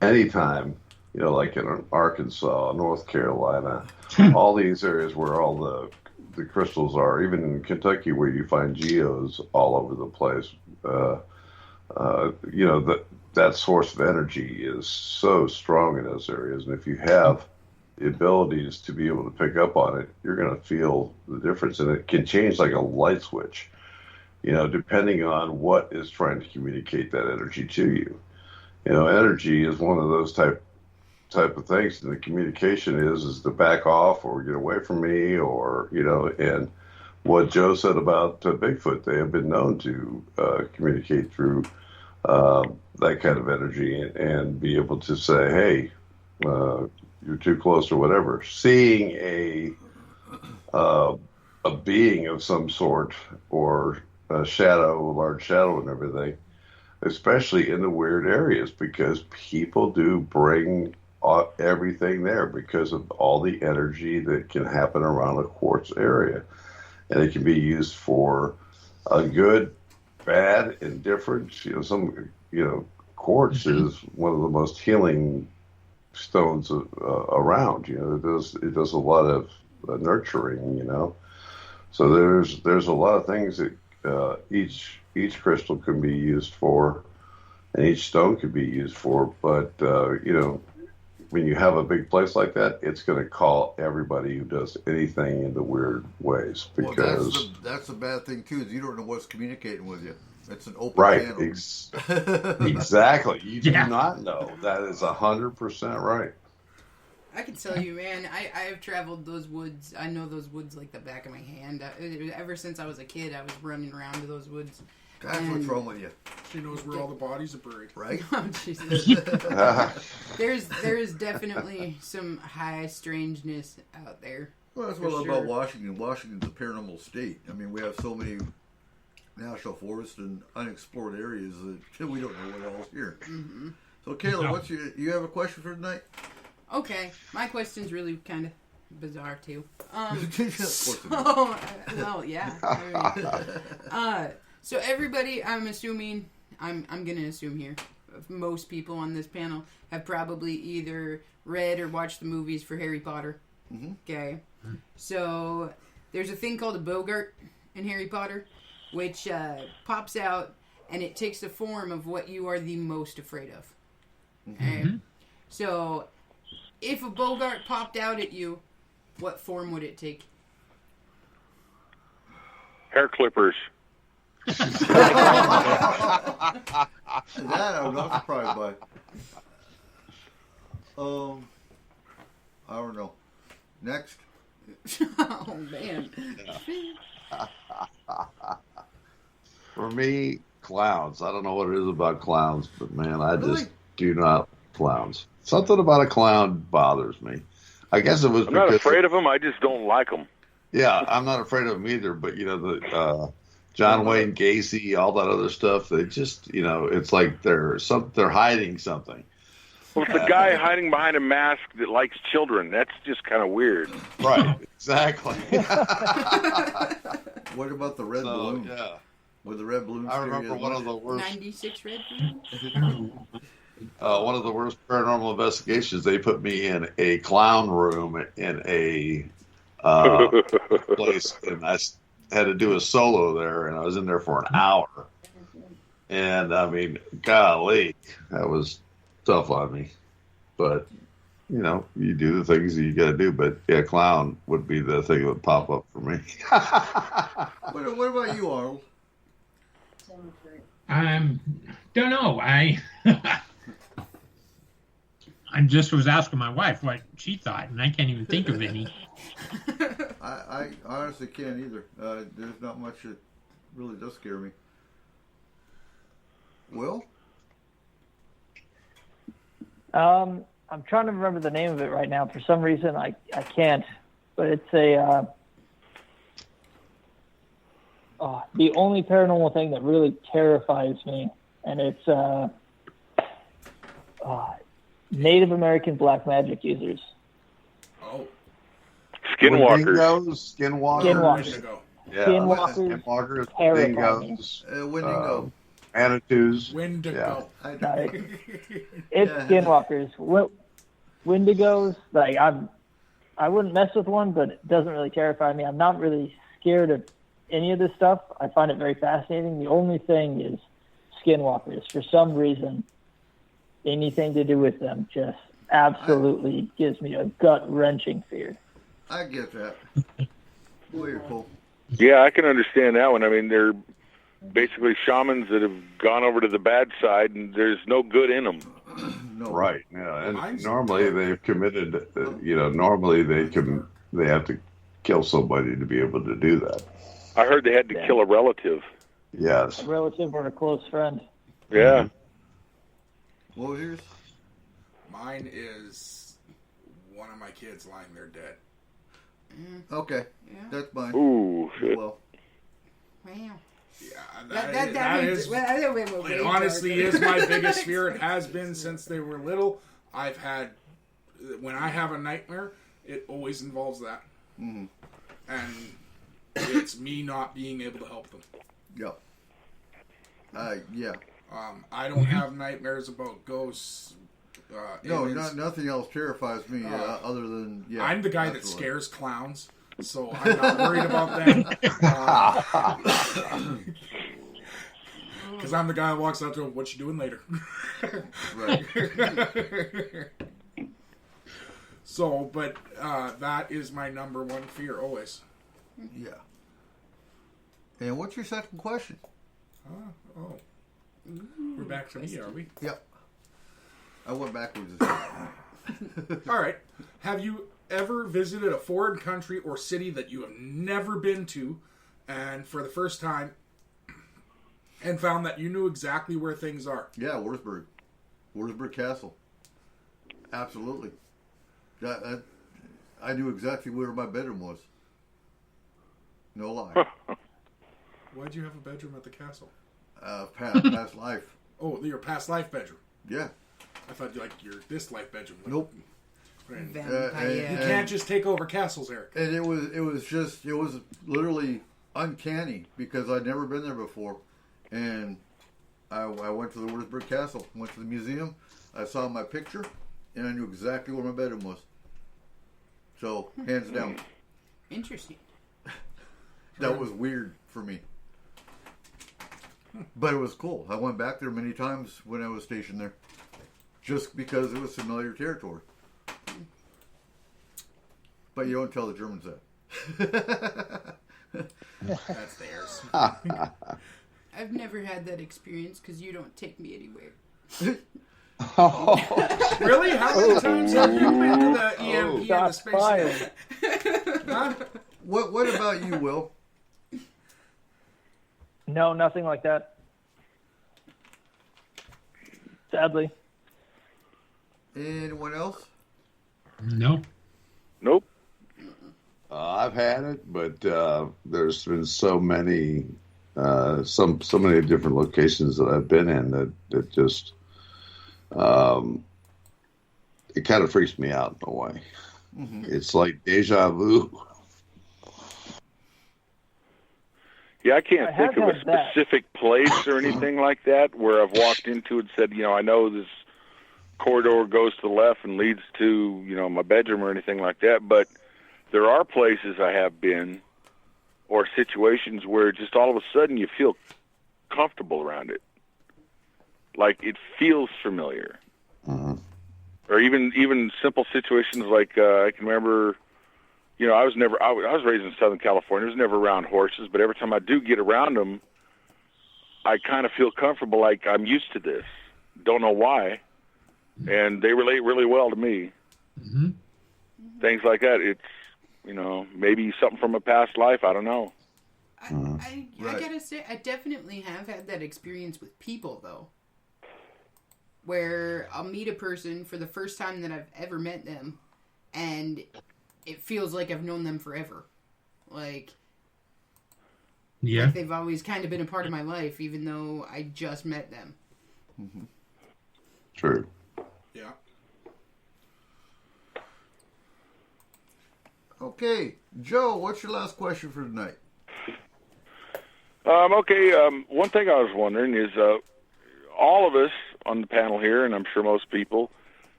Anytime, like in Arkansas, North Carolina, all these areas where all the crystals are, even in Kentucky where you find geos all over the place, that source of energy is so strong in those areas, and if you have the abilities to be able to pick up on it, you're going to feel the difference, and it can change like a light switch, depending on what is trying to communicate that energy to you. Energy is one of those type of things, and the communication is to back off or get away from me, or and what Joe said about Bigfoot, they have been known to communicate through that kind of energy and be able to say, hey, you're too close or whatever. Seeing a being of some sort, or a large shadow and everything, especially in the weird areas, because people do bring everything there because of all the energy that can happen around a quartz area. And it can be used for a good, bad, indifferent. Quartz is one of the most healing stones around. It does a lot of nurturing. So there's a lot of things that each crystal can be used for, and each stone can be used for. But when you have a big place like that, it's going to call everybody who does anything in the weird ways, because that's the bad thing too, is you don't know what's communicating with you. It's an open channel. Exactly. You do not know. That is 100% right. I can tell you, man, I have traveled those woods. I know those woods like the back of my hand. Ever since I was a kid, I was running around to those woods. That's what's wrong with you. She knows where all the bodies are buried. Right? Oh, Jesus. There is definitely some high strangeness out there. Well, that's what I love about Washington. Washington's a paranormal state. I mean, we have so many national forests and unexplored areas that we don't know what else here. Mm-hmm. So, Kayla, you have a question for tonight? Okay, my question's really kind of bizarre too. So everybody, I'm assuming, I'm gonna assume here, most people on this panel have probably either read or watched the movies for Harry Potter. Mm-hmm. Okay, so there's a thing called a Bogart in Harry Potter, which pops out and it takes the form of what you are the most afraid of. Okay, so if a Bogart popped out at you, what form would it take? Hair clippers. That I'm not surprised by. I don't know. Next. Oh man. For me, clowns. I don't know what it is about clowns, but man, I Really? just do not clowns. Something about a clown bothers me. I guess it was I'm because not afraid of them. I just don't like them. yeah, I'm not afraid of them either. But you know the John Wayne Gacy, all that other stuff. They just it's like they're hiding something. Well, it's the guy hiding behind a mask that likes children. That's just kind of weird. Right. Exactly. What about the red balloon? Yeah. With the red balloon. I remember one of the worst. 96 red balloons. One of the worst paranormal investigations. They put me in a clown room in a place, and I had to do a solo there, and I was in there for an hour. And I mean, golly, that was tough on me. But you do the things that you got to do. But yeah, clown would be the thing that would pop up for me. What about you, Arnold? Don't know. I just was asking my wife what she thought, and I can't even think of any. I honestly can't either. There's not much that really does scare me. Will? I'm trying to remember the name of it right now. For some reason, I can't. But it's the only paranormal thing that really terrifies me, and it's Native American black magic users. Oh. Skinwalkers. Skinwalkers. Yeah. Skinwalkers. Dingoes. Wendigo. Manitus. Wendigo. Yeah. It's skinwalkers. Wendigos, like I wouldn't mess with one, but it doesn't really terrify me. I'm not really scared of any of this stuff. I find it very fascinating. The only thing is skinwalkers. For some reason, anything to do with them just absolutely gives me a gut-wrenching fear. I get that. Weird, cool. Yeah, I can understand that one. I mean, they're basically shamans that have gone over to the bad side, and there's no good in them. No. Right. Yeah. And normally they've committed. Normally they have to kill somebody to be able to do that. I heard they had to kill a relative. Yes. A relative or a close friend. Yeah. What was yours? Mine is one of my kids lying there dead. Okay. Yeah. That's mine. Ooh, shit. Well. Wow. Yeah, that is. It honestly is my biggest fear. It has been since they were little. When I have a nightmare, it always involves that. Mm-hmm. And it's me not being able to help them. Yep. Yeah. I don't have nightmares about ghosts. No, nothing else terrifies me other than I'm the guy that scares clowns, so I'm not worried about them. Because I'm the guy that walks out to him, what you doing later? Right. So, but that is my number one fear always. Yeah. And what's your second question? We're back to me, are we? Yep. I went backwards. All right. Have you ever visited a foreign country or city that you have never been to, and for the first time, and found that you knew exactly where things are? Yeah, Wurzburg Castle. Absolutely. I knew exactly where my bedroom was. No lie. Why'd you have a bedroom at the castle? Past life. Oh, your past life bedroom. Yeah. I thought your this life bedroom. Nope. You can't just take over castles, Eric. And it was literally uncanny because I'd never been there before, and I went to the Wurzburg Castle, went to the museum, I saw my picture, and I knew exactly where my bedroom was. So hands down. Interesting. That was weird for me. But it was cool. I went back there many times when I was stationed there. Just because it was familiar territory. But you don't tell the Germans that. That's theirs. I've never had that experience because you don't take me anywhere. Really? How many times have you been to the EMP and the space station? Huh? What about you, Will? No, nothing like that. Sadly. Anyone else? No. Nope. I've had it, but there's been so many, so many different locations that I've been in that just, it kind of freaks me out in a way. Mm-hmm. It's like deja vu. Yeah, I can't think of a specific place or anything like that where I've walked into and said, I know this corridor goes to the left and leads to, my bedroom or anything like that. But there are places I have been or situations where just all of a sudden you feel comfortable around it. Like it feels familiar. Mm-hmm. Or even simple situations like I can remember, I was raised in Southern California. I was never around horses, but every time I do get around them, I kind of feel comfortable, like I'm used to this. Don't know why. And they relate really well to me. Mm-hmm. Things like that. It's, maybe something from a past life. I don't know. I gotta say, I definitely have had that experience with people, though. Where I'll meet a person for the first time that I've ever met them, and it feels like I've known them forever. Like they've always kind of been a part of my life, even though I just met them. Mm-hmm. True. Yeah. Okay, Joe, what's your last question for tonight? Okay, one thing I was wondering is all of us on the panel here, and I'm sure most people,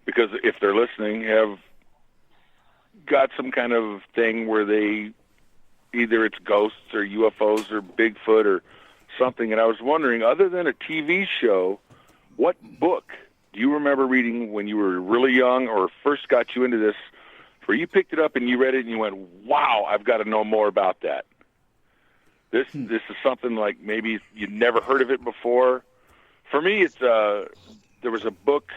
because if they're listening, have got some kind of thing where they, either it's ghosts or UFOs or Bigfoot or something, and I was wondering, other than a TV show, what book do you remember reading when you were really young or first got you into this, where you picked it up and you read it and you went, wow, I've got to know more about that? This is something like maybe you'd never heard of it before. For me, it's there was a book.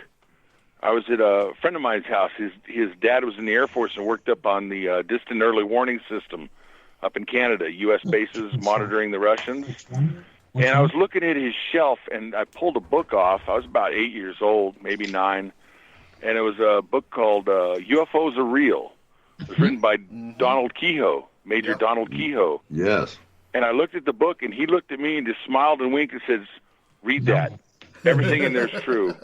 I was at a friend of mine's house. His dad was in the Air Force and worked up on the distant early warning system up in Canada, U.S. bases monitoring the Russians. And I was looking at his shelf, and I pulled a book off. I was about 8 years old, maybe 9, and it was a book called UFOs Are Real. It was written by Donald Kehoe, Major Donald Kehoe. Yes. And I looked at the book, and he looked at me and just smiled and winked and said, read that. Everything in there is true.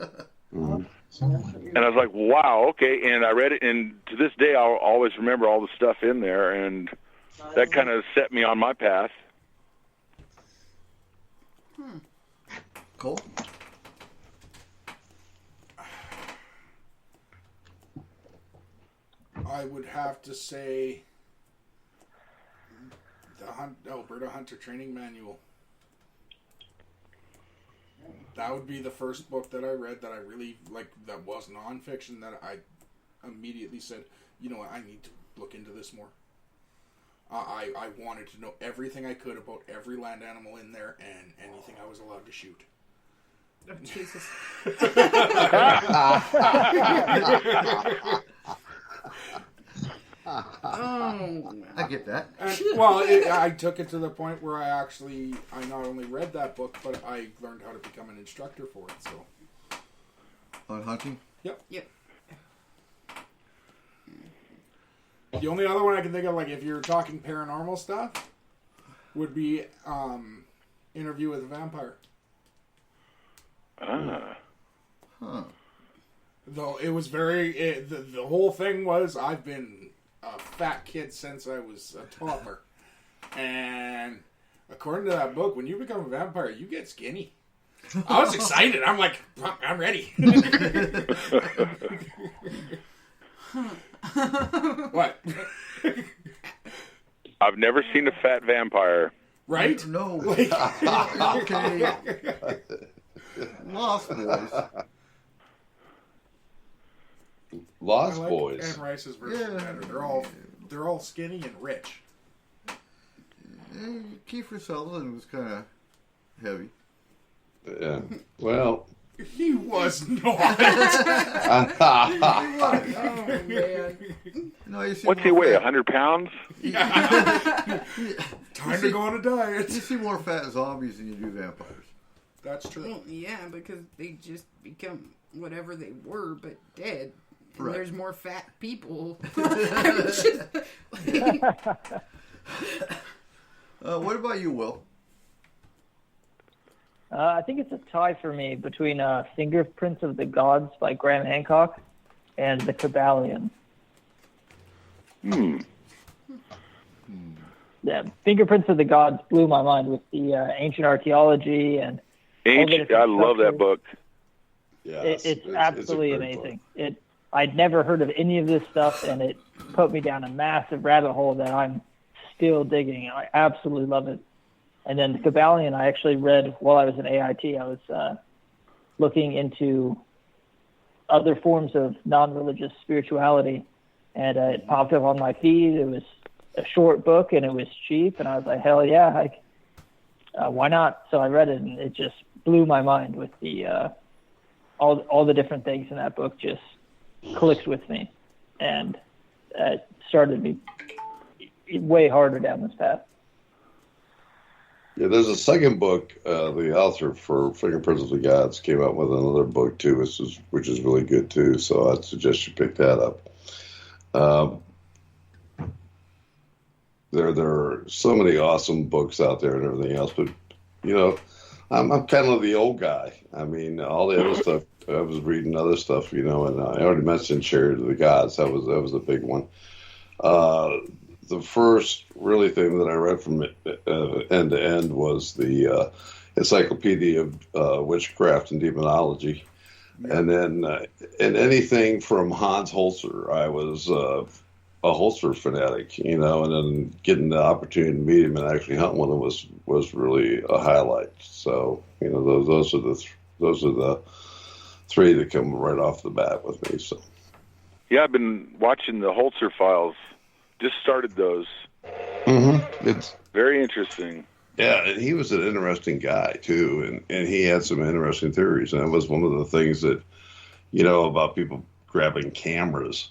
Mm-hmm. And I was like, wow, okay. And I read it, and to this day, I'll always remember all the stuff in there, and that kind of set me on my path. Cool. I would have to say the Alberta Hunter Training Manual. That would be the first book that I read that I really that was nonfiction, that I immediately said, you know what, I need to look into this more. I wanted to know everything I could about every land animal in there and anything I was allowed to shoot. Oh, Jesus. I get that. And, I took it to the point where I not only read that book, but I learned how to become an instructor for it. So, on hunting? Yep. The only other one I can think of, if you're talking paranormal stuff, would be Interview with a Vampire. Huh. Though it was the whole thing was, I've been a fat kid since I was a toddler. And according to that book, when you become a vampire, you get skinny. I was excited. I'm like, I'm ready. What? I've never seen a fat vampire. Right? No. Okay. Lost Boys. Lost Boys. Anne Rice's version better. They're all skinny and rich. Kiefer Sutherland was kind of heavy. Yeah. Well, he was not. Oh man. No, you see What's he more weigh? fat- 100 pounds? Time to go on a diet. You see more fat zombies than you do vampires. That's true. Well, yeah, because they just become whatever they were, but dead. And Right. there's more fat people. Just, like, What about you, Will? I think it's a tie for me between Fingerprints of the Gods by Graham Hancock and The Kabbalion. Yeah, Fingerprints of the Gods blew my mind with the ancient archaeology and Ancient. I love that book. yeah, it's absolutely a great amazing. I'd never heard of any of this stuff, and it put me down a massive rabbit hole that I'm still digging. I absolutely love it. And then the Kabbalion, I actually read while I was in AIT. I was looking into other forms of non-religious spirituality, and it popped up on my feed. It was a short book, and it was cheap, and I was like, hell yeah, why not? So I read it, and it just blew my mind with the all the different things in that book just clicked with me, and it started me way harder down this path. Yeah, there's a second book. The author for Fingerprints of the Gods came out with another book too, which is really good too. So I'd suggest you pick that up. There are so many awesome books out there and everything else, but you know, I'm kind of the old guy. I mean, all the other stuff. I was reading other stuff, you know, and I already mentioned Chariot of the Gods. That was a big one. The first really thing that I read from end to end was the Encyclopedia of Witchcraft and Demonology. Yeah. And then and anything from Hans Holzer. I was a Holzer fanatic, you know, and then getting the opportunity to meet him and actually hunt with him was really a highlight. So, you know, those are the three that come right off the bat with me. So, yeah, I've been watching the Holzer files. Just started those. Mm-hmm. It's very interesting. Yeah, and he was an interesting guy too, and he had some interesting theories. And that was one of the things that, you know, about people grabbing cameras.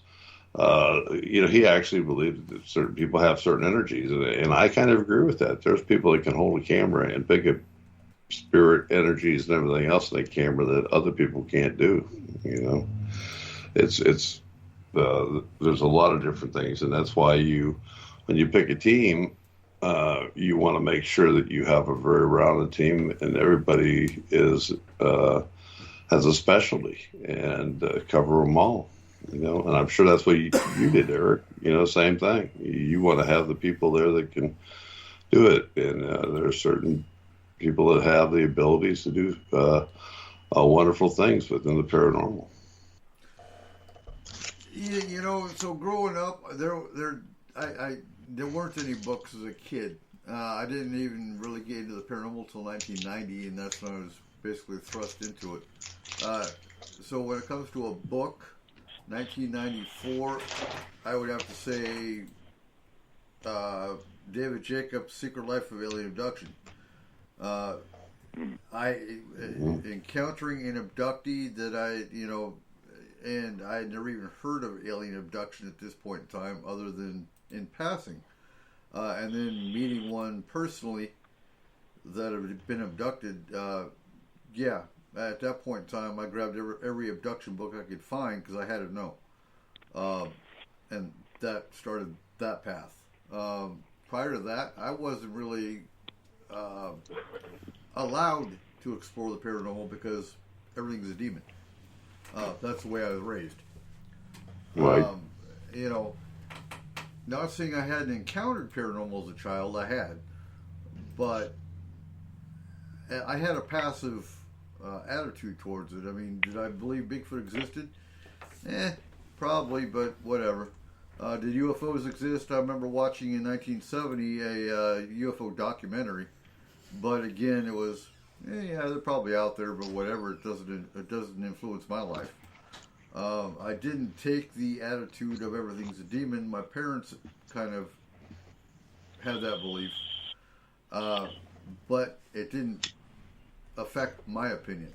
You know, he actually believed that certain people have certain energies, and I kind of agree with that. There's people that can hold a camera and pick up spirit energies and everything else in the camera that other people can't do. You know, it's there's a lot of different things, and that's why when you pick a team, you want to make sure that you have a very rounded team, and everybody has a specialty, and cover them all. You know, and I'm sure that's what you did, Eric. You know, same thing. You want to have the people there that can do it, and there are certain people that have the abilities to do wonderful things within the paranormal. Yeah, you know, so growing up, there weren't any books as a kid. I didn't even really get into the paranormal until 1990, and that's when I was basically thrust into it. So when it comes to a book, 1994, I would have to say David Jacobs' Secret Life of Alien Abduction. Encountering an abductee that and I had never even heard of alien abduction at this point in time, other than in passing. And then meeting one personally that had been abducted. At that point in time, I grabbed every abduction book I could find because I had to know. And that started that path. Prior to that, I wasn't really allowed to explore the paranormal because everything's a demon. That's the way I was raised. Right. You know, not saying I hadn't encountered paranormal as a child, I had. But I had a passive attitude towards it. I mean, did I believe Bigfoot existed? Probably, but whatever. Did UFOs exist? I remember watching in 1970 a UFO documentary. But again, it was, they're probably out there, but whatever. It doesn't influence my life. I didn't take the attitude of everything's a demon. My parents kind of had that belief, but it didn't affect my opinion.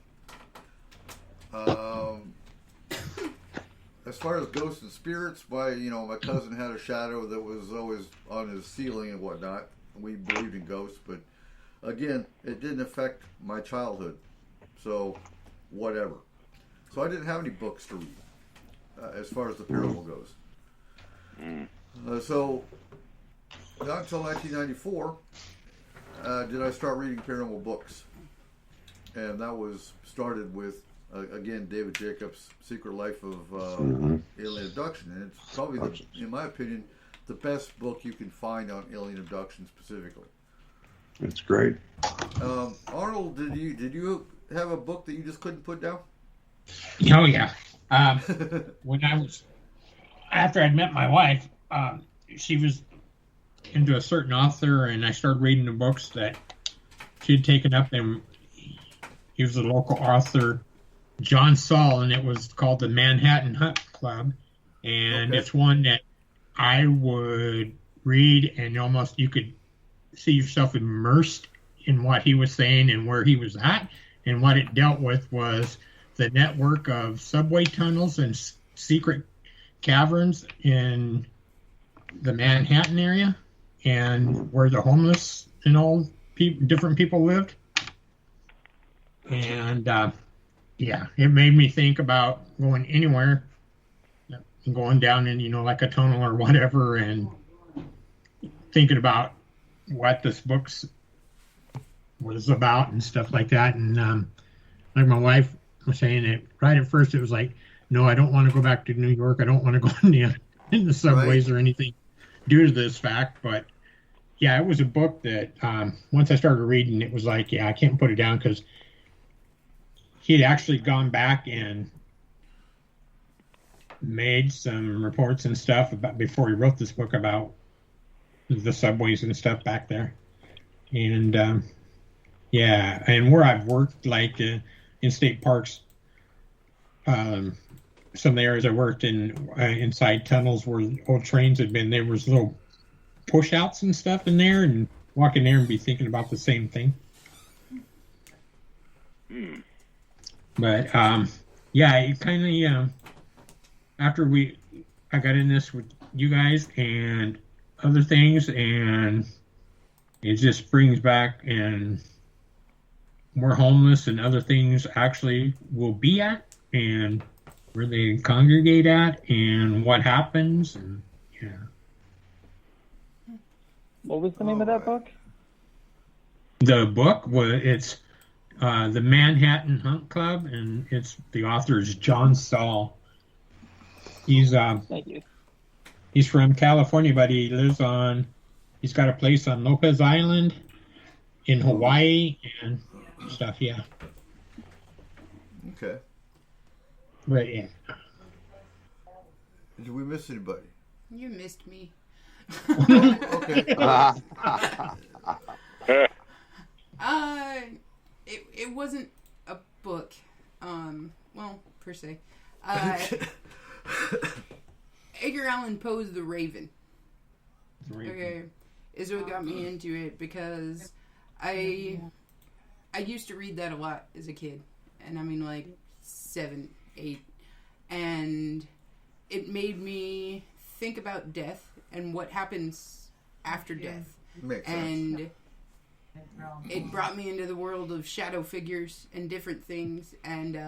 As far as ghosts and spirits, my cousin had a shadow that was always on his ceiling and whatnot. We believed in ghosts, but again, it didn't affect my childhood. So, whatever. So I didn't have any books to read as far as the paranormal goes. So, not until 1994 did I start reading paranormal books. And that was started with, again, David Jacobs' Secret Life of Alien Abduction. And it's probably, in my opinion, the best book you can find on alien abduction specifically. It's great. Arnold, did you have a book that you just couldn't put down? Oh, yeah. After I'd met my wife, she was into a certain author, and I started reading the books that she'd taken up, and he was a local author, John Saul, and it was called the Manhattan Hunt Club, and it's one that I would read, and almost you could see yourself immersed in what he was saying and where he was at, and what it dealt with was the network of subway tunnels and secret caverns in the Manhattan area, and where the homeless and all different people lived. And it made me think about going anywhere, and going down in like a tunnel or whatever, and thinking about what this book was about and stuff like that. And like my wife was saying, it right at first it was like, no, I don't want to go back to New York. I don't want to go in the subways or anything due to this fact. But yeah, it was a book that once I started reading, it was like, I can't put it down, because he'd actually gone back and made some reports and stuff about before he wrote this book about the subways and stuff back there. And and where I've worked, like in state parks, some of the areas I worked in inside tunnels where old trains had been, there was little push outs and stuff in there, and walk in there and be thinking about the same thing. But it kind of after I got in this with you guys and other things, and it just brings back, and where homeless and other things actually will be at, and where they congregate at, and what happens, and What was the name of that book? The book it's the Manhattan Hunt Club, and the author is John Saul. He's Thank you. He's from California, but he's got a place on Lopez Island in Hawaii and stuff. Yeah. Okay. But yeah. Did we miss anybody? You missed me. Okay. It wasn't a book, per se. Edgar Allan Poe's The Raven. Okay, is what got me into it, because I used to read that a lot as a kid, and I mean like 7, 8, and it made me think about death and what happens after death. Makes sense. And it brought me into the world of shadow figures and different things, and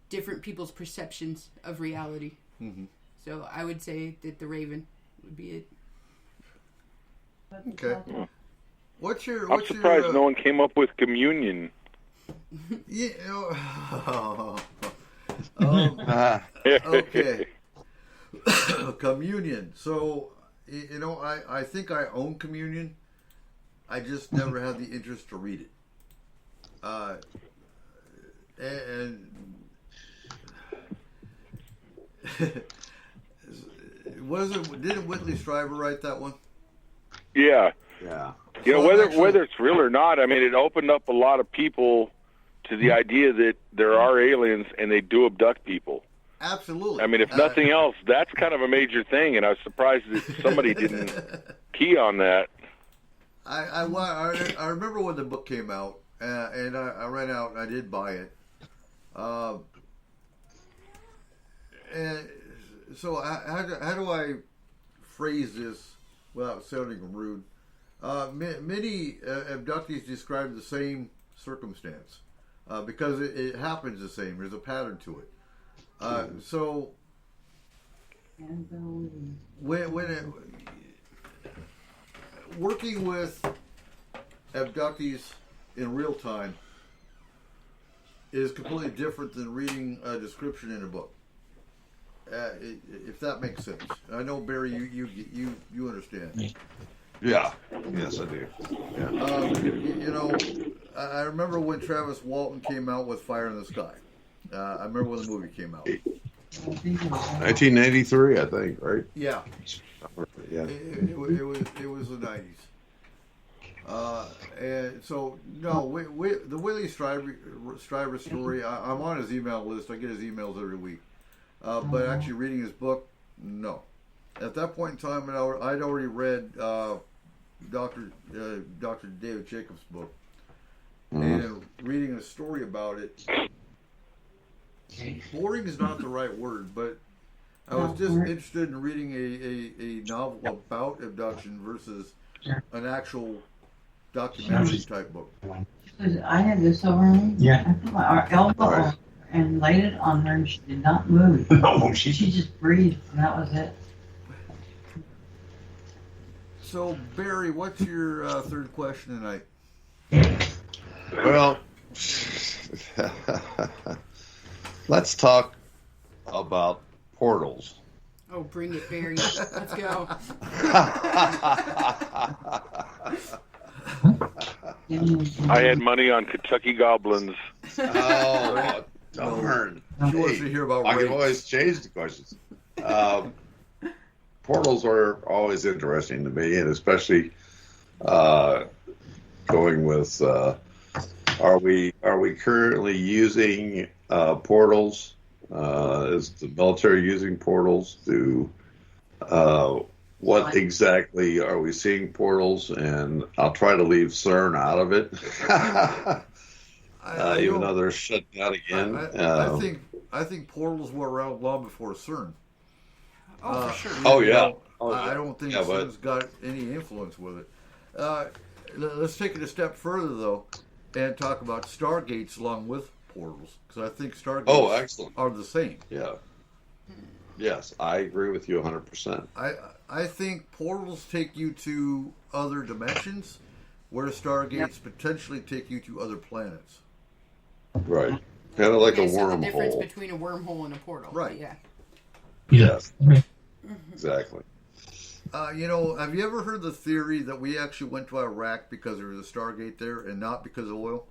different people's perceptions of reality. Mm-hmm. So I would say that The Raven would be it. Okay. I'm surprised no one came up with communion. Yeah. Okay. Communion. So, I think I own communion. I just never had the interest to read it. And didn't Whitley Strieber write that one? Yeah. Yeah. Whether it's real or not, I mean, it opened up a lot of people to the idea that there are aliens and they do abduct people. Absolutely. I mean, if nothing else, that's kind of a major thing, and I was surprised that somebody didn't key on that. I remember when the book came out, and I ran out and I did buy it. And so how do I phrase this without sounding rude? Many abductees describe the same circumstance because it happens the same. There's a pattern to it. So when working with abductees in real time is completely different than reading a description in a book. If that makes sense. I know, Barry, you understand. Yeah. Yes, I do. Yeah. I remember when Travis Walton came out with Fire in the Sky. I remember when the movie came out. 1983, I think, right? Yeah. Yeah. It was the 90s. And so, no, the Willie Stryver story, I'm on his email list. I get his emails every week. But actually reading his book, no. At that point in time, I'd already read Dr. David Jacobs' book. And reading a story about it, boring is not the right word, but I was just interested in reading a novel about abduction versus an actual documentary type book. I had this over me. Yeah. I put my elbow on her and laid it on her, and she did not move. No, she just breathed, and that was it. So, Barry, what's your third question tonight? Well, let's talk about portals. Oh, bring it, Barry. Let's go. I had money on Kentucky Goblins. Oh, darn. She wants to hear about I race. can always change the questions. Portals are always interesting to me, and especially going with are we currently using portals? Is the military using portals? What exactly are we seeing portals? And I'll try to leave CERN out of it, even though they're shut down again. I think portals were around long before CERN. Oh, for sure. Yeah. I don't think CERN's got any influence with it. Let's take it a step further, though, and talk about stargates along with portals, because I think stargates are the same. Yeah. Yes, I agree with you 100%. I think portals take you to other dimensions, where stargates potentially take you to other planets. Right. Kind of like a wormhole. The difference between a wormhole and a portal. Right. Yeah. Yes. Exactly. Have you ever heard the theory that we actually went to Iraq because there was a stargate there and not because of oil?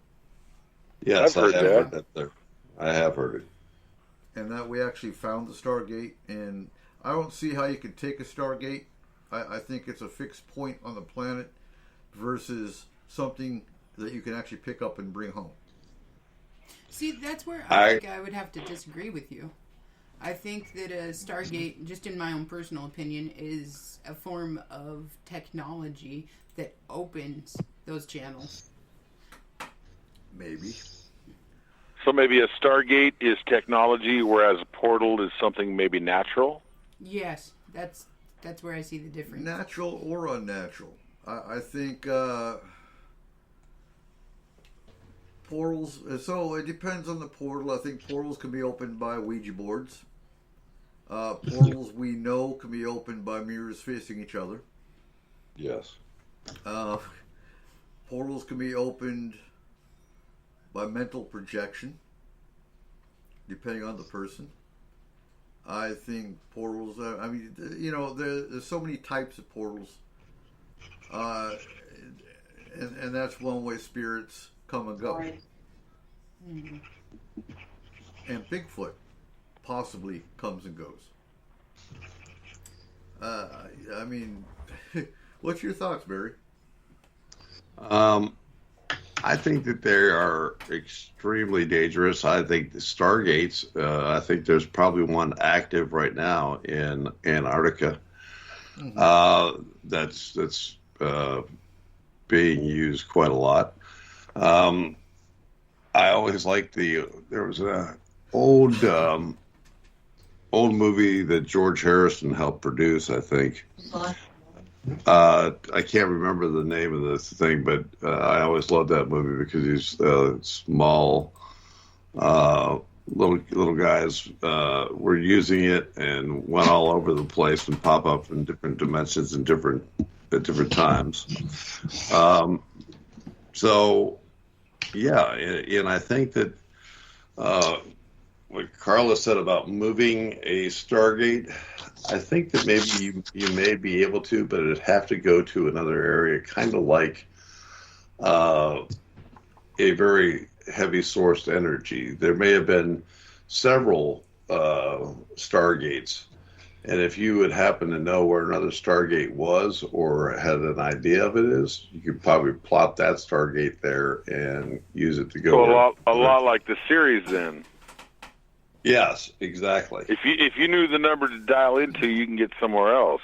Yes, I have heard that there. I have heard it. And that we actually found the stargate, and I don't see how you could take a stargate. I think it's a fixed point on the planet versus something that you can actually pick up and bring home. See, that's where I think I would have to disagree with you. I think that a Stargate, just in my own personal opinion, is a form of technology that opens those channels. Maybe. So maybe a Stargate is technology, whereas a portal is something maybe natural? Yes, that's where I see the difference. Natural or unnatural. I think portals, so it depends on the portal. I think portals can be opened by Ouija boards. Portals we know can be opened by mirrors facing each other. Yes. Portals can be opened by mental projection, depending on the person. I think portals, there's so many types of portals. And that's one way spirits come and go. Mm-hmm. And Bigfoot possibly comes and goes. What's your thoughts, Barry? I think that they are extremely dangerous. I think the Stargates, I think there's probably one active right now in Antarctica. Mm-hmm. That's being used quite a lot. I always liked there was a old movie that George Harrison helped produce, I think. I can't remember the name of this thing, but I always loved that movie because these small little guys were using it and went all over the place and pop up in different dimensions and at different times. So, yeah, and I think that what Carla said about moving a Stargate, I think that maybe you may be able to, but it'd have to go to another area, kind of like a very heavy sourced energy. There may have been several Stargates, and if you would happen to know where another Stargate was or had an idea of it is, you could probably plot that Stargate there and use it to go. So a lot like the series then. Yes, exactly. If you knew the number to dial into, you can get somewhere else.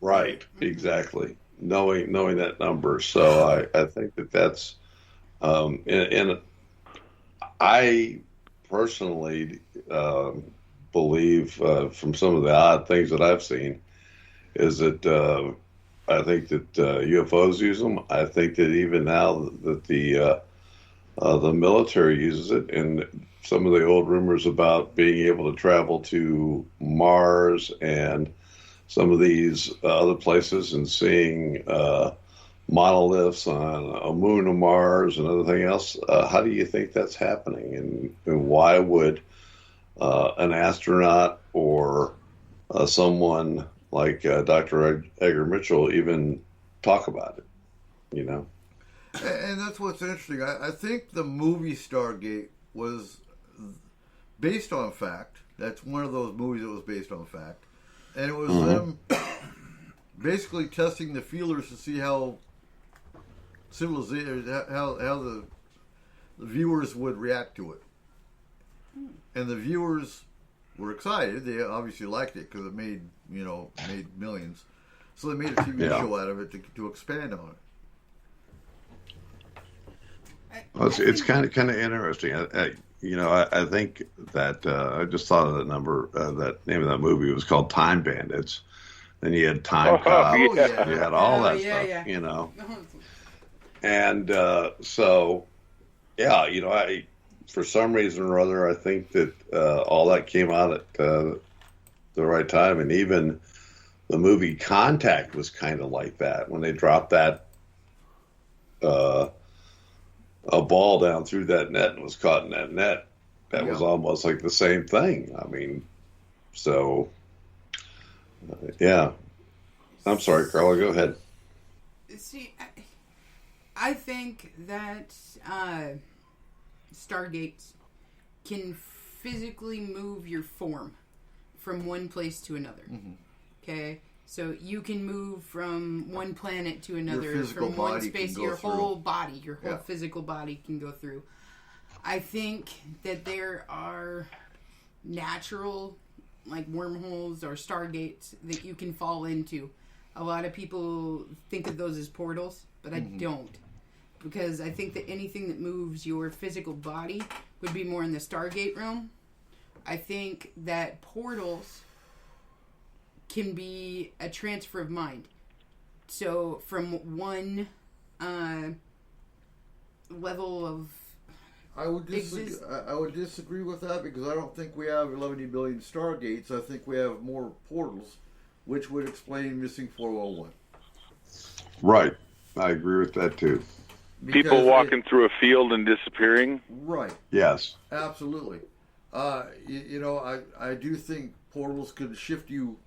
Right, exactly. Knowing that number, so I think that's and I personally believe from some of the odd things that I've seen is that I think that UFOs use them. I think that even now that the military uses it, and some of the old rumors about being able to travel to Mars and some of these other places and seeing monoliths on a moon of Mars and everything else. How do you think that's happening? And why would an astronaut or someone like Dr. Edgar Mitchell even talk about it? You know? And that's what's interesting. I think the movie Stargate was based on fact. That's one of those movies that was based on fact. And it was them basically testing the feelers to see how civilization, how the viewers would react to it. And the viewers were excited. They obviously liked it because it made millions. So they made a TV show out of it to expand on it. Well, it's kind of interesting. I think that I just thought of that number. That name of that movie was called Time Bandits. Then you had Time Cop. You had all that stuff. Yeah. You know. And I for some reason or other, I think that all that came out at the right time, and even the movie Contact was kind of like that when they dropped that. A ball down through that net and was caught in that net. That was almost like the same thing. I mean, so, yeah. I'm sorry, Carla, go ahead. See, I think that Stargates can physically move your form from one place to another. Okay? So you can move from one planet to another, from one space. Your whole body, your whole physical body can go through. I think that there are natural, like wormholes or stargates that you can fall into. A lot of people think of those as portals, but I don't. Because I think that anything that moves your physical body would be more in the Stargate realm. I think that portals can be a transfer of mind. So from one level of I would disagree with that because I don't think we have 11 billion Stargates. I think we have more portals, which would explain missing 401. Right. I agree with that too. People walking through a field and disappearing? Right. Yes. Absolutely. I do think portals could shift you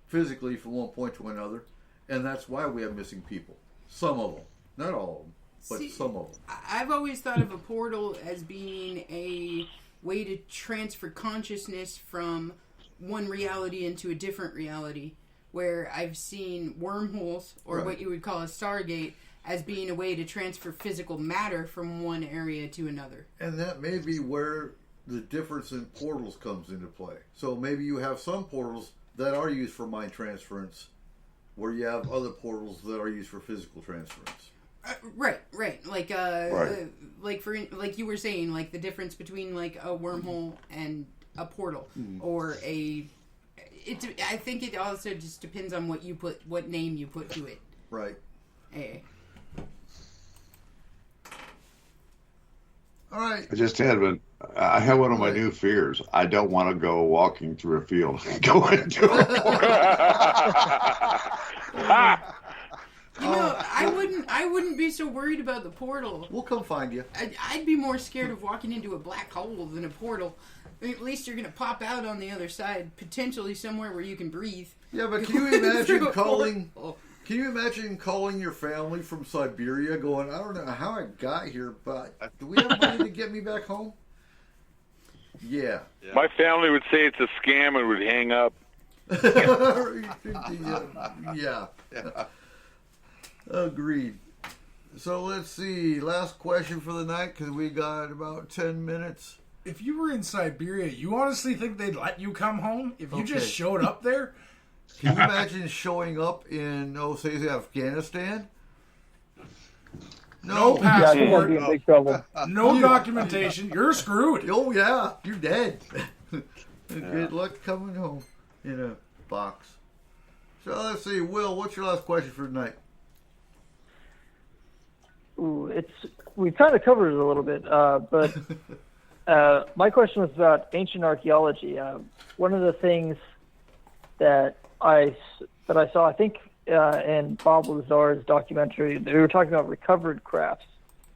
physically from one point to another, and that's why we have missing people. Some of them. Not all of them, but some of them. I've always thought of a portal as being a way to transfer consciousness from one reality into a different reality, where I've seen wormholes, or what you would call a Stargate, as being a way to transfer physical matter from one area to another. And that may be where the difference in portals comes into play. So maybe you have some portals that are used for mind transference, where you have other portals that are used for physical transference. Right. Like like you were saying, like the difference between like a wormhole and a portal, or a. I think it also just depends on what name you put to it. Right. All right. I have one of my new fears. I don't want to go walking through a field and go into a portal. I wouldn't be so worried about the portal. We'll come find you. I'd be more scared of walking into a black hole than a portal. At least you're going to pop out on the other side, potentially somewhere where you can breathe. Yeah, but can you imagine calling your family from Siberia going, I don't know how I got here, but do we have money to get me back home? Yeah. My family would say it's a scam and would hang up. Yeah. Agreed. So let's see. Last question for the night, because we got about 10 minutes. If you were in Siberia, you honestly think they'd let you come home? If you just showed up there? Can you imagine showing up in, say, Afghanistan? No passport. Yeah, big trouble. No documentation. You're screwed. Oh, yeah. You're dead. Good luck coming home in a box. So let's see. Will, what's your last question for tonight? Ooh, we've kind of covered it a little bit, but my question was about ancient archaeology. One of the things that I saw, I think, in Bob Lazar's documentary, they were talking about recovered crafts.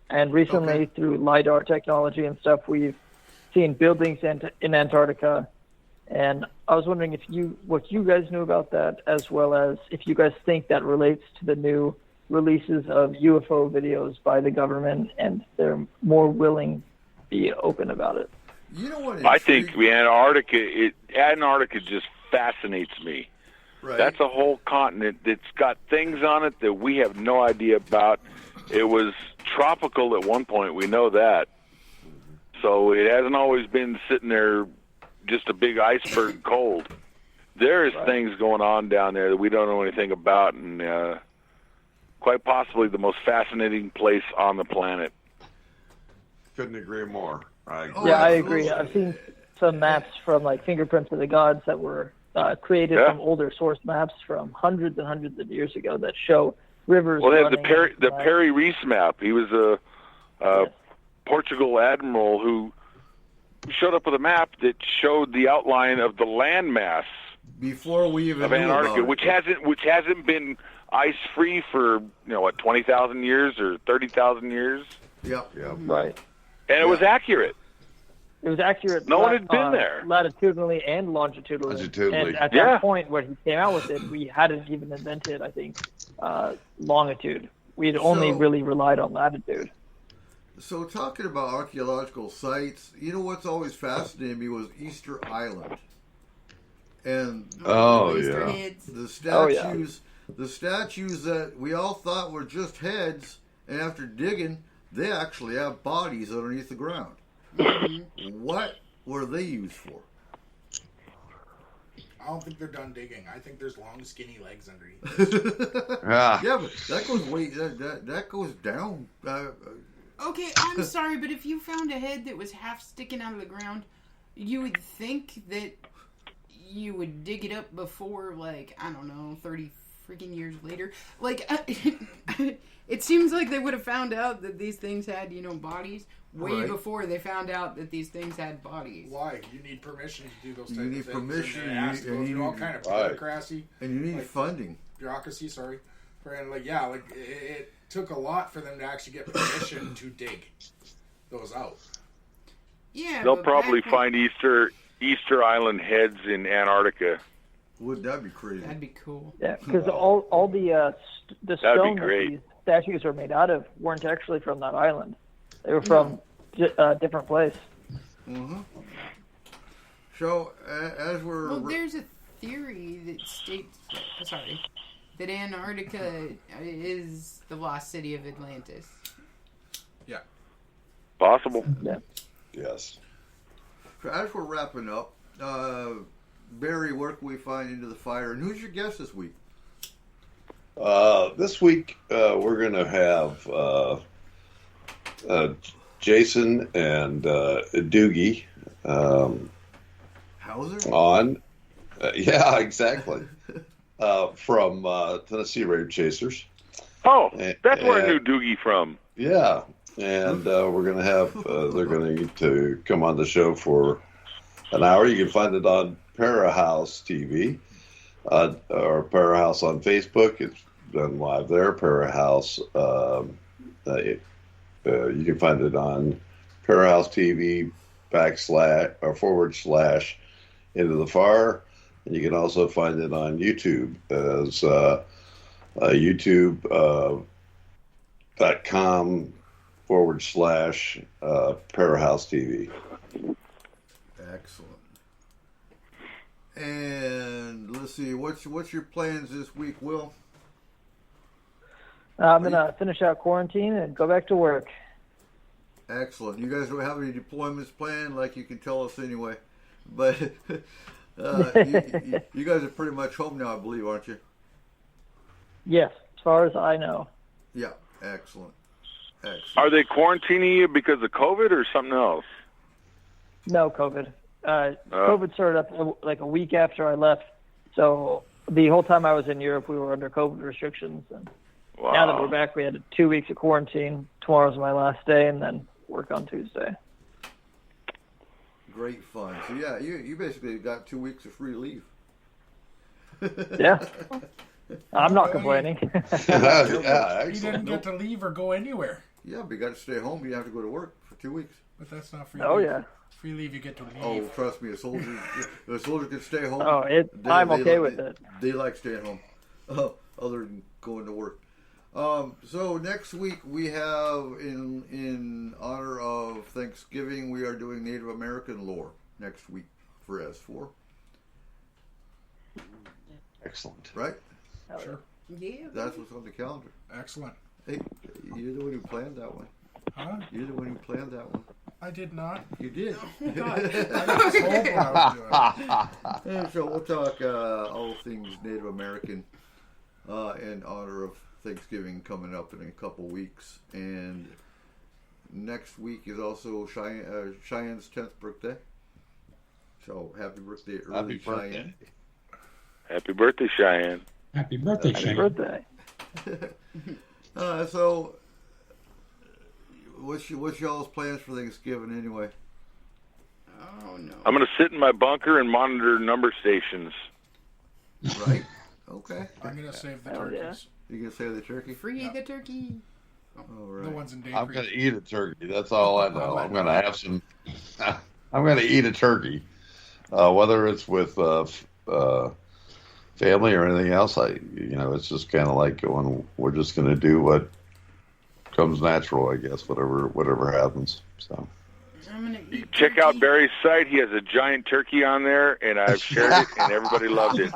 And recently, through LiDAR technology and stuff, we've seen buildings in Antarctica. And I was wondering what you guys knew about that, as well as if you guys think that relates to the new releases of UFO videos by the government, and they're more willing to be open about it. You know what? I think Antarctica just fascinates me. Right. That's a whole continent that's got things on it that we have no idea about. It was tropical at one point, we know that. So it hasn't always been sitting there just a big iceberg cold. There is things going on down there that we don't know anything about, and quite possibly the most fascinating place on the planet. Couldn't agree more. I agree. I've seen some maps from like Fingerprints of the Gods that were created from older source maps from hundreds and hundreds of years ago that show rivers. Well, they have the Perry Reese map. He was a Portugal admiral who showed up with a map that showed the outline of the landmass before we even of knew Antarctica, about it. which hasn't been ice free for 20,000 years or 30,000 years. Yep. Right. And it was accurate. It was accurate. No one had been there. Latitudinally and longitudinally. And at that point when he came out with it, we hadn't even invented, I think, longitude. We had only really relied on latitude. So talking about archaeological sites, you know what's always fascinated me was Easter Island. And the statues that we all thought were just heads, and after digging, they actually have bodies underneath the ground. What were they used for? I don't think they're done digging. I think there's long, skinny legs underneath. Yeah, but that goes that goes down. Okay, I'm sorry, but if you found a head that was half sticking out of the ground, you would think that you would dig it up before, like, I don't know, 30 freaking years later. Like, it seems like they would have found out that these things had, bodies way before they found out that these things had bodies. Why? You need permission to do those types of things. You need permission. And you need all kind of bureaucracy. And you need funding. Bureaucracy, sorry. And it took a lot for them to actually get permission to dig those out. Yeah, they'll probably find Easter Island heads in Antarctica. Would that be crazy? That'd be cool. Yeah, because all the stone that these statues are made out of weren't actually from that island. They were from a different place. Mm-hmm. So as we're there's a theory that states that Antarctica is the lost city of Atlantis. Yeah. Possible. Yeah. Yes. So as we're wrapping up, Barry, where can we find Into the Fire? And who's your guest this week? This week we're going to have Jason and Doogie Hauser on. Yeah, exactly. From Tennessee Rape Chasers. Oh, that's where I knew Doogie from. Yeah, and we're going to have, they're going to come on the show for an hour. You can find it on Parahouse TV or Parahouse on Facebook. It's done live there. Parahouse, you can find it on Parahouse TV // Into the Fire. And you can also find it on YouTube as youtube.com / Parahouse TV. Excellent. And let's see, what's your plans this week, Will? I'm gonna finish out quarantine and go back to work. Excellent. You guys don't have any deployments planned, like you can tell us anyway. But you guys are pretty much home now, I believe, aren't you? Yes, as far as I know. Yeah, excellent. Are they quarantining you because of COVID or something else? No, COVID. COVID started up like a week after I left. So the whole time I was in Europe, we were under COVID restrictions. And wow. Now that we're back, we had 2 weeks of quarantine. Tomorrow's my last day, and then work on Tuesday. Great fun. So yeah, you basically got 2 weeks of free leave. Yeah. I'm not complaining. Yeah, you didn't get to leave or go anywhere. Yeah, but you got to stay home. You have to go to work for 2 weeks. But that's not free. Oh leave. Yeah. Free leave, you get to leave. Oh, trust me, a soldier can stay home. Oh, I'm okay with it. They like staying home, other than going to work. So next week we have, in honor of Thanksgiving, we are doing Native American lore next week for S4. Excellent. Right? Sure. Yeah. That's what's on the calendar. Excellent. Hey, you're the one who planned that one. Huh? You're the one who planned that one. I did not. You did. Oh, God. I was told what I was doing. And so we'll talk all things Native American in honor of Thanksgiving coming up in a couple weeks. And next week is also Cheyenne's 10th birthday. So happy birthday, early Cheyenne. Happy birthday, Cheyenne. Happy birthday, Cheyenne. Happy birthday. So what's y'all's plans for Thanksgiving anyway? Oh no. I'm going to sit in my bunker and monitor number stations. Right. Okay. I'm going to save the turkeys. Yeah. You gonna save the turkey? Free the turkey. All right. The ones in Dave I'm Creek. going to eat a turkey. That's all I know. I'm going to have some. I'm going to eat a turkey, whether it's with family or anything else. It's just kind of like going. We're just going to do what comes natural, I guess. Whatever happens. So. I'm gonna eat Check turkey. out Barry's site. He has a giant turkey on there, and I've shared it, and everybody loved it.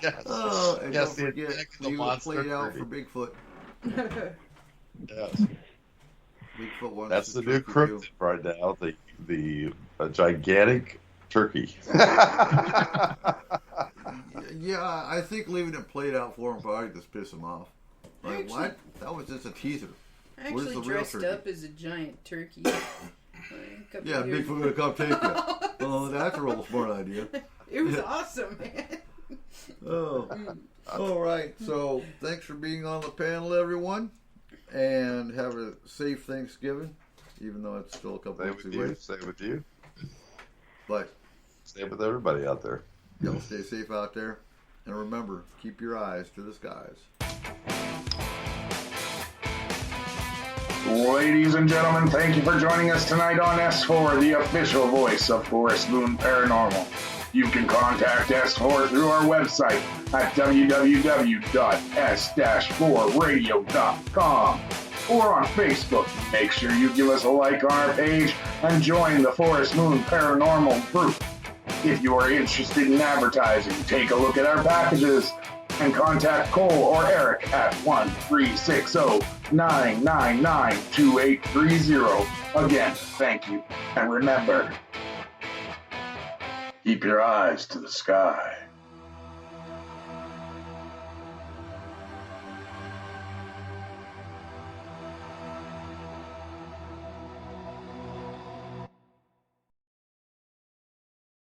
Yes. Oh, and Yes, don't forget, the you monster played out turkey. for Bigfoot. Yes. Bigfoot wants That's his the new turkey, cryptid too. right now. The gigantic turkey. Yeah, I think leaving it played out for him probably just piss him off. Like, Actually- what? That was just a teaser. I Where's actually the real dressed turkey? up as a giant turkey. A couple Yeah, years Bigfoot gonna come take you. Oh, that's a real smart idea. It was awesome, man. Oh, all right. So thanks for being on the panel, everyone, and have a safe Thanksgiving, even though it's still a couple weeks away. Stay with you. But Stay with everybody out there. y'all stay safe out there, and remember, keep your eyes to the skies. Ladies and gentlemen, thank you for joining us tonight on S4, the official voice of Forest Moon Paranormal. You can contact S4 through our website at www.s-4radio.com or on Facebook. Make sure you give us a like on our page and join the Forest Moon Paranormal group. If you are interested in advertising, take a look at our packages and contact Cole or Eric at 1-360-999-2830. Again, thank you. And remember, keep your eyes to the sky.